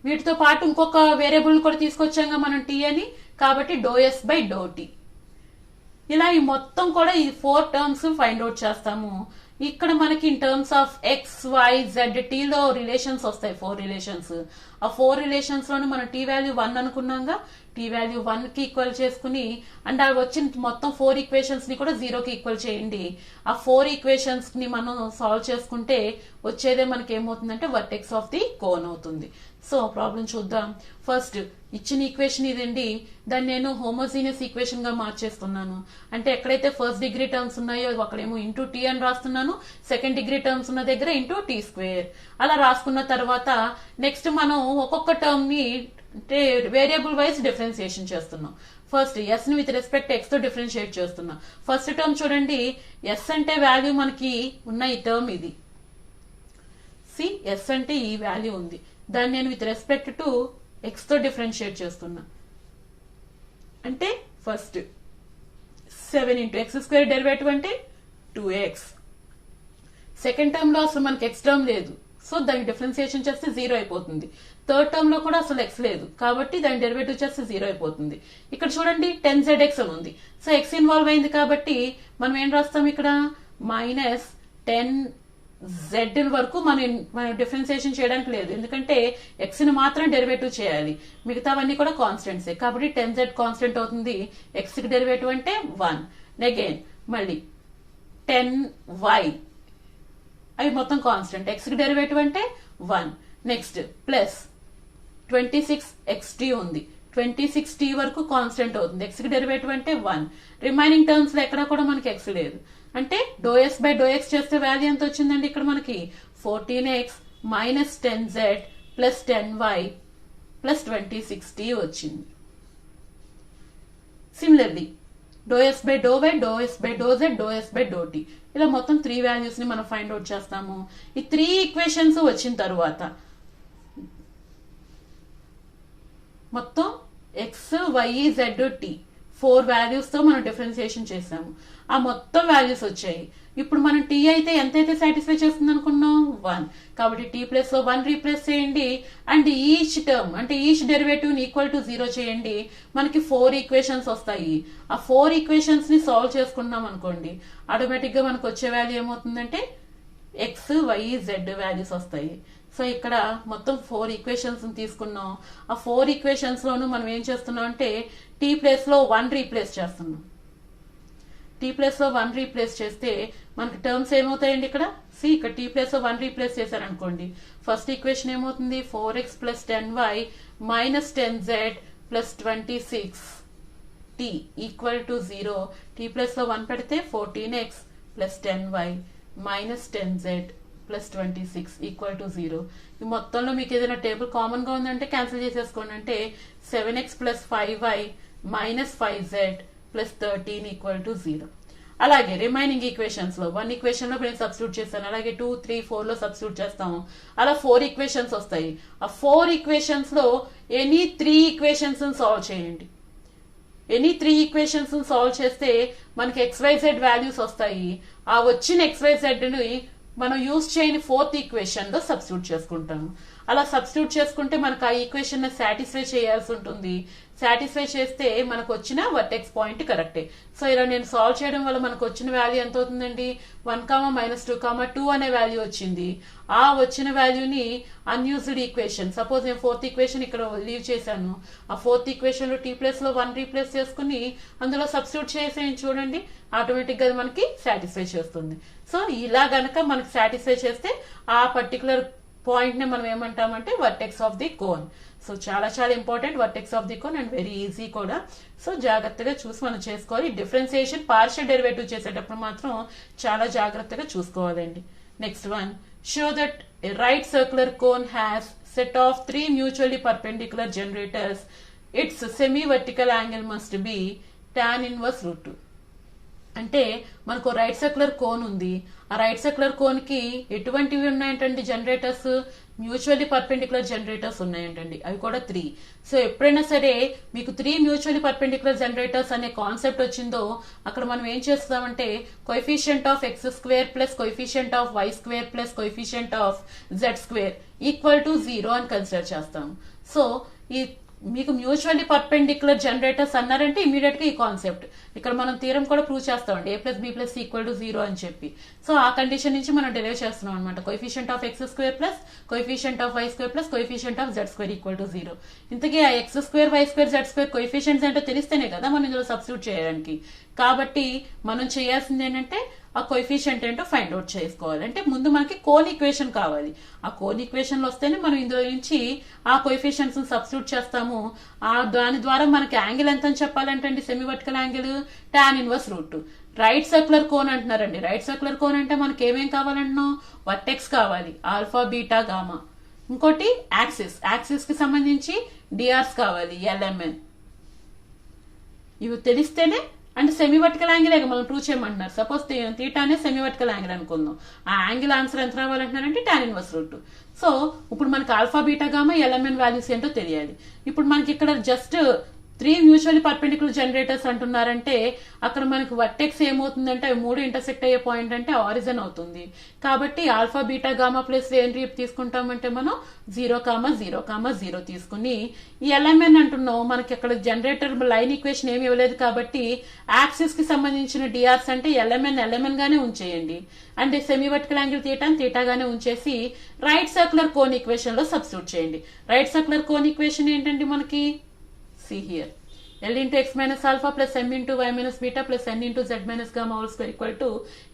వీటితో పాటు ఇంకొక వేరియబుల్ కూడా తీసుకొచ్చాక మనం టీ అని, కాబట్టి do s by do t. ఇలా ఈ మొత్తం కూడా ఈ 4 టర్మ్స్ ఫైండ్ అవుట్ చేస్తాము. ఇక్కడ మనకి in terms of x y z t లో రిలేషన్స్ వస్తాయి, 4 రిలేషన్స్. ఆ 4 రిలేషన్స్ లోనే మనం టీ వాల్యూ 1 అనుకున్నాగా, టీ వాల్యూ 1 కి ఈక్వల్ చేసుకుని అండ్ అవి వచ్చిన మొత్తం 4 ఈక్వేషన్స్ ని కూడా 0 కి ఈక్వల్ చేయండి. ఆ 4 ఈక్వేషన్స్ ని మనం సాల్వ్ చేసుకుంటే వచ్చేదే మనకి ఏమవుతుందంటే వర్టెక్స్ ఆఫ్ ది కోన్ అవుతుంది. సో ప్రాబ్లం చూద్దాం. ఫస్ట్ ఇచ్చిన ఈక్వేషన్ ఇదండి, దాన్ని నేను హోమోజీనియస్ ఈక్వేషన్ గా మార్చేస్తున్నాను. అంటే ఎక్కడైతే ఫస్ట్ డిగ్రీ టర్మ్స్ ఉన్నాయో అక్కడేమో ఇంటూ టీ అని రాస్తున్నాను, సెకండ్ డిగ్రీ టర్మ్స్ ఉన్న దగ్గర ఇంటూ టీ స్క్వేర్ అలా రాసుకున్న తర్వాత నెక్స్ట్ మనం ఒక్కొక్క టర్మ్ ని అంటే వేరియబుల్ వైజ్ డిఫరెన్సియేషన్ చేస్తున్నాం. ఫస్ట్ ఎస్ ని విత్ రెస్పెక్ట్ ఎక్స్ తో డిఫరెన్షియేట్ చేస్తున్నాం. ఫస్ట్ టర్మ్ చూడండి, ఎస్ అంటే వాల్యూ మనకి ఉన్న ఈ టర్మ్ ఇది, సి ఎస్ అంటే ఈ వాల్యూ ఉంది, దాన్ని నేను విత్ రెస్పెక్ట్ టు ఎక్స్ తో డిఫరెన్షియేట్ చేస్తున్నా. అంటే first 7 into X square derivative అంటే 2x. సెకండ్ టర్మ్ లో అసలు మనకి ఎక్స్ టర్మ్ లేదు, సో దానికి డిఫరెన్సియేషన్ చేస్తే 0 అయిపోతుంది. థర్డ్ టర్మ్ లో కూడా అసలు ఎక్స్ లేదు కాబట్టి దాని డెరివేటివ్ చేస్తే 0 అయిపోతుంది. ఇక్కడ చూడండి 10zx అని ఉంది, సో ఎక్స్ ఇన్వాల్వ్ అయింది కాబట్టి మనం ఏం రాస్తాం ఇక్కడ -10z వరకు మనం డిఫరెన్సియేషన్ చేయడానికి లేదు, ఎందుకంటే ఎక్స్ ని మాత్రం డెరివేటివ్ చేయాలి, మిగతావన్నీ కూడా కాన్స్టెంట్సే. కాబట్టి 10z కాన్స్టెంట్ అవుతుంది, ఎక్స్ కి డెరివేటివ్ అంటే 1. అగైన్ మళ్ళీ 10y అవి మొత్తం కాన్స్టెంట్, ఎక్స్ కి డెరివేటివ్ అంటే 1. నెక్స్ట్ ప్లస్ 26xt ఉంది, 26t వరకు కాన్స్టెంట్ అవుతుంది, ఎక్స్ కి డెరివేటివ్ అంటే 1. రిమైనింగ్ టర్మ్స్ లో ఎక్కడ కూడా మనకి ఎక్స్ లేదు, అంటే do s by do x చేస్తే వాల్యూ ఎంత వచ్చిందండి ఇక్కడ మనకి 14x minus 10z plus 10y plus 26t వచ్చింది. Similarly do s by do y, do s by do z, do s by do t, ఇలా మొత్తం 3 వాల్యూస్ ని మనం ఫైండ్ అవుట్ చేస్తాము. ఈ 3 ఈక్వేషన్స్ వచ్చిన తర్వాత మొత్తం x y z t 4 values తో మనం డిఫరెన్సియేషన్ చేసాము, ఆ మొత్తం వాల్యూస్ వచ్చాయి. ఇప్పుడు మనం టీ అయితే ఎంతైతే సాటిస్ఫై చేస్తుంది అనుకున్నాం 1, కాబట్టి టీ ప్లస్ లో 1 రీప్లేస్ చేయండి అండ్ ఈచ్ టర్మ్ అంటే ఈచ్ డెరివేటివ్ ని ఈక్వల్ టు 0 చేయండి, మనకి 4 ఈక్వేషన్స్ వస్తాయి. ఆ 4 ఈక్వేషన్స్ ని సాల్వ్ చేసుకున్నాం అనుకోండి, ఆటోమేటిక్ గా మనకు వచ్చే వాల్యూ ఏమవుతుందంటే ఎక్స్ వై జెడ్ వాల్యూస్ వస్తాయి. సో ఇక్కడ మొత్తం 4 ఈక్వేషన్స్ తీసుకున్నాం. ఆ 4 ఈక్వేషన్స్ లోను మనం ఏం చేస్తున్నాం అంటే టీ ప్లేస్ లో 1 రీప్లేస్ చేస్తున్నాం. టీ ప్లేస్ లో 1 రీప్లేస్ చేస్తే మనకి టర్మ్స్ ఏమవుతాయండి ఇక్కడ ఇక్కడ టీ ప్లేస్ లో 1 రీప్లేస్ చేశారనుకోండి, ఫస్ట్ ఈక్వేషన్ ఏమవుతుంది 4x + 10y - 10z + 26 t = 0. Tea place లో 1 పెడితే 14x + 10y - 10z + 26 = 0. ఈ మొత్తంలో మీకు ఏదైనా టేబుల్ కామన్ గా ఉందంటే క్యాన్సిల్ చేసేసుకోండి. అంటే 7x + 5y - 5z + 13 = 0. అలాగే రిమైనింగ్ ఈక్వేషన్స్ లో 1 ఈక్వేషన్ లో నేను సబ్స్టిట్యూట్ చేస్తాను, అలాగే 2, 3, 4 లో సబ్స్టిట్యూట్ చేస్తాము. అలా 4 ఈక్వేషన్స్ వస్తాయి. ఆ 4 ఈక్వేషన్స్ లో ఎనీ 3 ఈక్వేషన్స్ సాల్వ్ చేయండి. ఎనీ 3 ఈక్వేషన్స్ సాల్వ్ చేస్తే మనకి XYZ వాల్యూస్ వస్తాయి. ఆ వచ్చిన XYZ ని మనం యూజ్ చేయని 4th ఈక్వేషన్ లో సబ్స్టిట్యూట్ చేసుకుంటాము. అలా సబ్స్టిట్యూట్ చేసుకుంటే మనకు ఆ ఈక్వేషన్ ని సాటిస్ఫై చేయాల్సి ఉంటుంది. సాటిస్ఫై చేస్తే మనకు వచ్చిన వర్టెక్స్ పాయింట్ కరెక్టే. సో ఇలా నేను సాల్వ్ చేయడం వల్ల మనకు వచ్చిన వాల్యూ ఎంత అవుతుందండి 1, -2, 2 అనే వాల్యూ వచ్చింది. ఆ వచ్చిన వాల్యూని అన్యూజ్డ్ ఈక్వేషన్, సపోజ్ నేను 4th ఈక్వేషన్ ఇక్కడ లీవ్ చేశాను, ఆ 4th ఈక్వేషన్ లో టీ ప్లేస్ లో 1 రీప్లేస్ చేసుకుని అందులో సబ్స్టిట్యూట్ చేసి చూడండి, ఆటోమేటిక్ గా మనకి సాటిస్ఫై చేస్తుంది. సో ఇలా గనక మనకి సాటిస్ఫై చేస్తే ఆ పర్టికులర్ పాయింట్ ని మనం ఏమంటామంటే vertex of the cone. So చాలా చాలా important vertex of the cone and very easy కూడా. సో జాగ్రత్తగా చూసి మనం చేసుకోవాలి. డిఫరెన్సియేషన్ పార్షియల్ డెరివేటివ్ చేసేటప్పుడు మాత్రం చాలా జాగ్రత్తగా చూసుకోవాలండి. Next one, show that a right circular cone has set of 3 mutually perpendicular generators. Its semi-vertical angle must be tan inverse √2. అంటే మనకు రైట్ సర్క్యులర్ కోన్ ఉంది. ఆ రైట్ సర్క్యులర్ కోన్ కి ఎటువంటివి ఉన్నాయంటండి జనరేటర్స్, మ్యూచువల్లీ పర్పెండిక్యులర్ జనరేటర్స్ ఉన్నాయంటండి, అవి కూడా 3. So ఎప్పుడైనా సరే మీకు 3 మ్యూచువల్లీ పర్పెండిక్యులర్ జనరేటర్స్ అనే కాన్సెప్ట్ వచ్చిందో అక్కడ మనం ఏం చేస్తామంటే coefficient of x² + coefficient of y² + coefficient of z² = 0 అని కన్సిడర్ చేస్తాం. సో ఈ మీకు మ్యూచువల్లీ పర్పెండిక్యులర్ జనరేటర్స్ అన్నారంటే ఇమీడియట్ గా ఈ కాన్సెప్ట్ ఇక్కడ మనం థీరం కూడా ప్రూవ్ చేస్తామండి, a + b + c = 0 అని చెప్పి. సో ఆ కండిషన్ నుంచి మనం డెరైవ్ చేస్తున్నాం అనమాట. Coefficient of x² + coefficient of y² + coefficient of z² = 0. ఇంతకీ ఆ x² y² z² కోఎఫిషియంట్స్ ఏంటో తెలిస్తేనే కదా మనం ఇందులో సబ్స్టిట్యూట్ చేయడానికి. కాబట్టి మనం చేయాల్సింది ఏంటంటే ఆ కోఎఫిషియంట్ ఏంటో ఫైండ్ అవుట్ చేసుకోవాలి. అంటే ముందు మనకి కోన్ ఈక్వేషన్ కావాలి. ఆ కోన్ ఈక్వేషన్ వస్తేనే మనం ఇందులో నుంచి ఆ కోఎఫిషియంట్స్ సబ్స్టిట్యూట్ చేస్తాము. ఆ దాని ద్వారా మనకి యాంగిల్ ఎంత అని చెప్పాలంటే semi vertical angle tan inverse √2. Right circular cone అంటున్నారండి. రైట్ సర్క్యులర్ కోన్ అంటే మనకి ఏమేం కావాలంటున్నాం, వర్టెక్స్ కావాలి, ఆల్ఫా బీటా గామా. ఇంకోటి యాక్సిస్ కి సంబంధించి డిఆర్స్ కావాలి, LMN. ఇవి తెలిస్తేనే అంటే సెమీ వర్టికల్ యాంగిల్ మనం ప్రూవ్ చేయమంటున్నారు. సపోజ్ తీటానే సెమీ వర్టికల్ యాంగిల్ అనుకుందాం. ఆ యాంగిల్ ఆన్సర్ ఎంత రావాలంటున్నారంటే tan ఇన్వర్స్ √2. సో ఇప్పుడు మనకి alpha beta gamma LMN values ఏంటో తెలియాలి. ఇప్పుడు మనకి ఇక్కడ జస్ట్ 3 మ్యూచువల్లీ పర్పెండిక్యులర్ జనరేటర్స్ అంటున్నారంటే అక్కడ మనకి వర్టెక్స్ ఏమవుతుందంటే అవి 3 ఇంటర్సెక్ట్ అయ్యే పాయింట్ అంటే ఆరిజిన్ అవుతుంది. కాబట్టి ఆల్ఫా బీటా గామా ప్లేస్ ఏం తీసుకుంటామంటే మనం 0, 0, 0 తీసుకుని ఈ LMN అంటున్నాం. మనకి అక్కడ జనరేటర్ లైన్ ఈక్వేషన్ ఏమి ఇవ్వలేదు కాబట్టి యాక్సిస్ కి సంబంధించిన డిఆర్స్ అంటే LMN గానే ఉంచేయండి. అంటే సెమీ వర్టికల్ యాంగిల్ తీటా గానే ఉంచేసి రైట్ సర్క్యులర్ కోన్ ఈక్వేషన్ లో సబ్స్టిట్యూట్ చేయండి. రైట్ సర్క్యులర్ కోన్ ఈక్వేషన్ ఏంటంటే మనకి see here, L into x minus alpha plus m into y minus beta plus n into z minus gamma whole square equal to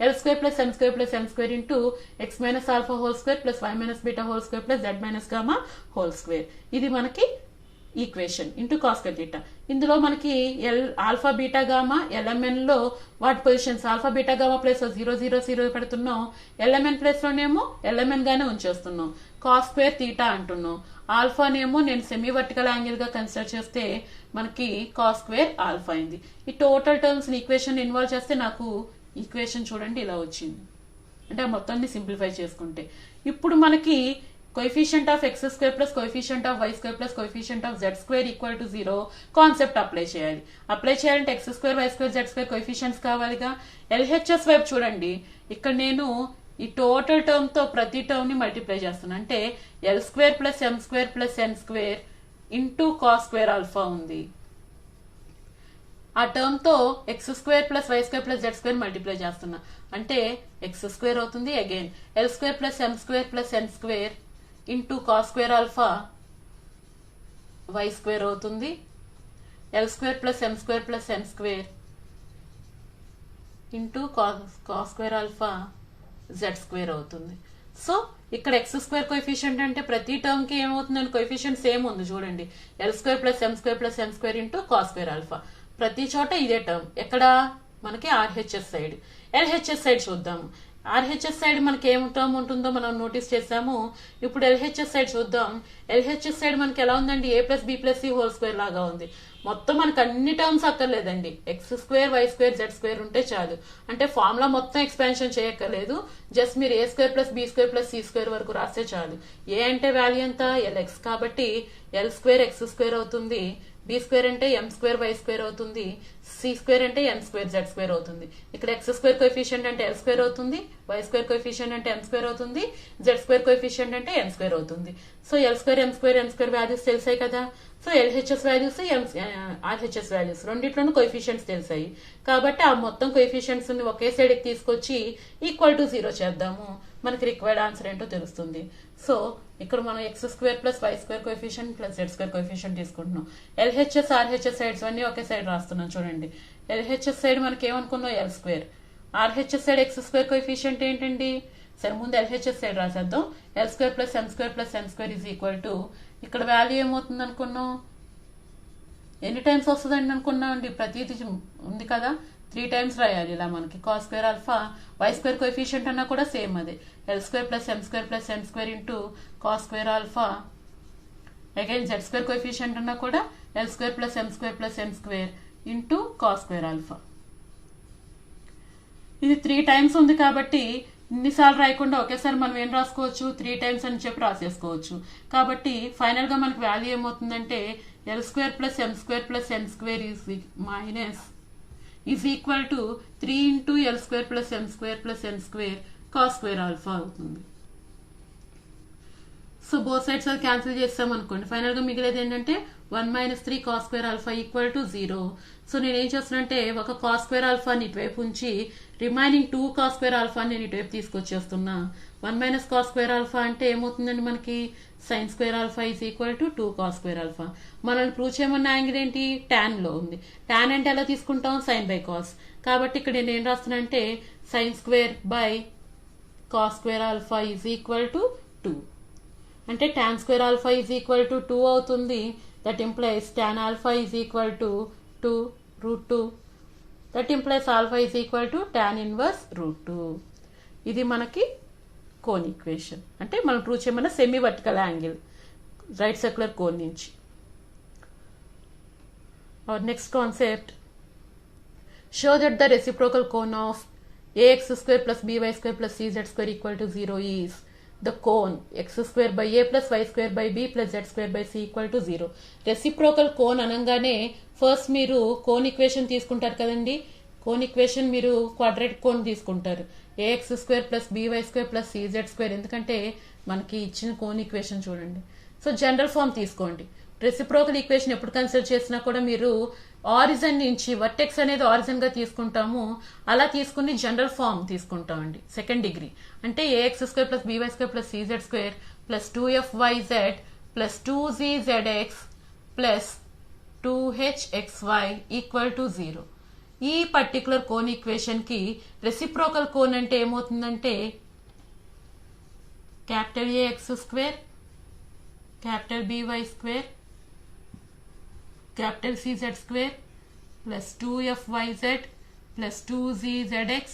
L² plus m² plus n square into x minus alpha whole square plus y minus beta whole square plus z minus gamma whole square. ఇది మనకి equation into cos square theta. ఇందులో మనకి alpha beta gamma LMN లో వాటి positions alpha beta gamma place 0, 0, 0 పెడుతున్నాం. LMN place లోనేమో LMN గానే ఉంచేస్తున్నాం. Cos square theta అంటున్నాం. ఆల్ఫానేమో నేను సెమీ వర్టికల్ యాంగిల్ గా కన్సిడర్ చేస్తే మనకి కాస్ స్క్వేర్ ఆల్ఫా అయింది. ఈ టోటల్ టర్మ్స్ ఈక్వేషన్ ఇన్వాల్వ్ చేస్తే నాకు ఈక్వేషన్ చూడండి ఇలా వచ్చింది. అంటే ఆ మొత్తాన్ని సింప్లిఫై చేసుకుంటే ఇప్పుడు మనకి coefficient of x² + coefficient of y² + coefficient of z² = 0 concept apply చేయాలి. అప్లై చేయాలంటే x² y² z² కోఎఫిషియంట్స్ కావాలిగా. LHS వైపు చూడండి, ఇక్కడ నేను ఈ టోటల్ టర్మ్ తో ప్రతి టర్మ్ ని మల్టిప్లై చేస్తున్నా. అంటే L² + m² + n² into cos square alpha ఉంది. ఆ టర్మ్ తో x² + y² + z² మల్టిప్లై చేస్తున్నా. అంటే x² అవుతుంది. Again L² + m² + n² into cos square alpha Y square అవుతుంది. ఎల్ స్క్వేర్ ప్లస్ ఎం స్క్వేర్ ప్లస్ ఎన్ square into cos square alpha Z square అవుతుంది. So ఇక్కడ X square coefficient అంటే ప్రతి term కి ఏమవుతుందని కోఎఫిషియంట్ సేమ్ ఉంది చూడండి. ఎల్ స్క్వేర్ ప్లస్ ఎం square plus ఎన్ square into cos square alpha. ప్రతి చోట ఇదే టర్మ్. ఎక్కడ మనకి ఆర్హెచ్ఎస్ సైడ్. ఎల్హెచ్ఎస్ సైడ్ చూద్దాము. ఆర్హెచ్ఎస్ సైడ్ మనకి ఏం టర్మ్ ఉంటుందో మనం నోటీస్ చేసాము. ఇప్పుడు ఎల్హెచ్ఎస్ సైడ్ చూద్దాం. ఎల్హెచ్ఎస్ సైడ్ మనకి ఎలా ఉందండి, A plus B plus C whole square లాగా ఉంది. మొత్తం మనకు అన్ని టర్మ్స్ అక్కర్లేదండి. X square why square Z square ఉంటే చాలు. అంటే ఫార్ములా మొత్తం ఎక్స్పాన్షన్ చేయక్కర్లేదు. జస్ట్ మీరు A square plus B square plus C square వరకు రాస్తే చాలు. ఏ అంటే వాల్యూ ఎంత, ఎల్ఎక్స్. కాబట్టి ఎల్ స్క్వేర్ ఎక్స్ స్క్వేర్ అవుతుంది, బి స్క్వేర్ అంటే ఎం స్క్వేర్ వై స్క్వేర్ అవుతుంది, సి స్క్వేర్ అంటే ఎన్ స్క్వేర్ జెడ్ స్క్వేర్ అవుతుంది. ఇక్కడ ఎక్స్ స్క్వేర్ కోఎఫిషియంట్ అంటే ఎల్ స్క్వేర్ అవుతుంది, వై స్క్వేర్ కోఎఫిషియంట్ అంటే ఎం స్క్వేర్ అవుతుంది, జెడ్ స్క్వేర్ కోఎఫిషియంట్ అంటే ఎన్ స్క్వేర్ అవుతుంది. So L square M square N square values తెలిసాయి కదా. So LHS values RHS values రెండిట్లోనూ కోఎఫిషియంట్స్ తెలిసాయి. కాబట్టి ఆ మొత్తం కోఎఫిషియంట్స్ ని ఒకే సైడ్ కి తీసుకొచ్చి ఈక్వల్ టు 0 చేద్దాము. మనకి రిక్వైర్డ్ ఆన్సర్ ఏంటో తెలుస్తుంది. సో ఇక్కడ మనం X square plus why square coefficient plus Z square coefficient తీసుకుంటున్నాం. ఎల్హెచ్ఎస్ ఆర్హెచ్ఎస్ సైడ్స్ అన్ని ఒకే సైడ్ రాస్తున్నాం చూడండి. ఎల్హెచ్ఎస్ సైడ్ మనకి ఏమనుకున్నాం, L square. RHS side X square coefficient ఏంటండి, సరే ముందు ఎల్హెచ్ఎస్ సైడ్ రాసేద్దాం. L square plus M square plus N square is equal to, ఇక్కడ వాల్యూ ఏమవుతుంది అనుకున్నాం, ఎన్ని టైమ్స్ వస్తుందండి అనుకున్నాం అండి, ప్రతిదీ ఉంది కదా, 3 టైమ్స్ రాయాలి ఇలా మనకి. Cos square alpha Y square coefficient అన్నా కూడా సేమ్ అదే, ఎల్ స్క్వేర్ ప్లస్ ఎం స్క్వేర్ ప్లస్ ఎన్ square into cos square alpha. Again Z square coefficient అన్నా కూడా ఎల్ స్క్వేర్ ప్లస్ ఎం స్క్వేర్ ప్లస్ ఎన్ square into cos square alpha. ఇది 3 times ఉంది కాబట్టి ఇన్నిసార్లు రాయకుండా ఒకేసారి మనం ఏం రాసుకోవచ్చు, 3 టైమ్స్ అని చెప్పి రాసేసుకోవచ్చు. కాబట్టి ఫైనల్ గా మనకి వాల్యూ ఏమవుతుందంటే l square plus M square plus N square is equal to 3 into l square plus M square plus N square cos square alpha అవుతుంది. సో బోత్ సైడ్స్ అది క్యాన్సిల్ చేస్తాం అనుకోండి. ఫైనల్ గా మిగిలేదు ఏంటంటే 1 minus 3 cos square alpha equal to 0. So నేనేం చేస్తున్నానంటే ఒక కాస్ స్క్వేర్ ఆల్ఫాని ఇటువైపు ఉంచి రిమైనింగ్ 2 కాస్ స్క్వేర్ ఆల్ఫాని నేను ఇటువైపు తీసుకొచ్చేస్తున్నా. 1 మైనస్ కాస్ స్క్వేర్ ఆల్ఫా అంటే ఏమవుతుందండి మనకి, sine square alpha is equal to 2 cos square alpha. మనల్ని ప్రూవ్ చేయమన్న యాంగిల్ ఏంటి, టాన్ లో ఉంది. టాన్ అంటే ఎలా తీసుకుంటాం, సైన్ బై కాస్. కాబట్టి ఇక్కడ నేను ఏం రాస్తున్నా అంటే sine square by cos square alpha is equal to 2. అంటే tan square alpha is equal to 2 అవుతుంది. That implies tan alpha is equal to 2 root 2. That implies alpha is equal to tan inverse root 2. ఇది మనకి cone equation. అంటే మనం prove చేయమన్న semi vertical angle right circular cone నుంచి. Our next concept, show that the reciprocal cone of ax square plus by square plus cz square equal to 0 is the cone x square by a plus y square by b plus z square by c equal to 0. Reciprocal cone అనగానే first మీరు cone equation తీసుకుంటారు కదండి. Cone equation మీరు quadratic cone తీసుకుంటారు. ax square plus by square plus cz square, ఎందుకంటే మనకి ఇచ్చిన cone equation చూడండి. సో జనరల్ ఫామ్ తీసుకోండి. రెసిప్రోకల్ ఈక్వేషన్ ఎప్పుడు కన్సిడర్ చేసినా కూడా మీరు ఆరిజిన్ నుంచి వర్టెక్స్ అనేది ఆరిజిన్ గా తీసుకుంటాము. అలా తీసుకుని జనరల్ ఫామ్ తీసుకుంటామండి సెకండ్ డిగ్రీ. అంటే ax square plus by square plus cz square plus 2fyz plus 2zx plus 2hxy equal to 0. ఈ పర్టికులర్ కోన్ ఈక్వేషన్ కి రెసిప్రోకల్ కోన్ అంటే ఏమవుతుందంటే capital ax square capital by square capital cz square plus 2fyz plus 2zx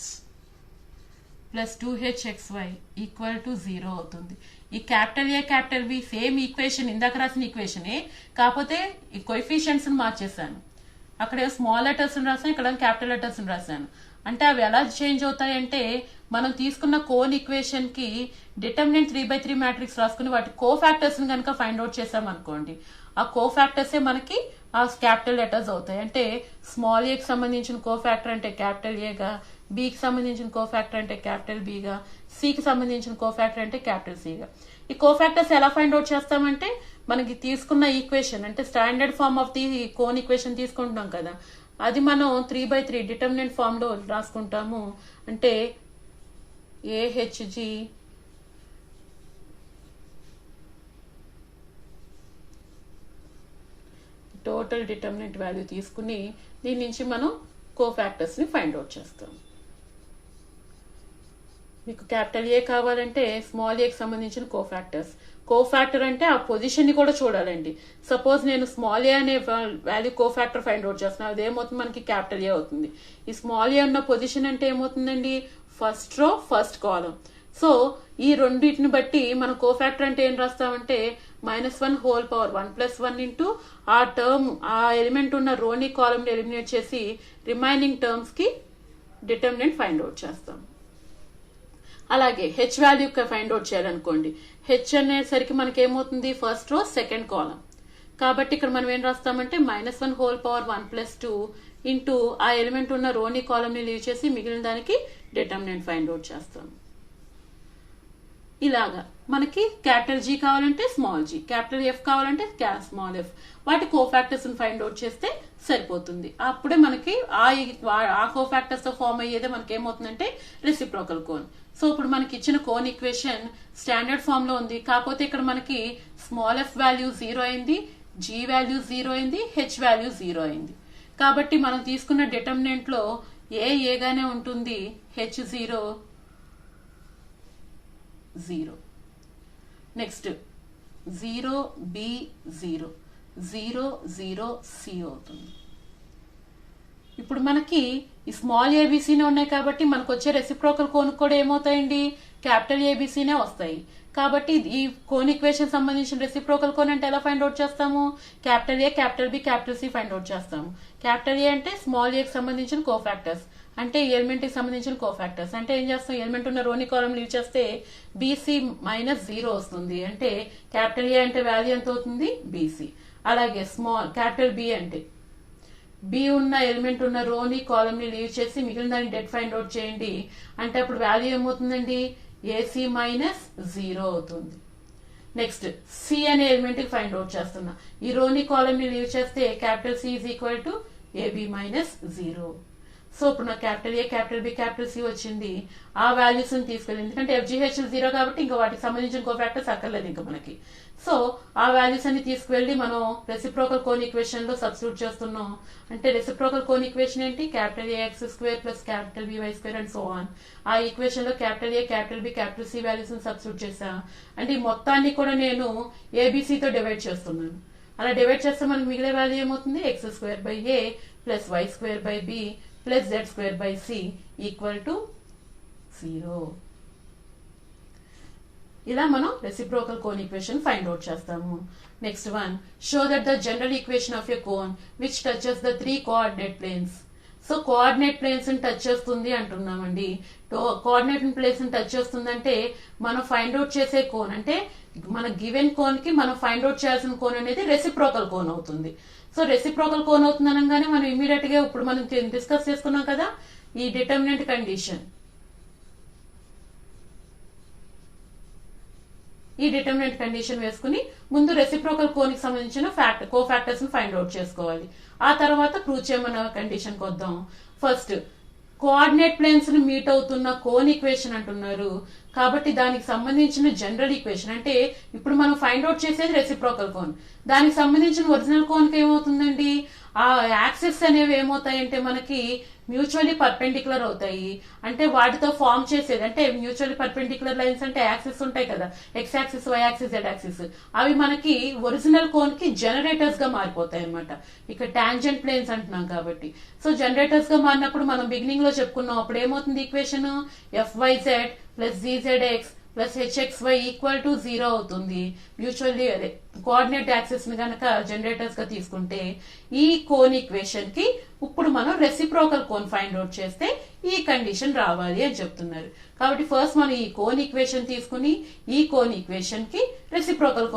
plus 2hxy equal to 0 అవుతుంది. ఈ capital A capital B same equation, ఇందాక రాసిన ఈక్వేషనే, కాకపోతే ఈ కోఎఫిషియంట్స్ మార్చేసాను. అక్కడ స్మాల్ లెటర్స్ రాసాను, ఇక్కడ క్యాపిటల్ లెటర్స్ రాసాను. అంటే అవి ఎలా చేంజ్ అవుతాయంటే మనం తీసుకున్న కోన్ ఈక్వేషన్ కి డిటర్మినెంట్ 3/3 మ్యాట్రిక్స్ రాసుకుని వాటి కో ఫ్యాక్టర్స్ కనుక ఫైండ్ అవుట్ చేసాం అనుకోండి, ఆ కో ఫ్యాక్టర్స్ మనకి ఆ క్యాపిటల్ లెటర్స్ అవుతాయి. అంటే స్మాల్ ఏ కి సంబంధించిన కో ఫ్యాక్టర్ అంటే క్యాపిటల్ ఏగా, బికి సంబంధించిన కో ఫ్యాక్టర్ అంటే క్యాపిటల్ బిగా, సికి సంబంధించిన కో ఫ్యాక్టర్ అంటే క్యాపిటల్ సిగా. ఈ కో ఫ్యాక్టర్స్ ఎలా ఫైండ్ అవుట్ చేస్తామంటే మనకి తీసుకున్న ఈక్వేషన్ అంటే standard form of the cone equation తీసుకుంటున్నాం కదా, అది మనం 3/3 డిటర్మినెంట్ ఫామ్ లో రాసుకుంటాము. అంటే AHG టోటల్ డిటర్మినెంట్ వాల్యూ తీసుకుని దీని నుంచి మనం కోఫాక్టర్స్ ని ఫైండ్ అవుట్ చేస్తాం. మీకు క్యాపిటల్ ఏ కావాలంటే స్మాల్ ఏకి సంబంధించిన కోఫాక్టర్ అంటే ఆ పొజిషన్ ని కూడా చూడాలండి. సపోజ్ నేను స్మాల్ ఏ అనే వాల్యూ కోఫాక్టర్ ఫైండ్ అవుట్ చేస్తున్నాను, అదేమవుతుంది మనకి క్యాపిటల్ ఏ అవుతుంది. ఈ స్మాల్ ఏ ఉన్న పొజిషన్ అంటే ఏమవుతుందండి, ఫస్ట్ రో ఫస్ట్ కాలం. సో ఈ రెండింటిని బట్టి మనం కోఫాక్టర్ అంటే ఏం రాస్తామంటే -1 హోల్ పవర్ 1+1 ఇంటూ ఆ టర్మ్ ఆ ఎలిమెంట్ ఉన్న రోని కాలం ని ఎలిమినేట్ చేసి రిమైనింగ్ టర్మ్స్ కి డిటర్మినెంట్ ఫైండ్ అవుట్ చేస్తాం. అలాగే హెచ్ వాల్యూ ఫైండ్ అవుట్ చేయాలనుకోండి, హెచ్ అనేసరికి మనకి ఏమవుతుంది ఫస్ట్ రో సెకండ్ కాలం. కాబట్టి ఇక్కడ మనం ఏం రాస్తామంటే -1 హోల్ పవర్ 1+2 ఇంటూ ఆ ఎలిమెంట్ ఉన్న రోని కాలం ని లీవ్ చేసి మిగిలిన దానికి డిటర్మినెంట్ ఫైండ్ అవుట్ చేస్తాం. ఇలాగా మనకి క్యాపిటల్ జీ కావాలంటే స్మాల్ జీ, క్యాపిటల్ ఎఫ్ కావాలంటే స్మాల్ ఎఫ్, వాటి కోఫాక్టర్స్ ఫైండ్ అవుట్ చేస్తే సరిపోతుంది. అప్పుడే మనకి ఆ కోఫాక్టర్స్ తో ఫామ్ అయ్యేదే మనకి ఏమవుతుందంటే రెసిప్రోకల్ కోన్. సో ఇప్పుడు మనకి ఇచ్చిన కోన్ ఈక్వేషన్ స్టాండర్డ్ ఫామ్ లో ఉంది, కాకపోతే ఇక్కడ మనకి స్మాల్ ఎఫ్ వాల్యూ 0 అయింది, జీ వాల్యూ 0 అయింది, హెచ్ వాల్యూ 0 అయింది. కాబట్టి మనం తీసుకున్న డిటర్మినెంట్ లో ఏగానే ఉంటుంది, హెచ్ 0 0. నెక్స్ట్ 0 బి 0 0 0 సి అవుతుంది. ఇప్పుడు మనకి ఈ స్మాల్ ఏబిసినే ఉన్నాయి కాబట్టి మనకు వచ్చే రెసిప్రోకల్ కోన్ కూడా ఏమవుతాయండి, క్యాపిటల్ ఏబిసినే వస్తాయి. కాబట్టి ఈ కోన్ ఈక్వేషన్ సంబంధించిన రెసిప్రోకల్ కోన్ అంటే ఎలా ఫైండ్ అవుట్ చేస్తాము, capital A capital B capital C find out చేస్తాము. క్యాపిటల్ ఏ అంటే స్మాల్ ఏకి సంబంధించిన కోఫాక్టర్స్, అంటే ఎలిమెంట్ కి సంబంధించిన కోఫాక్టర్స్. అంటే ఏం చేస్తాం, ఎలిమెంట్ ఉన్న రోని కాలం లీవ్ చేస్తే బీసీ -0 వస్తుంది. అంటే క్యాపిటల్ ఏ అంటే వాల్యూ ఎంత అవుతుంది, బీసీ. అలాగే క్యాపిటల్ బి అంటే బి ఉన్న ఎలిమెంట్ ఉన్న రోని కాలం ని లీవ్ చేసి మిగిలిన దాన్ని డెట్ ఫైండ్ అవుట్ చేయండి. అంటే అప్పుడు వాల్యూ ఏమవుతుందండి, ఏసీ -0 అవుతుంది. నెక్స్ట్ సి అనే ఎలిమెంట్ కి ఫైండ్ అవుట్ చేస్తున్నా, ఈ రోని కాలం ని లీవ్ చేస్తే capital C is equal to AB -0. So ఇప్పుడు నాకు capital A capital B capital C వచ్చింది. ఆ వాల్యూస్ ని తీసుకెళ్ళి, ఎందుకంటే FGH 0 కాబట్టి ఇంకా వాటికి సంబంధించిన కోఫాక్టర్స్ అక్కర్లేదు ఇంకా మనకి. సో ఆ వాల్యూస్ అన్ని తీసుకువెళ్లి మనం రెసిప్రోకల్ కోన్ ఈక్వేషన్ లో సబ్స్టిట్యూట్ చేస్తున్నాం. అంటే రెసిప్రోకల్ కోన్ ఈక్వేషన్ ఏంటి, capital AX² plus capital BY² and so on. ఆ ఈక్వేషన్ లో capital A capital B capital C values ని సబ్స్టిట్యూట్ చేసా. అంటే ఈ మొత్తాన్ని కూడా నేను ABC తో డివైడ్ చేస్తున్నాను. అలా డివైడ్ చేస్తే మనకి మిగిలే వాల్యూ ఏమవుతుంది, X² plus Y² plus Z² equal to 0. ఇలా మనం reciprocal cone equation find out చేస్తాము. Next one, show that the general equation of a cone which touches the 3 coordinate planes. So coordinate planes ని touch చేస్తుంది అంటున్నామండి. Coordinate planes ని touch చేస్తుందంటే మనం find out చేసే కోన్, అంటే మన గివెన్ కోన్ కి మనం ఫైండ్ అవుట్ చేయాల్సిన కోన్ అనేది రెసిప్రోకల్ కోన్ అవుతుంది. సో రెసిప్రోకల్ కోన్ అవుతుంది అనగానే మనం ఇమీడియట్ గా ఇప్పుడు మనం డిస్కస్ చేసుకున్నాం కదా ఈ డిటర్మినెంట్ కండిషన్, ఈ డిటర్మినెంట్ కండిషన్ వేసుకుని ముందు రెసిప్రోకల్ కోన్ కి సంబంధించిన కోఫాక్టర్స్ ని ఫైండ్ అవుట్ చేసుకోవాలి. ఆ తర్వాత ప్రూవ్ చేయమన్న కండిషన్ కి వద్దాం. ఫస్ట్ కోఆర్డినేట్ ప్లేన్స్ ని మీట్ అవుతున్న కోన్ ఈక్వేషన్ అంటున్నారు కాబట్టి దానికి సంబంధించిన జనరల్ ఈక్వేషన్, అంటే ఇప్పుడు మనం ఫైండ్ అవుట్ చేసేది రెసిప్రోకల్ కోన్, దానికి సంబంధించిన ఒరిజినల్ కోన్ కి ఏమవుతుందండి, ఆ యాక్సిస్ అనేవి ఏమవుతాయంటే మనకి మ్యూచువల్లీ పర్పెండిక్యులర్ అవుతాయి. అంటే వాటితో ఫామ్ చేసేది, అంటే మ్యూచువల్లీ పర్పెండిక్యులర్ లైన్స్ అంటే యాక్సిస్ ఉంటాయి కదా, X axis Y axis Z axis, అవి మనకి ఒరిజినల్ కోన్ కి జనరేటర్స్ గా మారిపోతాయి అనమాట. ఇక్కడ టాంజెంట్ ప్లేన్స్ అంటున్నాం కాబట్టి. సో జనరేటర్స్ గా మారినప్పుడు మనం బిగినింగ్ లో చెప్పుకున్నాం, అప్పుడు ఏమవుతుంది equation, FYZ plus ZZX plus HXY equal to 0 అవుతుంది. మ్యూచువల్లీ అదే కోఆర్డినేట్ యాక్సిస్ ని కనుక జనరేటర్స్ గా తీసుకుంటే ఈ కోన్ ఈక్వేషన్ కి ఇప్పుడు మనం రెసిప్రోకల్ కోన్ ఫైండ్ అవుట్ చేస్తే ఈ కండిషన్ రావాలి అని చెప్తున్నారు. కాబట్టి ఫస్ట్ మనం ఈ కోన్ ఈక్వేషన్ తీసుకుని ఈ కోన్ ఈక్వేషన్ కి రెసిప్రోకల్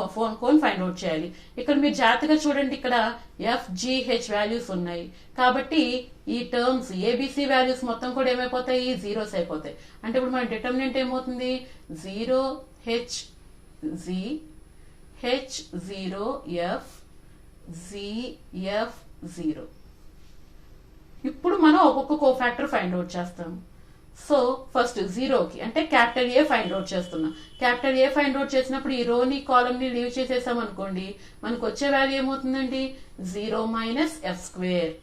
కోన్ ఫైండ్ అవుట్ చేయాలి. ఇక్కడ మీరు జాగ్రత్తగా చూడండి, ఇక్కడ FGH వాల్యూస్ ఉన్నాయి కాబట్టి ఈ టర్మ్స్ ABC వాల్యూస్ మొత్తం కూడా ఏమైపోతాయి, జీరోస్ అయిపోతాయి. అంటే ఇప్పుడు మన డిటర్మినెంట్ ఏమవుతుంది, 0HZ H0F ZF0. ఇప్పుడు మనం ఒక్కొక్క కోఫాక్టర్ ఫైండ్ అవుట్ చేస్తాం. సో ఫస్ట్ జీరోకి అంటే క్యాపిటల్ ఏ ఫైండ్ అవుట్ చేస్తున్నా. క్యాపిటల్ ఏ ఫైండ్ అవుట్ చేసినప్పుడు ఈ రోని కాలమ్ ని లీవ్ చేసేసాం అనుకోండి, మనకు వచ్చే వాల్యూ ఏమవుతుందండి 0 మైనస్ ఎఫ్ స్క్వేర్.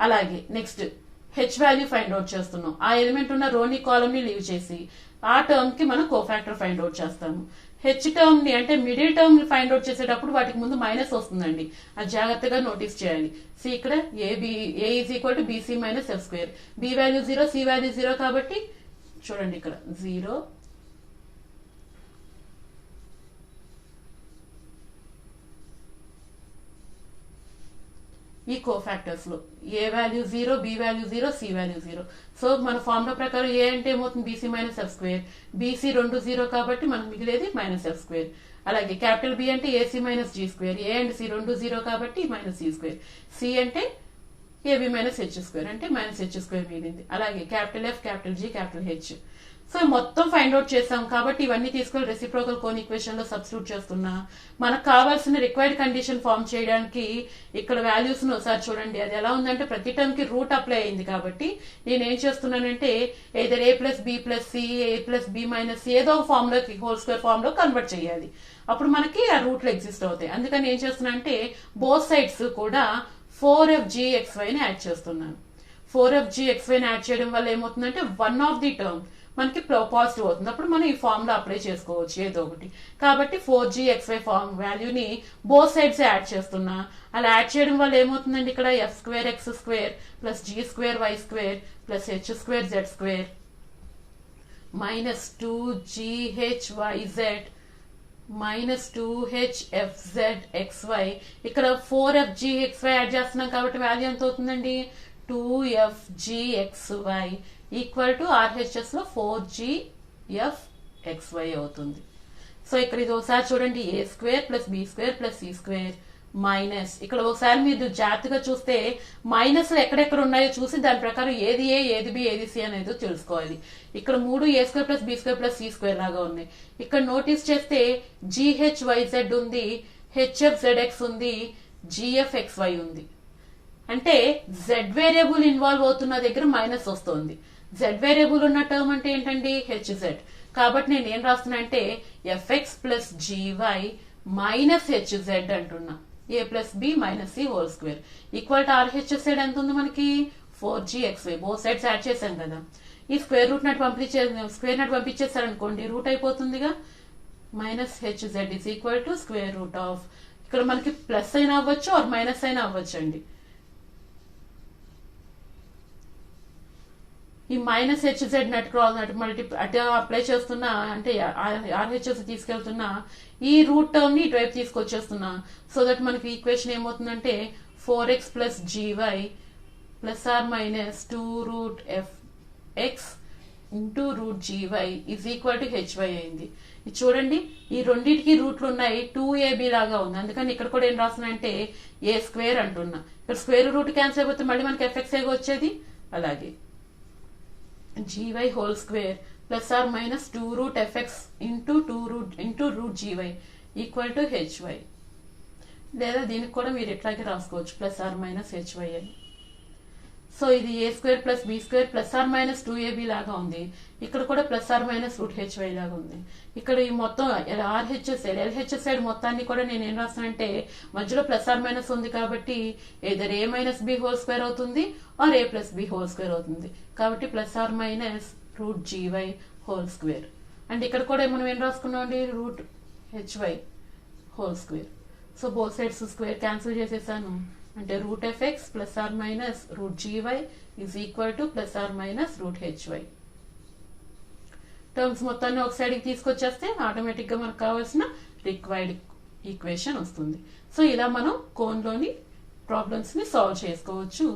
అలాగే next H value find out చేస్తున్నాం. ఆ ఎలిమెంట్ ఉన్న రోని కాలమ్ ని లీవ్ చేసి ఆ టర్మ్ కి మనం కోఫాక్టర్ ఫైండ్ అవుట్ చేస్తాము. హెచ్ టర్మ్ ని అంటే మిడిల్ టర్మ్ ని ఫైండ్ అవుట్ చేసేటప్పుడు వాటికి ముందు మైనస్ వస్తుందండి, అది జాగ్రత్తగా నోటీస్ చేయాలి. సి ఇక్కడ A is equal to BC minus F square. B value 0, C value 0 కాబట్టి చూడండి ఇక్కడ 0 ఈ కోఫాక్టర్స్ లో A value 0, B value 0, C value 0. So మన ఫార్ములా ప్రకారం ఏ అంటే ఏమవుతుంది BC minus F square. BC 2 0 కాబట్టి మనకు మిగిలేది మైనస్ ఎఫ్ స్క్వేర్. అలాగే క్యాపిటల్ బి అంటే AC minus G square. A and C 2 0 కాబట్టి మైనస్ సి స్క్వేర్. సి అంటే ఏబి మైనస్ హెచ్ స్క్వేర్ అంటే మైనస్ హెచ్ స్క్వేర్ మిగిలింది. అలాగే capital F, capital G, capital H. So మొత్తం ఫైండ్ అవుట్ చేస్తాం కాబట్టి ఇవన్నీ తీసుకొని రెసిప్రోకల్ కోన్ ఈక్వేషన్ లో సబ్స్టిట్యూట్ చేస్తున్నా. మనకు కావాల్సిన రిక్వైర్డ్ కండిషన్ ఫార్మ్ చేయడానికి ఇక్కడ వాల్యూస్ ను ఒకసారి చూడండి. అది ఎలా ఉందంటే ప్రతి టర్మ్ కి రూట్ అప్లై అయింది కాబట్టి నేను ఏం చేస్తున్నానంటే ఏదర్ ఏ ప్లస్ బి ప్లస్ సి, ఏ ప్లస్ బి మైనస్ సి ఏదో ఒక ఫార్మ్ లోకి హోల్ స్క్వేర్ ఫార్మ్ లో కన్వర్ట్ చేయాలి. అప్పుడు మనకి ఆ రూట్లు ఎగ్జిస్ట్ అవుతాయి. అందుకని ఏం చేస్తున్నా అంటే బోత్ సైడ్స్ కూడా 4fgxy ని యాడ్ చేస్తున్నాను. 4fgxy ని యాడ్ చేయడం వల్ల ఏమవుతుందంటే వన్ ఆఫ్ ది టర్మ్ మనకి పాజిటివ్ అవుతుంది. అప్పుడు మనం ఈ ఫార్మ్ లో అప్లై చేసుకోవచ్చు ఏదో ఒకటి. కాబట్టి 4gxy ఫార్మ్ వాల్యూని బోత్ సైడ్స్ యాడ్ చేస్తున్నా. అలా యాడ్ చేయడం వల్ల ఏమవుతుందండి ఇక్కడ f square X square plus g square why square plus h square Z square minus 2ghYz minus 2hfzxy. ఇక్కడ 4fgxy యాడ్ చేస్తున్నాం కాబట్టి వాల్యూ ఎంత అవుతుందండి 2fgxy ఈక్వల్ టు ఆర్హెచ్ఎస్ లో 4gfxy అవుతుంది. సో ఇక్కడ ఇది ఒకసారి చూడండి A square plus B square plus C square minus ఇక్కడ ఒకసారి మీరు జాగ్రత్తగా చూస్తే మైనస్ ఎక్కడెక్కడ ఉన్నాయో చూసి దాని ప్రకారం ఏది ఏ ఏది బి ఏది సి అనేది తెలుసుకోవాలి. ఇక్కడ 3 A square plus B square plus C square లాగా ఉన్నాయి. ఇక్కడ నోటీస్ చేస్తే జిహెచ్వైజెడ్ ఉంది, హెచ్ఎఫ్జెడ్ఎక్స్ ఉంది, జిఎఫ్ఎక్స్వై ఉంది. అంటే జెడ్ వేరియబుల్ ఇన్వాల్వ్ అవుతున్న దగ్గర మైనస్ వస్తుంది. జెడ్ వేరియబుల్ ఉన్న టర్మ్ అంటే ఏంటండి హెచ్జెడ్. కాబట్టి నేను ఏం రాస్తున్నా అంటే FX plus GY minus HZ అంటున్నా. A plus B minus C whole square equal to RHZ ఎంత ఉంది మనకి 4gxy. బోత్ సైడ్స్ యాడ్ చేశాం కదా. ఈ స్క్వేర్ రూట్ నట్ పంపించేసారు అనుకోండి రూట్ అయిపోతుందిగా. Minus HZ is equal to square root of ఇక్కడ మనకి ప్లస్ అయినా అవ్వచ్చు ఆర్ మైనస్ అయినా అవ్వచ్చు అండి. ఈ మైనస్ హెచ్జెడ్ నట్ క్రాస్ నట్ అటు అప్లై చేస్తున్నా అంటే ఆర్హెచ్ఎస్ తీసుకెళ్తున్నా ఈ రూట్ టర్మ్ ని ఇటువైపు తీసుకొచ్చేస్తున్నా. సో దట్ మనకి ఈక్వేషన్ ఏమవుతుందంటే 4x plus g y plus or minus 2√fx into root g y is equal to h y అయింది. ఇది చూడండి ఈ రెండింటికి రూట్లు ఉన్నాయి 2ab లాగా ఉంది. అందుకని ఇక్కడ కూడా ఏం రాస్తున్నా అంటే ఏ స్క్వేర్ అంటున్నా. ఇక్కడ స్క్వేర్ రూట్ క్యాన్సిల్ అయిపోతే మళ్ళీ మనకి ఎఫ్ఎక్స్ ఏగా వచ్చేది. అలాగే gy whole square plus or minus 2√fx into root GY equal to HY. లేదా దీనికి కూడా మీరు ఇట్లాగే రాసుకోవచ్చు ప్లస్ ఆర్ మైనస్ హెచ్వై అని. సో ఇది A square plus B square plus or minus 2ab లాగా ఉంది. ఇక్కడ కూడా plus or minus root HY లాగా ఉంది. ఇక్కడ ఈ మొత్తం ఎల్హెచ్ఎస్ సైడ్ మొత్తాన్ని కూడా నేను ఏం రాస్తానంటే మధ్యలో ప్లస్ ఆర్ మైనస్ ఉంది కాబట్టి either a minus b whole square అవుతుంది or a plus b whole square అవుతుంది. కాబట్టి plus or minus root g y whole square. And ఇక్కడ కూడా మనం ఏం రాసుకున్నాం అండి root h y whole square. So both sides square cancel చేసేసాను. అంటే root f x plus or minus root g y is equal to plus or minus root h y. Terms మొత్తాన్ని ఒక సైడ్కి తీసుకొచ్చేస్తే ఆటోమేటిక్ గా మనకు కావాల్సిన రిక్వైర్డ్ ఈక్వేషన్ వస్తుంది. సో ఇలా మనం కోన్ లోని ప్రాబ్లమ్స్ ని సాల్వ్ చేసుకోవచ్చు.